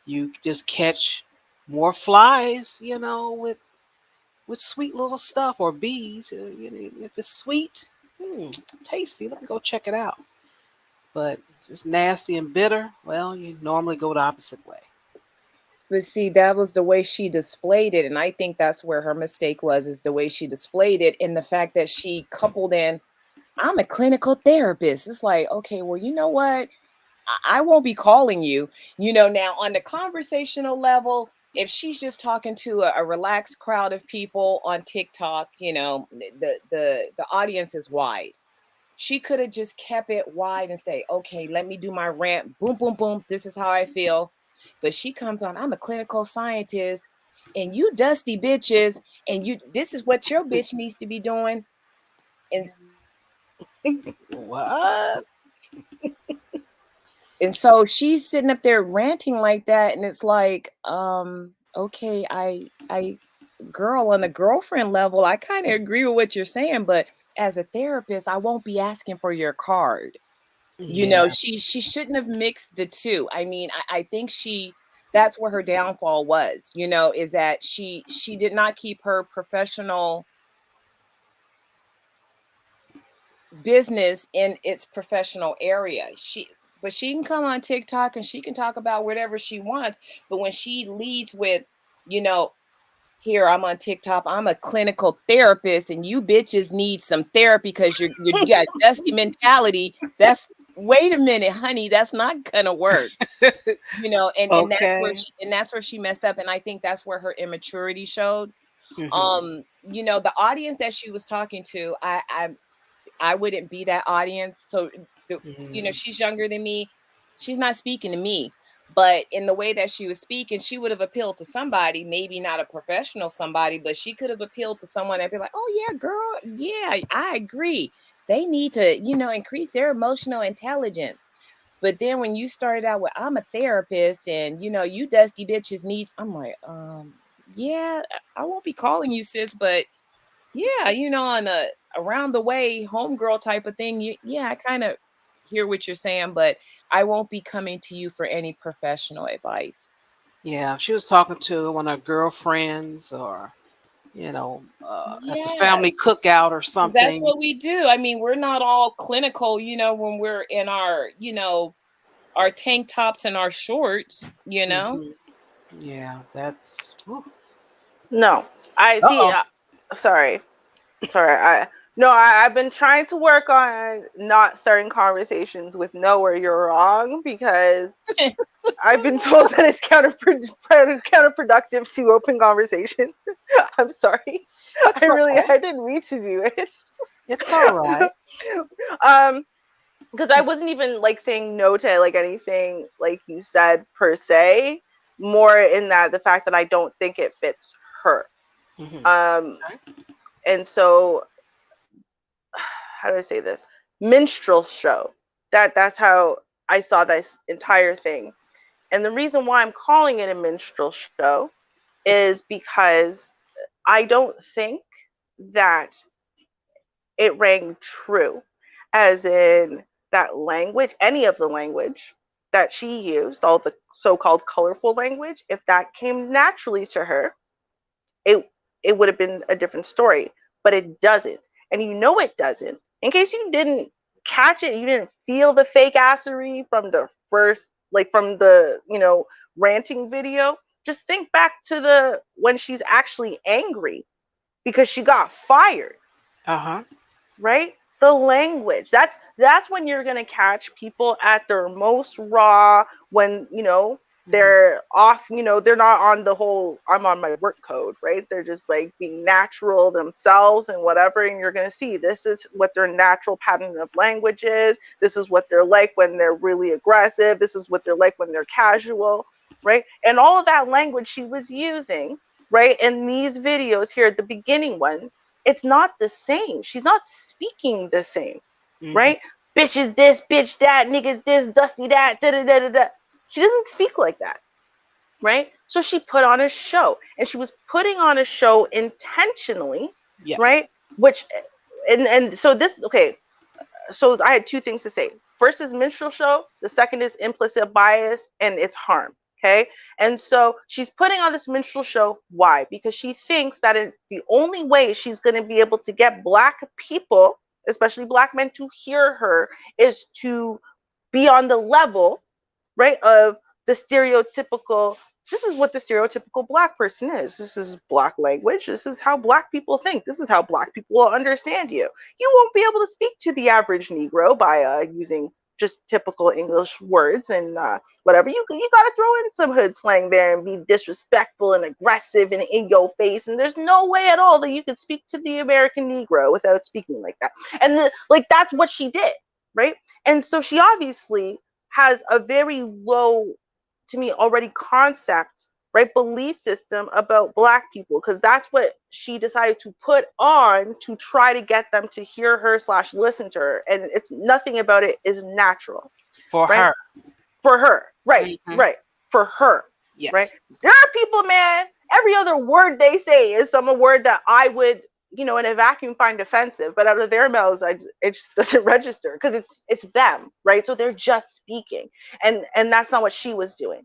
you just catch more flies, with sweet little stuff or bees. If it's sweet, tasty, let me go check it out. But if it's nasty and bitter, well, you normally go the opposite way. But see, that was the way she displayed it, and I think that's where her mistake was, is the way she displayed it, and the fact that she coupled in, "I'm a clinical therapist." It's like, okay, well, you know what? I won't be calling you. Now on the conversational level, if she's just talking to a relaxed crowd of people on TikTok, the audience is wide. She could have just kept it wide and say, okay, let me do my rant. Boom, boom, boom. This is how I feel. But she comes on, I'm a clinical scientist, and you dusty bitches, and this is what your bitch needs to be doing. And what? And so she's sitting up there ranting like that, and it's like, okay, girl, on the girlfriend level, I kind of agree with what you're saying, but as a therapist, I won't be asking for your card. Yeah. She shouldn't have mixed the two. I mean, I think that's where her downfall was, is that she did not keep her professional business in its professional area. But she can come on TikTok and she can talk about whatever she wants. But when she leads with, here I'm on TikTok, I'm a clinical therapist, and you bitches need some therapy because you got dusty mentality. Wait a minute, honey, that's not gonna work. And Okay. that's where she messed up. And I think that's where her immaturity showed. Mhm. The audience that she was talking to, I wouldn't be that audience. So, she's younger than me. She's not speaking to me. But in the way that she was speaking, she would have appealed to somebody, maybe not a professional somebody, but she could have appealed to someone that'd be like, oh, yeah, girl. Yeah, I agree. They need to, increase their emotional intelligence. But then when you started out with, I'm a therapist and, you dusty bitches needs, I'm like, yeah, I won't be calling you sis, but yeah, on a around the way homegirl type of thing, I kind of hear what you're saying, but I won't be coming to you for any professional advice. Yeah, she was talking to one of her girlfriends or, at the Yeah, family cookout or that's something. what we do. I mean, we're not all clinical, when we're in our, our tank tops and our shorts, Mhm. Yeah, that's. No, I see. Uh-oh. Sorry. I've been trying to work on not starting conversations with "no" or "you're wrong" because I've been told that it's counterproductive to open conversation. I'm sorry. It's okay. I didn't mean to do it. It's all right. Because I wasn't even like saying no to like anything like you said per se. More in that the fact that I don't think it fits her. And so how do I say this? Minstrel show. That's how I saw this entire thing. And the reason why I'm calling it a minstrel show is because I don't think that it rang true, as in that language, any of the language that she used, all the so-called colorful language, if that came naturally to her, it would have been a different story. But it doesn't. And it doesn't. In case you didn't catch it, you didn't feel the fake assery from the first, like from the, ranting video, just think back to the when she's actually angry because she got fired. Uh-huh. Right? The language. That's when you're gonna catch people at their most raw, when, They're off, they're not on the whole I'm on my work code, right? They're just like being natural themselves and whatever. And you're going to see this is what their natural pattern of language is. This is what they're like when they're really aggressive. This is what they're like when they're casual, right? And all of that language she was using, right, in these videos here at the beginning one, it's not the same. She's not speaking the same, right? Bitch is this, bitch that, niggas this, dusty that, da da da da da. She doesn't speak like that, right? So she put on a show, and she was putting on a show intentionally, right? Which, and so this, okay, so I had two things to say. First is minstrel show. The second is implicit bias and its harm. Okay. And so she's putting on this minstrel show. Why? Because she thinks that the only way she's going to be able to get Black people, especially Black men, to hear her is to be on the level, right, of the stereotypical. This is what the stereotypical Black person is. This is Black language. This is how Black people think. This is how Black people will understand you. You won't be able to speak to the average Negro by using just typical English words and whatever. You got to throw in some hood slang there and be disrespectful and aggressive and in your face. And there's no way at all that you could speak to the American Negro without speaking like that. And that's what she did, right? And so she obviously has a very low, to me, already concept, right, belief system about Black people, because that's what she decided to put on to try to get them to hear her / listen to her. And it's nothing about it is natural. For right? her. For her. Right. Right. For her. Yes. Right. There are people, man, every other word they say is some word that I would, in a vacuum find offensive, but out of their mouths, it just doesn't register because it's them, right? So they're just speaking, and that's not what she was doing.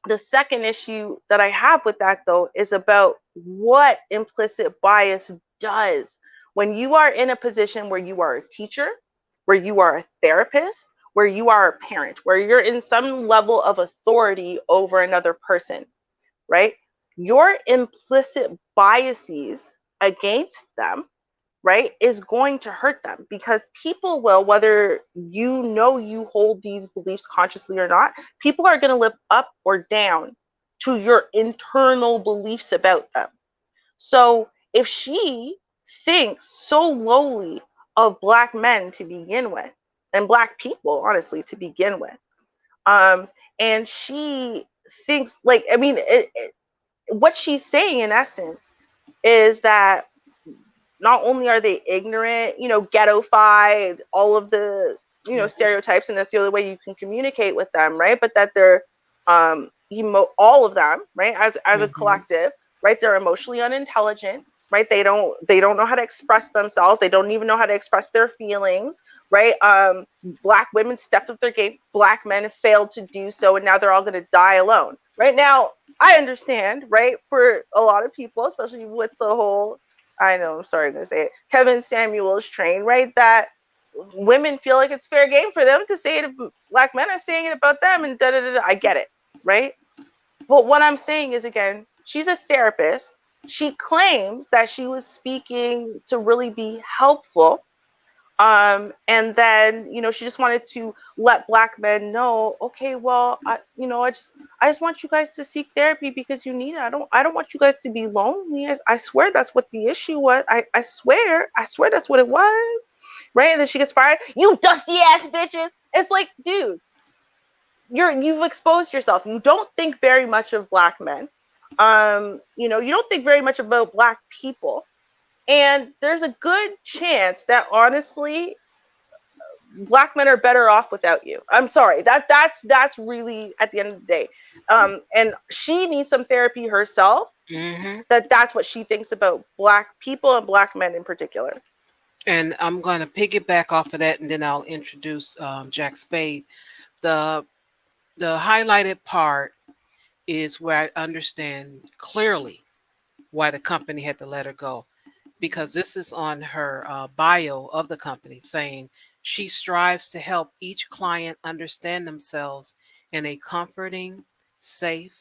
The second issue that I have with that, though, is about what implicit bias does when you are in a position where you are a teacher, where you are a therapist, where you are a parent, where you're in some level of authority over another person, right? Your implicit biases against them, right, is going to hurt them, because people will, whether you hold these beliefs consciously or not, people are going to live up or down to your internal beliefs about them. So if she thinks so lowly of Black men to begin with, and Black people, honestly, to begin with, and she thinks what she's saying in essence is that not only are they ignorant, ghettofied, all of the, stereotypes, and that's the only way you can communicate with them, right? But that they're, all of them, right, as a collective, right? They're emotionally unintelligent, right? They don't know how to express themselves. They don't even know how to express their feelings, right? Black women stepped up their game. Black men failed to do so, and now they're all going to die alone. Right now, I understand, right? For a lot of people, especially with the whole, I'm sorry, I'm going to say it, Kevin Samuels train, right? That women feel like it's fair game for them to say it. Black men are saying it about them, and da da da. I get it, right? But what I'm saying is, again, she's a therapist. She claims that she was speaking to really be helpful. And then, she just wanted to let Black men know, okay, well, I just want you guys to seek therapy because you need it. I don't want you guys to be lonely. I swear that's what the issue was. I swear that's what it was. Right. And then she gets fired. You dusty ass bitches. It's like, dude, you've exposed yourself. You don't think very much of Black men. You don't think very much about Black people. And there's a good chance that, honestly, Black men are better off without you. I'm sorry. That's really, at the end of the day. And she needs some therapy herself. That's what she thinks about Black people and Black men in particular. And I'm going to piggyback off of that, and then I'll introduce Jack Spade. The highlighted part is where I understand clearly why the company had to let her go. Because this is on her bio of the company, saying she strives to help each client understand themselves in a comforting, safe,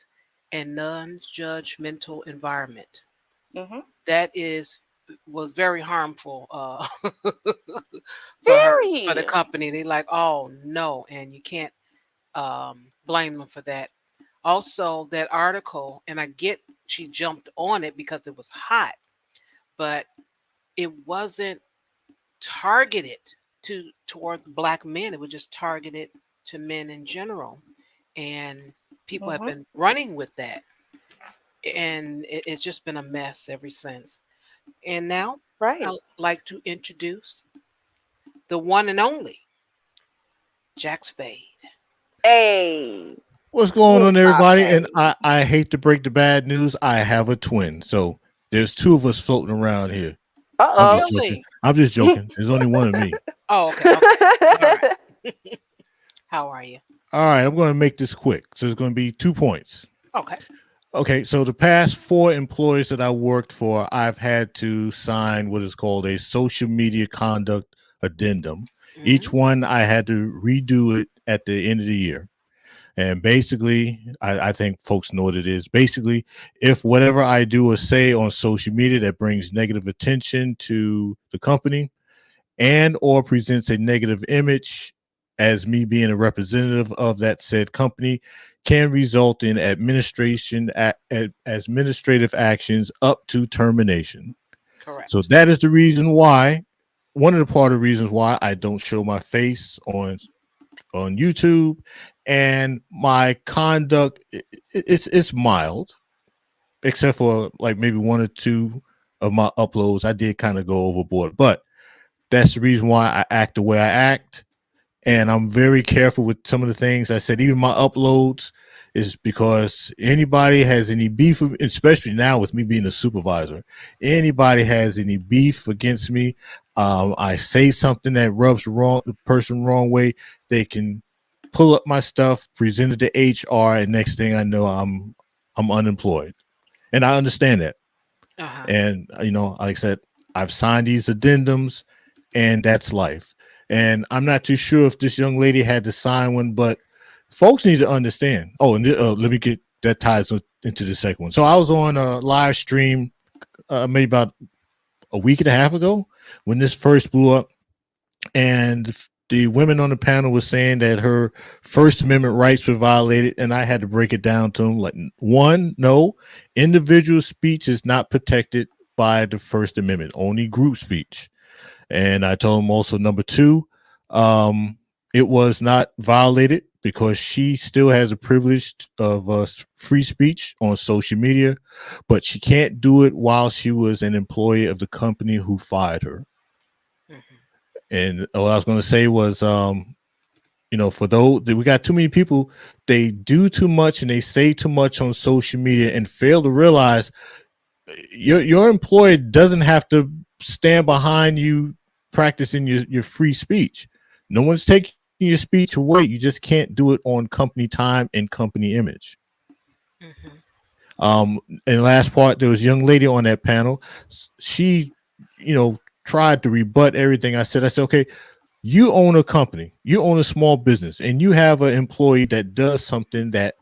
and non-judgmental environment. That was very harmful for the company. They like, oh no, and you can't blame them for that. Also, that article, and I get she jumped on it because it was hot, but it wasn't targeted toward black men. It was just targeted to men in general, and people have been running with that, and it's just been a mess ever since. And now, I'd like to introduce the one and only Jack Spade. Hey. What's going on, Mr. everybody? Hey. And I hate to break the bad news. I have a twin. So there's two of us floating around here. I'm just joking. I'm just joking. There's only one of me. Oh, okay. All right. How are you? All right, I'm going to make this quick. So it's going to be 2 points. Okay. Okay, so the past 4 employers that I worked for, I've had to sign what is called a social media conduct addendum. Each one I had to redo it at the end of the year. And basically, I think folks know what it is. Basically, if whatever I do or say on social media that brings negative attention to the company and or presents a negative image as me being a representative of that said company can result in administrative actions up to termination. Correct. So that is the reason why, one of the part of the reasons why I don't show my face on YouTube, and my conduct it's mild, except for like maybe 1 or 2 of my uploads I did kind of go overboard, but that's the reason why I act the way I act, and I'm very careful with some of the things I said. Even my uploads is because anybody has any beef, especially now with me being a supervisor, anybody has any beef against me, I say something that rubs the person wrong way, they can pull up my stuff, present it to HR, and next thing I know, I'm unemployed, and I understand that. And like I said, I've signed these addendums, and that's life. And I'm not too sure if this young lady had to sign one, but folks need to understand. Oh, and let me get that ties into the second one. So I was on a live stream maybe about a week and a half ago when this first blew up, and the women on the panel was saying that her First Amendment rights were violated, and I had to break it down to them. Like, 1, no, individual speech is not protected by the First Amendment, only group speech. And I told them also, number 2, it was not violated because she still has a privilege of free speech on social media, but she can't do it while she was an employee of the company who fired her. And what I was going to say was, for those, we got too many people, they do too much and they say too much on social media and fail to realize your employer doesn't have to stand behind you practicing your free speech. No one's taking your speech away. You just can't do it on company time and company image. And last part, there was a young lady on that panel. She, tried to rebut everything I said. I said, okay, you own a company, you own a small business, and you have an employee that does something that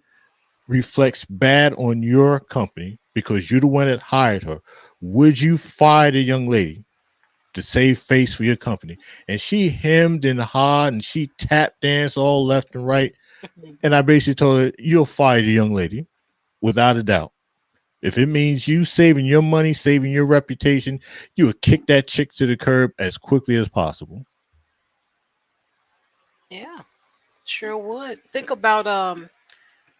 reflects bad on your company because you're the one that hired her. Would you fire the young lady to save face for your company? And she hemmed and hawed and she tap danced all left and right. And I basically told her, you'll fire the young lady without a doubt. If it means you saving your money, saving your reputation, you would kick that chick to the curb as quickly as possible. Yeah, sure would. Think about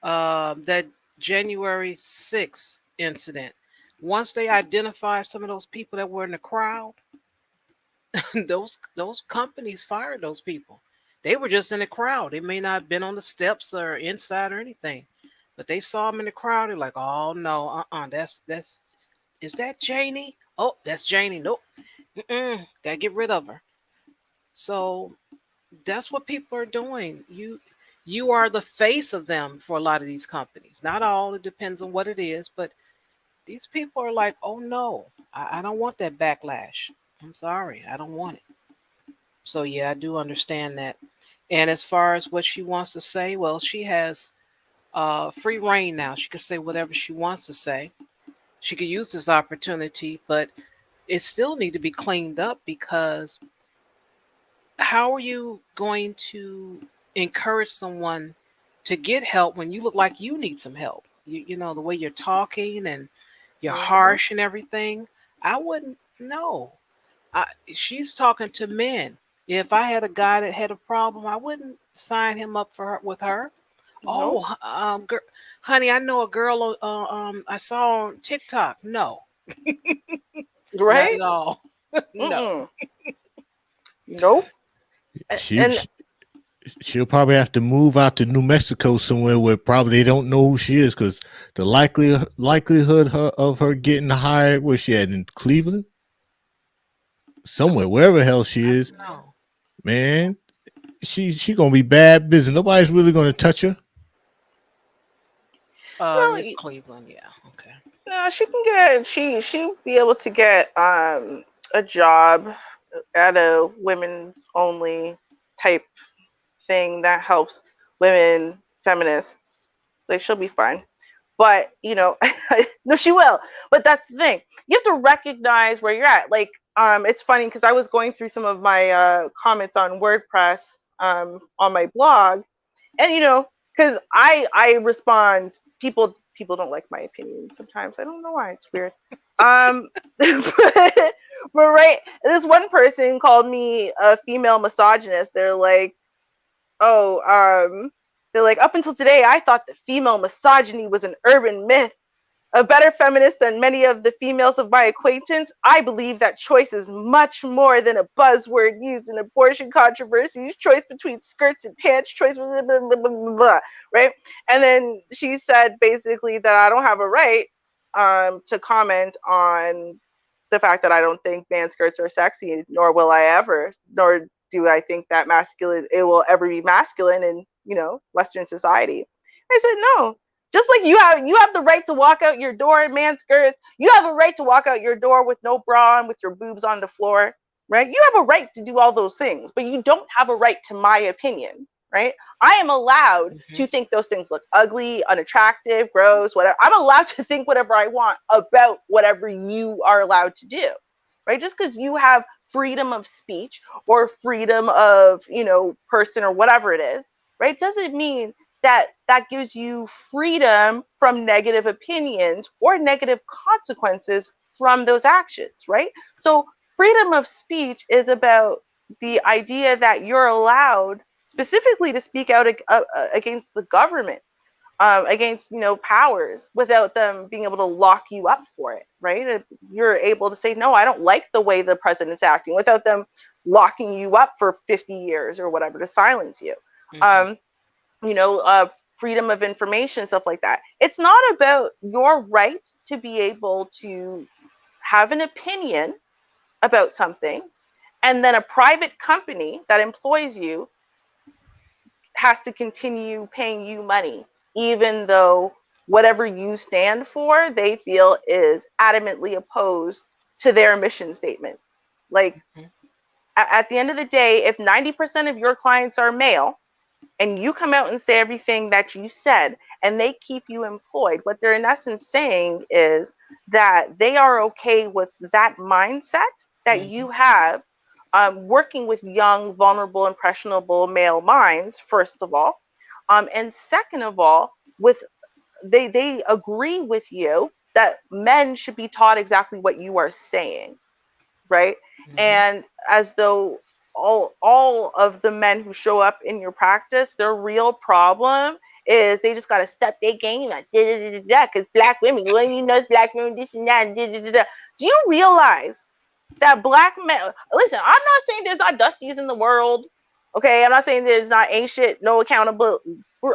that January 6th incident. Once they identify some of those people that were in the crowd, those companies fired those people. They were just in the crowd. They may not have been on the steps or inside or anything, but they saw them in the crowd. They're like, "Oh no, that's is that Janie? Oh, that's Janie. Nope, gotta get rid of her." So that's what people are doing. You are the face of them for a lot of these companies. Not all. It depends on what it is, but these people are like, "Oh no, I don't want that backlash. I'm sorry, I don't want it." So yeah, I do understand that. And as far as what she wants to say, well, she has free reign now. She can say whatever she wants to say. She could use this opportunity, but it still need to be cleaned up, because how are you going to encourage someone to get help when you look like you need some help. You know, the way you're talking and you're Mhm. harsh and everything. I wouldn't know. She's talking to men. If I had a guy that had a problem, I wouldn't sign him up for her, with her. Nope. Oh, honey, I know a girl. I saw on TikTok. No, not Right? at all. No. Mm-mm. Nope. And She'll probably have to move out to New Mexico somewhere where probably they don't know who she is, because the likelihood of her getting hired, where she at, in Cleveland, somewhere, wherever the hell she is, No. man, she gonna be bad business. Nobody's really gonna touch her. well, It's Cleveland. Yeah. Okay. no, she can get she be able to get a job at a women's only type thing that helps women feminists. Like, she'll be fine. But you know, no, she will. But that's the thing. You have to recognize where you're at. Like, it's funny because I was going through some of my comments on WordPress on my blog, and you know, because I respond. People don't like my opinion sometimes. I don't know why. It's weird. But right, this one person called me a female misogynist. They're like, oh, they're like, up until today, I thought that female misogyny was an urban myth. A better feminist than many of the females of my acquaintance, I believe that choice is much more than a buzzword used in abortion controversies. Choice between skirts and pants, choice, blah, blah, blah, blah, blah, blah, right? And then she said basically that I don't have a right to comment on the fact that I don't think man skirts are sexy, nor will I ever, nor do I think that it will ever be masculine in, you know, Western society. I said, no. Just like you have the right to walk out your door in man skirts, you have a right to walk out your door with no bra on, with your boobs on the floor, right? You have a right to do all those things, but you don't have a right to my opinion, right? I am allowed to think those things look ugly, unattractive, gross, whatever. I'm allowed to think whatever I want about whatever you are allowed to do, right? Just because you have freedom of speech or freedom of, you know, person or whatever it is, right, doesn't mean that gives you freedom from negative opinions or negative consequences from those actions, right? So freedom of speech is about the idea that you're allowed specifically to speak out against the government, against, you know, powers, without them being able to lock you up for it, right? You're able to say, no, I don't like the way the president's acting, without them locking you up for 50 years or whatever to silence you. You know, freedom of information, stuff like that. It's not about your right to be able to have an opinion about something, and then a private company that employs you has to continue paying you money, even though whatever you stand for, they feel is adamantly opposed to their mission statement. Like, at the end of the day, if 90% of your clients are male, and you come out and say everything that you said, and they keep you employed, what they're in essence saying is that they are okay with that mindset that you have, working with young, vulnerable, impressionable male minds, first of all. And second of all, they agree with you that men should be taught exactly what you are saying, right? And as though all of the men who show up in your practice, their real problem is they just got to step their game up, because black women, you know, black women, this and that, Do you realize that black men? Listen, I'm not saying there's not dusties in the world, okay? I'm not saying there's not ain't shit, no accountable.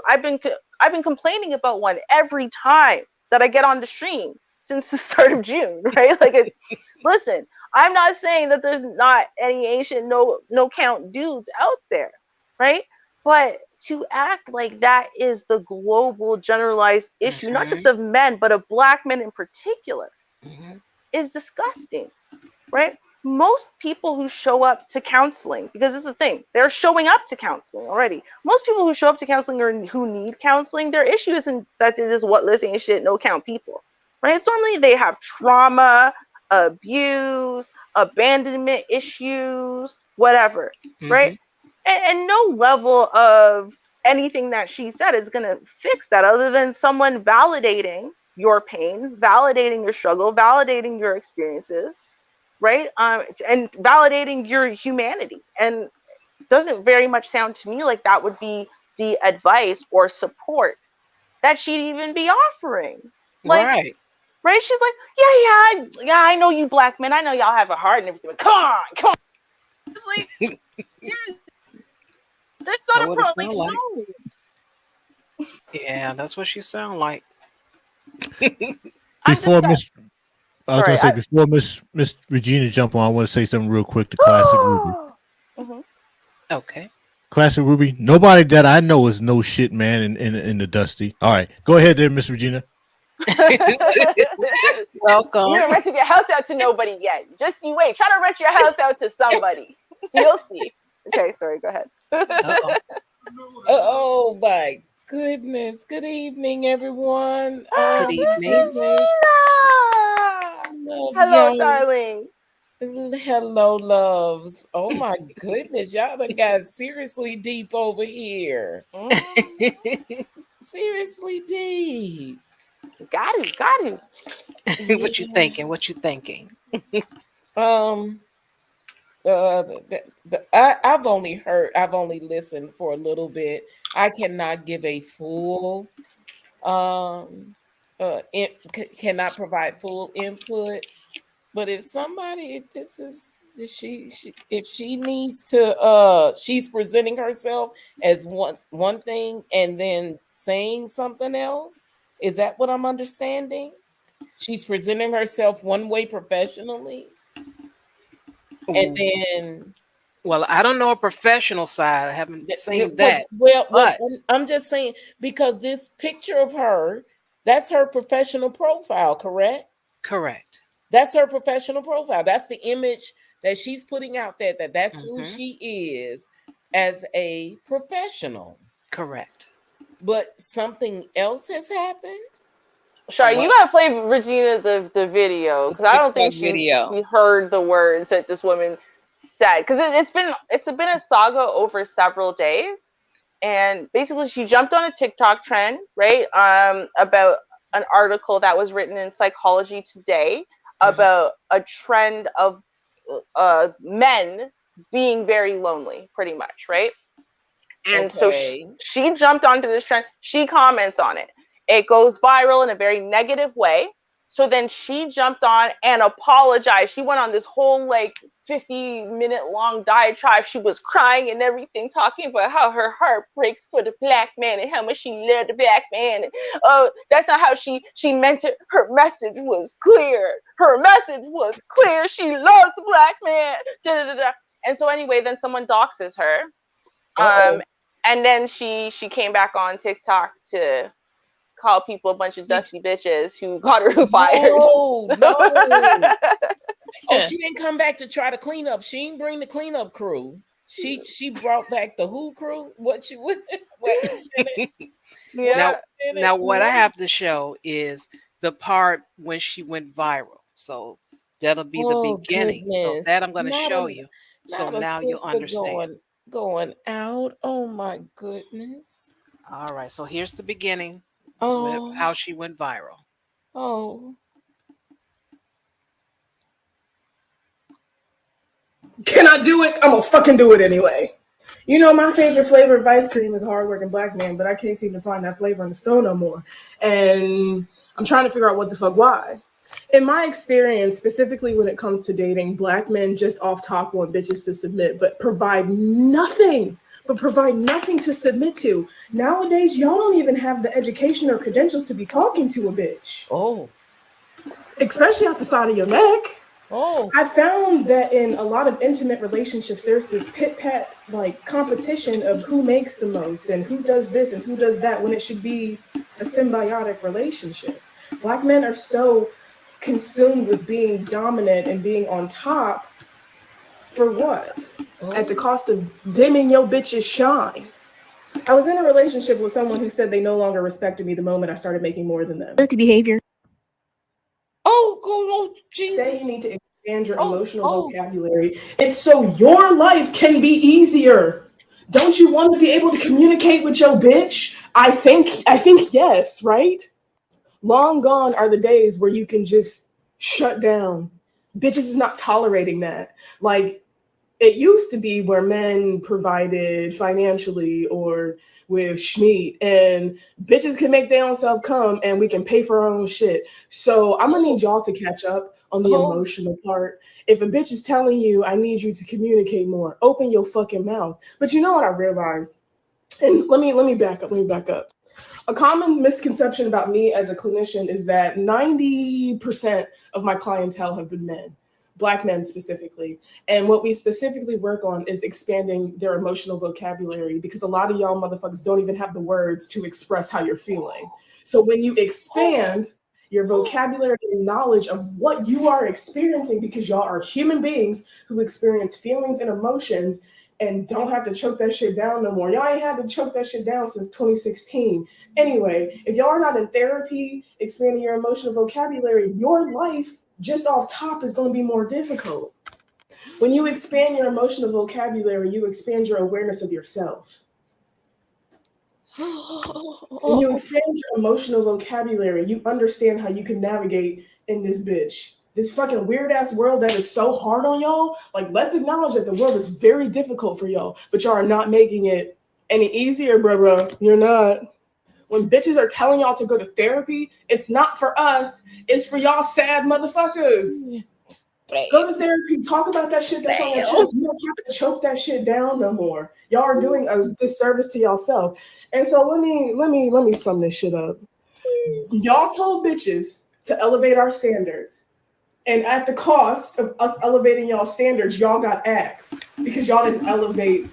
I've been complaining about one every time that I get on the stream since the start of June, right? Like, listen, I'm not saying that there's not any ancient no count dudes out there, right? But to act like that is the global generalized issue, not just of men, but of black men in particular, is disgusting, right? Most people who show up to counseling, because this is the thing, they're showing up to counseling already. Most people who show up to counseling or who need counseling, their issue isn't that they're just ain't shit, no count people, right? It's normally they have trauma, abuse, abandonment issues, whatever, right? And no level of anything that she said is going to fix that, other than someone validating your pain, validating your struggle, validating your experiences, right? And validating your humanity. And it doesn't very much sound to me like that would be the advice or support that she'd even be offering. Like, Right. right? She's like, yeah, I know you black men. I know y'all have a heart and everything. But come on. It's like, yeah, that's not a What it problem. Like, sound like. no. Yeah, that's what she sound like. Before Miss, I was Sorry, gonna say before Miss Regina jump on, I want to say something real quick to Classic Ruby. Mhm. Okay. Classic Ruby. Nobody that I know is no shit man in the Dusty. All right, go ahead there, Miss Regina. Welcome. You haven't rented your house out to nobody yet. Just you wait. Try to rent your house out to somebody. You'll see. Okay, sorry. Go ahead. Oh my goodness. Good evening, everyone. Good evening. Hello, darling. Hello, loves. Oh my goodness. Y'all done got seriously deep over here. Seriously deep. Got it. What you thinking? What you thinking? I've only listened for a little bit. I cannot give a full cannot provide full input. But if somebody, if she needs to, she's presenting herself as one thing and then saying something else. Is that what I'm understanding? She's presenting herself one way professionally, and then. Well, I don't know a professional side. I haven't seen that. Well, but I'm just saying, because this picture of her, that's her professional profile, correct? Correct. That's her professional profile. That's the image that she's putting out there, that's who she is as a professional. Correct. But something else has happened? Sorry, you gotta play Regina the video, because I don't think she heard the words that this woman said, because it's been a saga over several days. And basically she jumped on a TikTok trend, right? About an article that was written in Psychology Today about a trend of men being very lonely, pretty much, right? And so she jumped onto this trend. She comments on it. It goes viral in a very negative way. So then she jumped on and apologized. She went on this whole 50-minute long diatribe. She was crying and everything, talking about how her heart breaks for the black man and how much she loved the black man. And, that's not how she meant it. Her message was clear. She loves the black man. Da, da, da, da. And so anyway, then someone doxes her. And then she came back on TikTok to call people a bunch of dusty bitches who got her fired. No. Oh, she didn't come back to try to clean up. She didn't bring the cleanup crew. She brought back the who crew. Now what I have to show is the part when she went viral. So that'll be the beginning. Goodness. So that I'm going to show you. So now you understand. Going out. Oh my goodness. All right. So here's the beginning. Oh. How she went viral. Oh. Can I do it? I'm gonna fucking do it anyway. You know, my favorite flavor of ice cream is hardworking black man, but I can't seem to find that flavor in the store no more. And I'm trying to figure out what the fuck why. In my experience, specifically when it comes to dating, black men just off top want bitches to submit, but provide nothing to submit to. Nowadays, y'all don't even have the education or credentials to be talking to a bitch. Oh. Especially out the side of your neck. Oh. I found that in a lot of intimate relationships, there's this pit-pat competition of who makes the most and who does this and who does that, when it should be a symbiotic relationship. Black men are so consumed with being dominant and being on top. For what? At the cost of dimming your bitch's shine. I was in a relationship with someone who said they no longer respected me the moment I started making more than them. Dirty behavior. Oh, Jesus. Say you need to expand your emotional vocabulary. It's so your life can be easier. Don't you want to be able to communicate with your bitch? I think yes, right? Long gone are the days where you can just shut down. Bitches is not tolerating that. Like, it used to be where men provided financially or with schmeat, and bitches can make their own self come and we can pay for our own shit. So I'm gonna need y'all to catch up on the emotional part. If a bitch is telling you, I need you to communicate more, open your fucking mouth. But you know what I realized? And let me back up. A common misconception about me as a clinician is that 90% of my clientele have been men, Black men specifically. And what we specifically work on is expanding their emotional vocabulary, because a lot of y'all motherfuckers don't even have the words to express how you're feeling. So when you expand your vocabulary and knowledge of what you are experiencing, because y'all are human beings who experience feelings and emotions and don't have to choke that shit down no more. Y'all ain't had to choke that shit down since 2016. Anyway, if y'all are not in therapy, expanding your emotional vocabulary, your life just off top is going to be more difficult. When you expand your emotional vocabulary, you expand your awareness of yourself. When you expand your emotional vocabulary, you understand how you can navigate in this bitch. This fucking weird ass world that is so hard on y'all. Like, let's acknowledge that the world is very difficult for y'all, but y'all are not making it any easier, bruh. You're not. When bitches are telling y'all to go to therapy, it's not for us, it's for y'all sad motherfuckers. Go to therapy, talk about that shit that's on your chest. You don't have to choke that shit down no more. Y'all are doing a disservice to yourself. And so let me sum this shit up. Y'all told bitches to elevate our standards. And at the cost of us elevating y'all standards, y'all got axed because y'all didn't elevate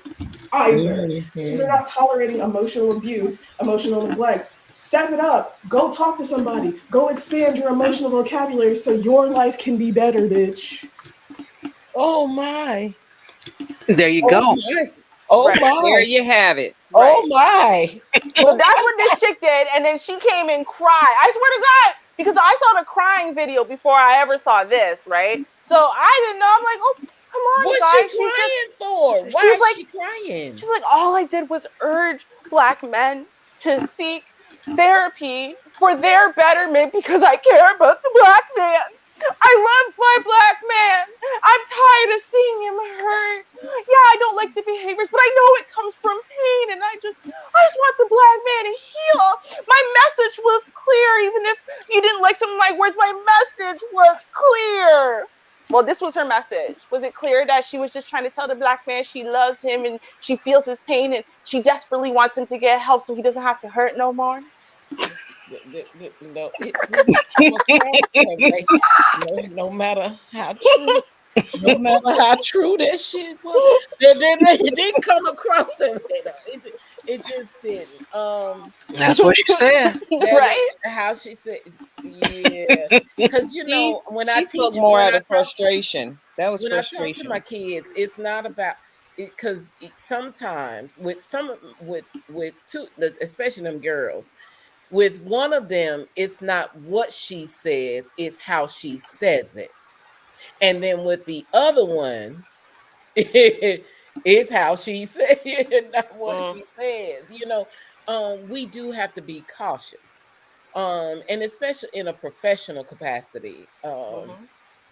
either. So they're not tolerating emotional abuse, emotional neglect. Step it up. Go talk to somebody. Go expand your emotional vocabulary so your life can be better, bitch. Oh my. There you go. My. Oh Right. my. There you have it. Right. Oh my. So that's what this chick did, and then she came and cried. I swear to God, because I saw the crying video before I ever saw this, right? So I didn't know. I'm like, oh, come on, What's guys. she crying for? Why She's is like, she crying? she's like, all I did was urge Black men to seek therapy for their betterment because I care about the Black man. I love my Black man. I'm tired of seeing him hurt. Yeah, I don't like the behaviors, but I know it comes from pain, and I just want the Black man to heal. My message was clear, even if you didn't like some of my words. My message was clear. Well, this was her message. Was it clear that she was just trying to tell the Black man she loves him and she feels his pain and she desperately wants him to get help so he doesn't have to hurt no more? No matter how true, no matter how true that shit was, it didn't come across it. It just didn't. That's what she said, right? How she said, yeah. Because when I spoke teach, more out of frustration. That was when frustration. I talk to my kids, it's not about it, because sometimes with two, especially them girls, with one of them, it's not what she says, it's how she says it. And then with the other one, it's how she says it, not what she says. We do have to be cautious. And especially in a professional capacity,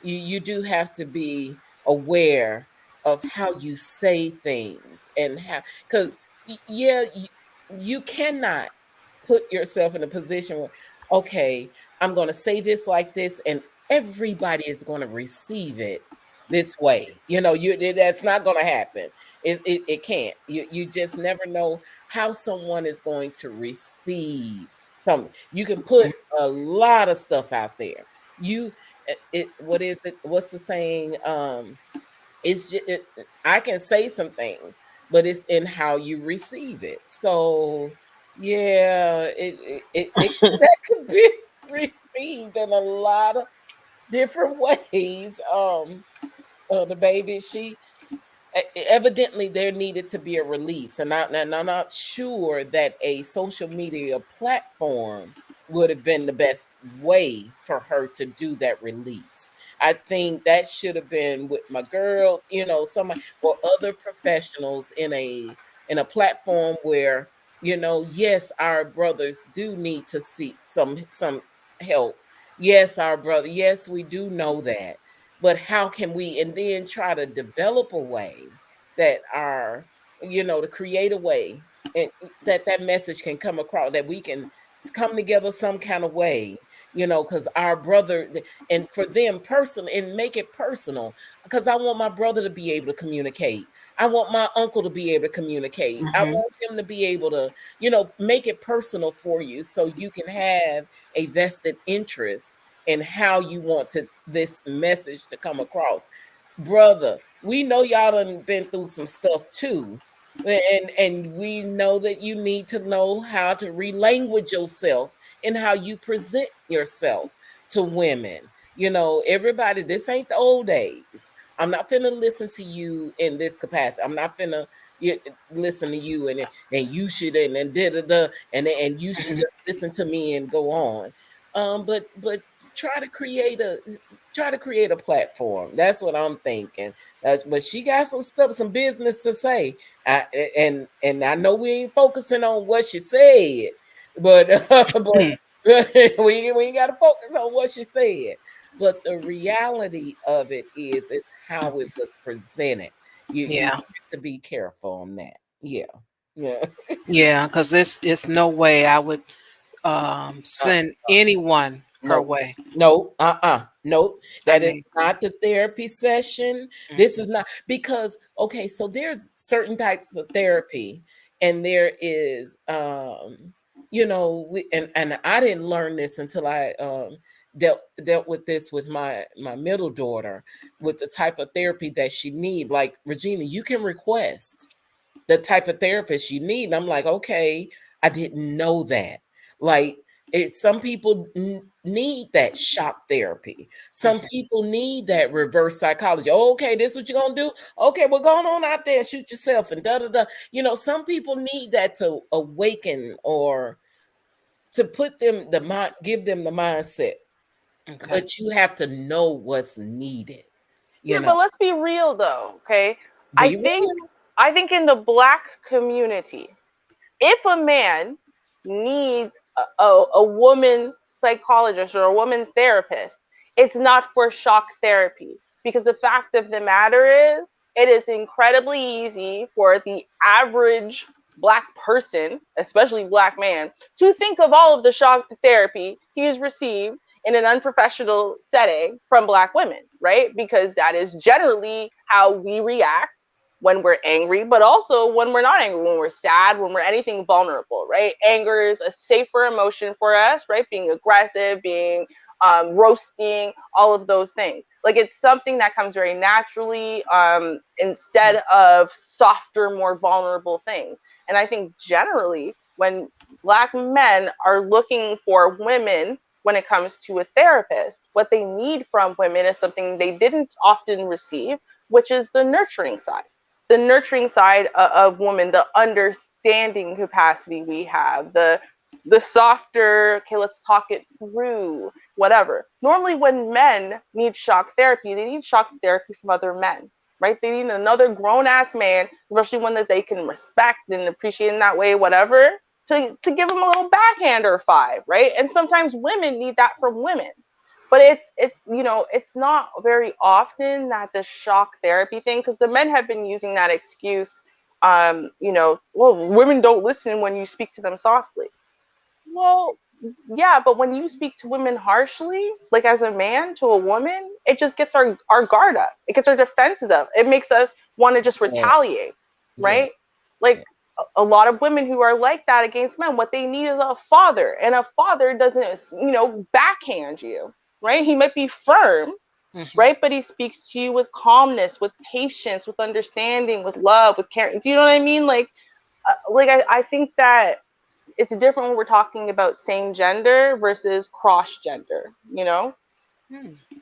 you do have to be aware of how you say things and how, because you cannot put yourself in a position where, okay, I'm going to say this like this and everybody is going to receive it this way. That's not going to happen. It can't. You just never know how someone is going to receive something. You can put a lot of stuff out there. What is it? What's the saying? It's just, I can say some things, but it's in how you receive it. So yeah, that could be received in a lot of different ways. The baby, she evidently there needed to be a release, and I'm not sure that a social media platform would have been the best way for her to do that release. I think that should have been with my girls, some or other professionals in a and a platform where, you know, yes, our brothers do need to seek some help. Yes, our brother, yes, we do know that. But how can we, and then try to develop a way that our, you know, to create a way and that message can come across, that we can come together some kind of way, you know, because our brother, and for them personal, and make it personal, because I want my brother to be able to communicate. I want my uncle to be able to communicate. I want him to be able to, you know, make it personal for you so you can have a vested interest in how you want to this message to come across. Brother, we know y'all done been through some stuff too. And we know that you need to know how to relanguage yourself and how you present yourself to women. You know, everybody, this ain't the old days. I'm not finna listen to you in this capacity. I'm not finna listen to you and you should and da da da and you should just listen to me and go on. But try to create a platform. That's what I'm thinking. But she got some stuff, some business to say. And I know we ain't focusing on what she said, but we ain't got to focus on what she said. But the reality of it is how it was presented. You have to be careful on that. Yeah. Yeah, because it's no way I would send anyone her way. No, no, that is not the therapy session. This is not, because okay, so there's certain types of therapy, and there is you know, and I didn't learn this until I dealt with this with my middle daughter, with the type of therapy that she need. Like, Regina, you can request the type of therapist you need. And I'm like, okay, I didn't know that. Like, some people need that shock therapy. Some people need that reverse psychology. Oh, okay, this is what you're gonna do. Okay, well, going on out there and shoot yourself and da da da. You know, some people need that to awaken or to put them give them the mindset. But you have to know what's needed. You know, but let's be real though, okay? Be I think in the Black community, if a man needs a woman psychologist or a woman therapist, it's not for shock therapy. Because the fact of the matter is, it is incredibly easy for the average Black person, especially Black man, to think of all of the shock therapy he's received in an unprofessional setting from Black women, right? Because that is generally how we react when we're angry, but also when we're not angry, when we're sad, when we're anything vulnerable, right? Anger is a safer emotion for us, right? Being aggressive, being roasting, all of those things. Like, it's something that comes very naturally instead of softer, more vulnerable things. And I think generally when Black men are looking for women when it comes to a therapist, what they need from women is something they didn't often receive, which is the nurturing side. The nurturing side of women, the understanding capacity we have, the softer, okay, let's talk it through, whatever. Normally when men need shock therapy, they need shock therapy from other men, right? They need another grown-ass man, especially one that they can respect and appreciate in that way, whatever, to give them a little backhand or five, right? And sometimes women need that from women. But it's you know, it's not very often that the shock therapy thing, because the men have been using that excuse, you know, well, women don't listen when you speak to them softly. Well, yeah, but when you speak to women harshly, like as a man to a woman, it just gets our guard up. It gets our defenses up. It makes us want to just retaliate, right? Like a lot of women who are like that against men, what they need is a father, and a father doesn't, you know, backhand you, right? He might be firm, right? But he speaks to you with calmness, with patience, with understanding, with love, with care. Do you know what I mean? Like I think that it's different when we're talking about same gender versus cross gender, you know?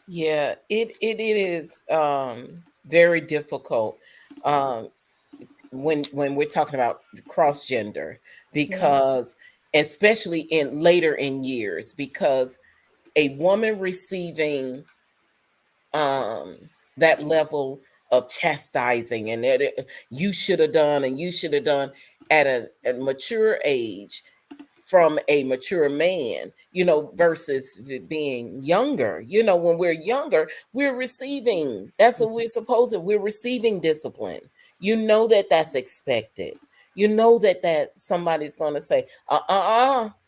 Yeah, it is very difficult when we're talking about cross gender, because especially in later in years, because a woman receiving that level of chastising and that you should have done and you should have done at a mature age from a mature man, versus being younger. When we're younger, we're receiving, that's what we're supposed to, we're receiving discipline. That's expected. That somebody's going to say,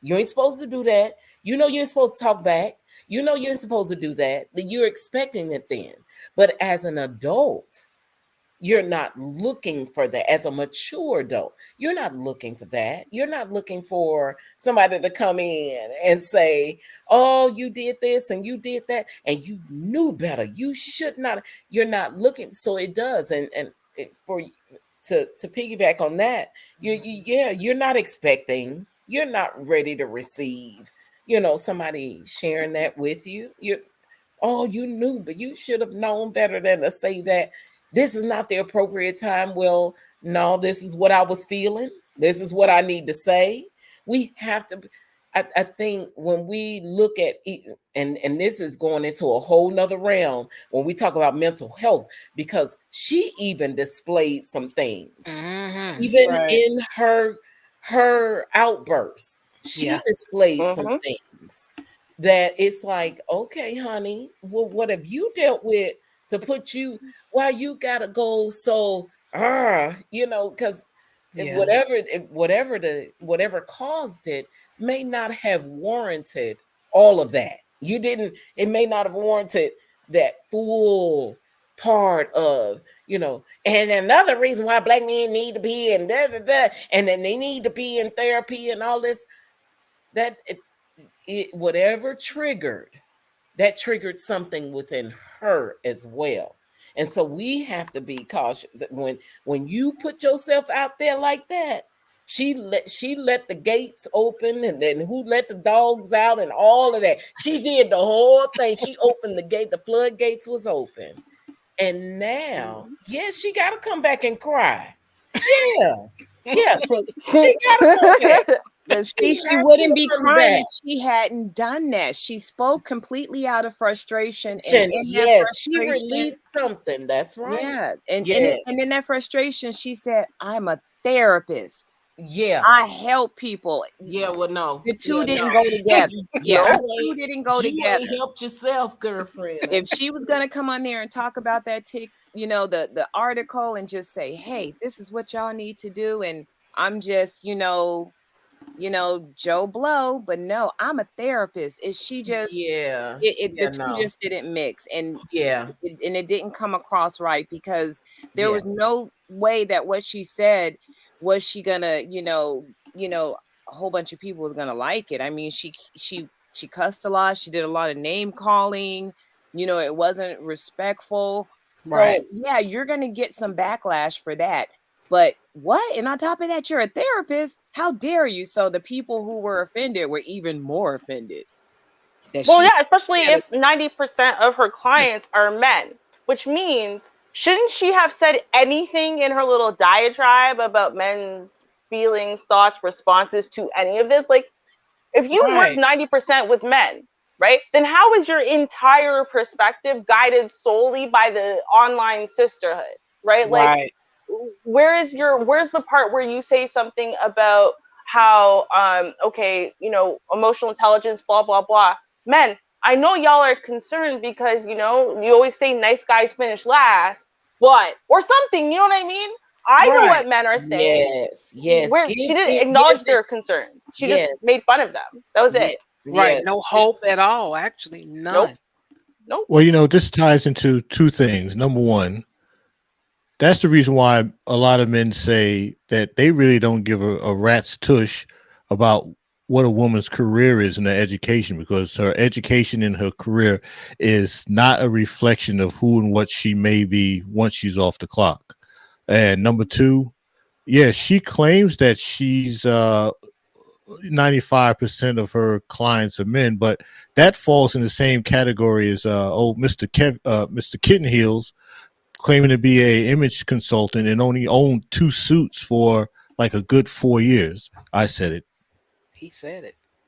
you ain't supposed to do that. You ain't supposed to talk back. You ain't supposed to do that. You're expecting it then. But as an adult, you're not looking for that. As a mature adult, you're not looking for that. You're not looking for somebody to come in and say, oh, you did this and you did that and you knew better. You should not. You're not looking. So it does. And to piggyback on that, you're not expecting, you're not ready to receive, somebody sharing that with you. You knew, but you should have known better than to say that this is not the appropriate time. Well, no, this is what I was feeling. This is what I need to say. We have to, I think when we look at, and this is going into a whole nother realm when we talk about mental health, because she even displayed some things, even in her outbursts, she displayed some things that it's like, okay, honey, well, what have you dealt with to put you, why you gotta go so, because whatever caused it may not have warranted all of that. It may not have warranted that full part of, and another reason why Black men need to be and and then they need to be in therapy and all this, that whatever triggered something within her as well. And so we have to be cautious when you put yourself out there like that. She let the gates open, and then who let the dogs out and all of that. She did the whole thing. She opened the gate, the floodgates was open. And now, she got to come back and cry. Yeah. She got to come back. But see, she wouldn't be crying if she hadn't done that. She spoke completely out of frustration. And she released something. That's right. Yeah. And in that frustration, she said, I'm a therapist. Yeah. I help people. Yeah, well, no. The two didn't go together. The two didn't go together. You ain't helped yourself, girlfriend. If she was going to come on there and talk about that the article and just say, hey, this is what y'all need to do. And I'm just, Joe Blow, but no, I'm a therapist. Is she just the two just didn't mix, and it didn't come across right, because there was no way that what she said was she gonna, a whole bunch of people was gonna like it. I mean, she cussed a lot, she did a lot of name calling, it wasn't respectful. So you're gonna get some backlash for that. But what? And on top of that, you're a therapist. How dare you? So the people who were offended were even more offended. Especially if 90% of her clients are men, which means, shouldn't she have said anything in her little diatribe about men's feelings, thoughts, responses to any of this? Like, if you work 90% with men, right, then how is your entire perspective guided solely by the online sisterhood, right? Like, where's the part where you say something about how emotional intelligence, blah blah blah? Men, I know y'all are concerned because you always say nice guys finish last, but or something, you know what I mean? I know what men are saying. Yes. She didn't acknowledge their concerns. She just made fun of them. That was it. No hope at all, actually. None. Nope. Well, this ties into two things. Number one, that's the reason why a lot of men say that they really don't give a rat's tush about what a woman's career is in her education, because her education and her career is not a reflection of who and what she may be once she's off the clock. And number two, she claims that she's 95% of her clients are men, but that falls in the same category as Mr. Kittenheels, claiming to be a image consultant and only owned 2 suits for like a good 4 years. I said it. He said it.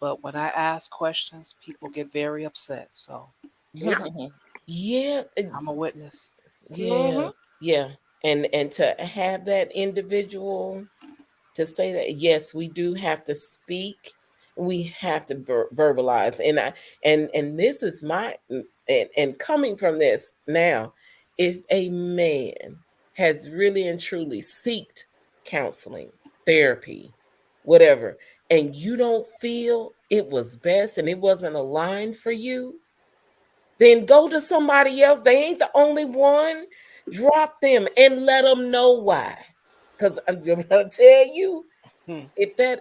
but when I ask questions, people get very upset. So Yeah, I'm a witness. yeah, yeah, and to have that individual to say that, yes, we do have to speak, we have to verbalize, and this is my and coming from this now, if a man has really and truly seeked counseling, therapy, whatever, and you don't feel it was best and it wasn't aligned for you, then go to somebody else. They ain't the only one. Drop them and let them know why. Because I'm gonna tell you, if that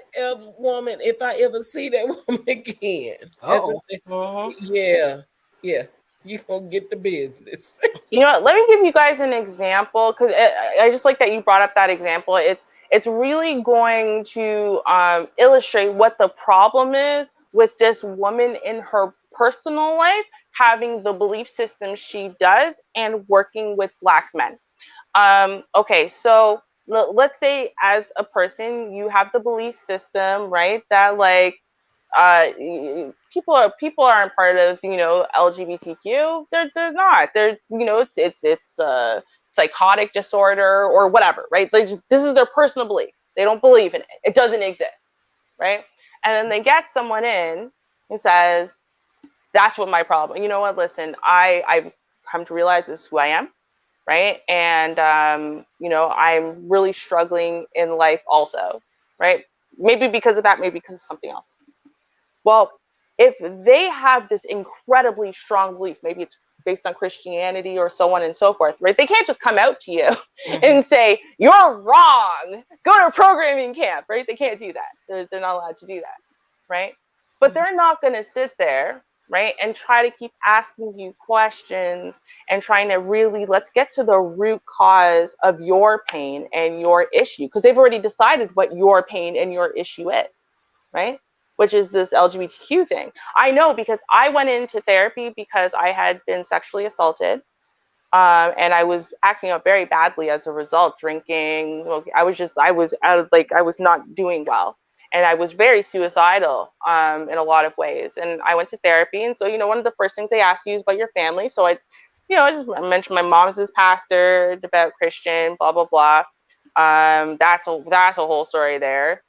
woman, if I ever see that woman again, as I said, yeah, you gonna get the business. You know what? Let me give you guys an example, because I just like that you brought up that example. It's really going to illustrate what the problem is with this woman in her personal life having the belief system she does and working with Black men. Okay, so let's say as a person you have the belief system, right, that like people aren't part of, you know, LGBTQ. They're not. They're, you know, it's a psychotic disorder or whatever, right? This is their personal belief. They don't believe in it. It doesn't exist, right? And then they get someone in who says, "That's what my problem. You know what? Listen, I've come to realize this is who I am, right? And you know, I'm really struggling in life also, right? Maybe because of that, maybe because of something else." Well, if they have this incredibly strong belief, maybe it's based on Christianity or so on and so forth, right? They can't just come out to you and say, "You're wrong, go to a programming camp," right? They can't do that. They're not allowed to do that, right? But they're not going to sit there, right, and try to keep asking you questions and trying to really, let's get to the root cause of your pain and your issue, because they've already decided what your pain and your issue is, right? Which is this LGBTQ thing. I know, because I went into therapy because I had been sexually assaulted, and I was acting out very badly as a result, drinking. I was out of, like, I was not doing well, and I was very suicidal in a lot of ways. And I went to therapy, and so, you know, one of the first things they ask you is about your family. So I just mentioned my mom's this pastor, devout Christian, blah blah blah. That's a whole story there.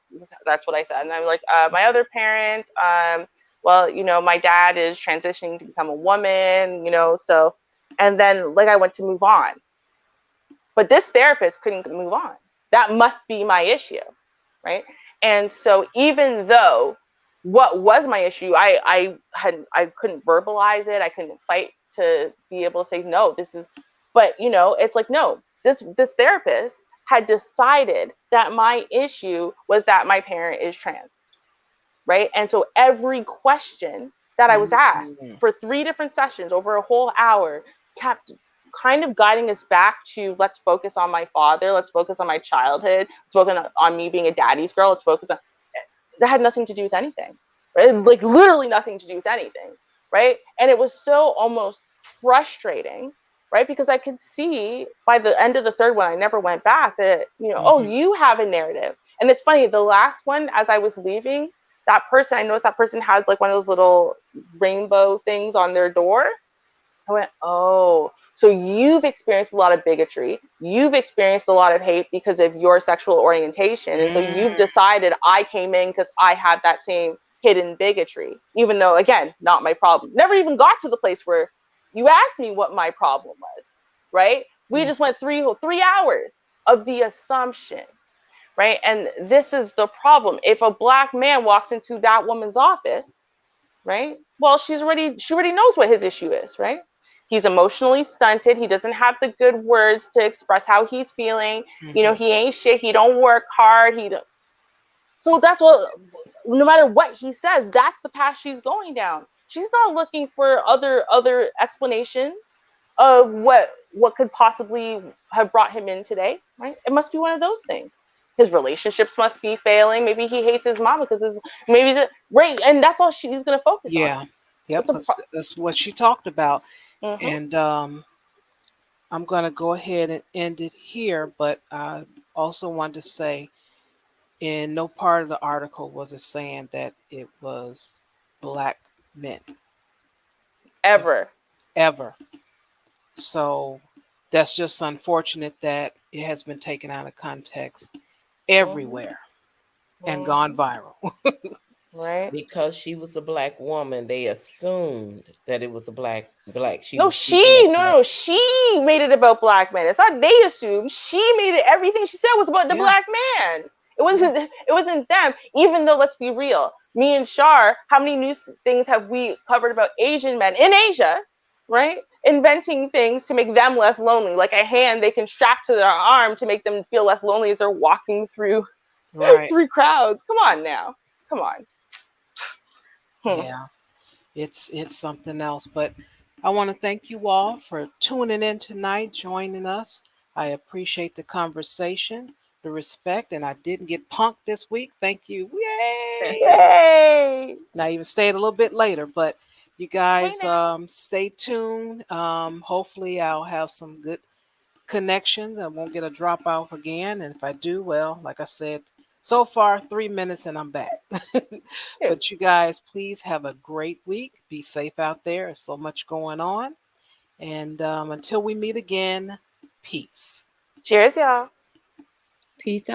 That's what I said. And I'm like, my other parent, well, you know, my dad is transitioning to become a woman, you know, so, and then like I went to move on. But this therapist couldn't move on. That must be my issue, right? And so even though what was my issue, I couldn't verbalize it, I couldn't fight to be able to say, no, this is, but you know, it's like, no, this therapist had decided that my issue was that my parent is trans, right? And so every question that I was asked for 3 different sessions over a whole hour kept kind of guiding us back to, let's focus on my father, let's focus on my childhood, let's focus on me being a daddy's girl, let's focus on, that had nothing to do with anything, right? Like literally nothing to do with anything, right? And it was so almost frustrating, right? Because I could see by the end of the 3rd one, I never went back, that, you know, oh, you have a narrative. And it's funny, the last one, as I was leaving, that person, I noticed that person had like one of those little rainbow things on their door. I went, oh, so you've experienced a lot of bigotry. You've experienced a lot of hate because of your sexual orientation. And so you've decided, I came in because I had that same hidden bigotry, even though, again, not my problem. Never even got to the place where you asked me what my problem was, right? We just went 3 hours of the assumption, right? And this is the problem. If a Black man walks into that woman's office, right? Well, she already knows what his issue is, right? He's emotionally stunted. He doesn't have the good words to express how he's feeling. You know, he ain't shit. He don't work hard. So that's what, no matter what he says, that's the path she's going down. She's not looking for other explanations of what could possibly have brought him in today, right? It must be one of those things. His relationships must be failing. Maybe he hates his mom because right, and that's all she's going to focus on. Yep, that's what she talked about. And I'm going to go ahead and end it here, but I also wanted to say, in no part of the article was it saying that it was black men. Ever. So that's just unfortunate that it has been taken out of context everywhere and gone viral. Right. Because she was a black woman, they assumed that it was a black. She No, was speaking of black. she made it about black men. It's not they assumed. She made it. Everything she said was about the black man. It wasn't them. Even though, let's be real, me and Shar, how many news things have we covered about Asian men in Asia, right? Inventing things to make them less lonely, like a hand they can strap to their arm to make them feel less lonely as they're walking through through crowds. Come on now. Come on. Yeah, it's something else. But I want to thank you all for tuning in tonight, joining us. I appreciate the conversation, the respect, and I didn't get punked this week. Thank you. Yay! Yay! And I even stayed a little bit later, but you guys stay tuned. Hopefully I'll have some good connections. I won't get a drop off again. And if I do, well, like I said, so far 3 minutes and I'm back. But you guys, please have a great week. Be safe out there. There's so much going on. And until we meet again, peace. Cheers, y'all. Peace out.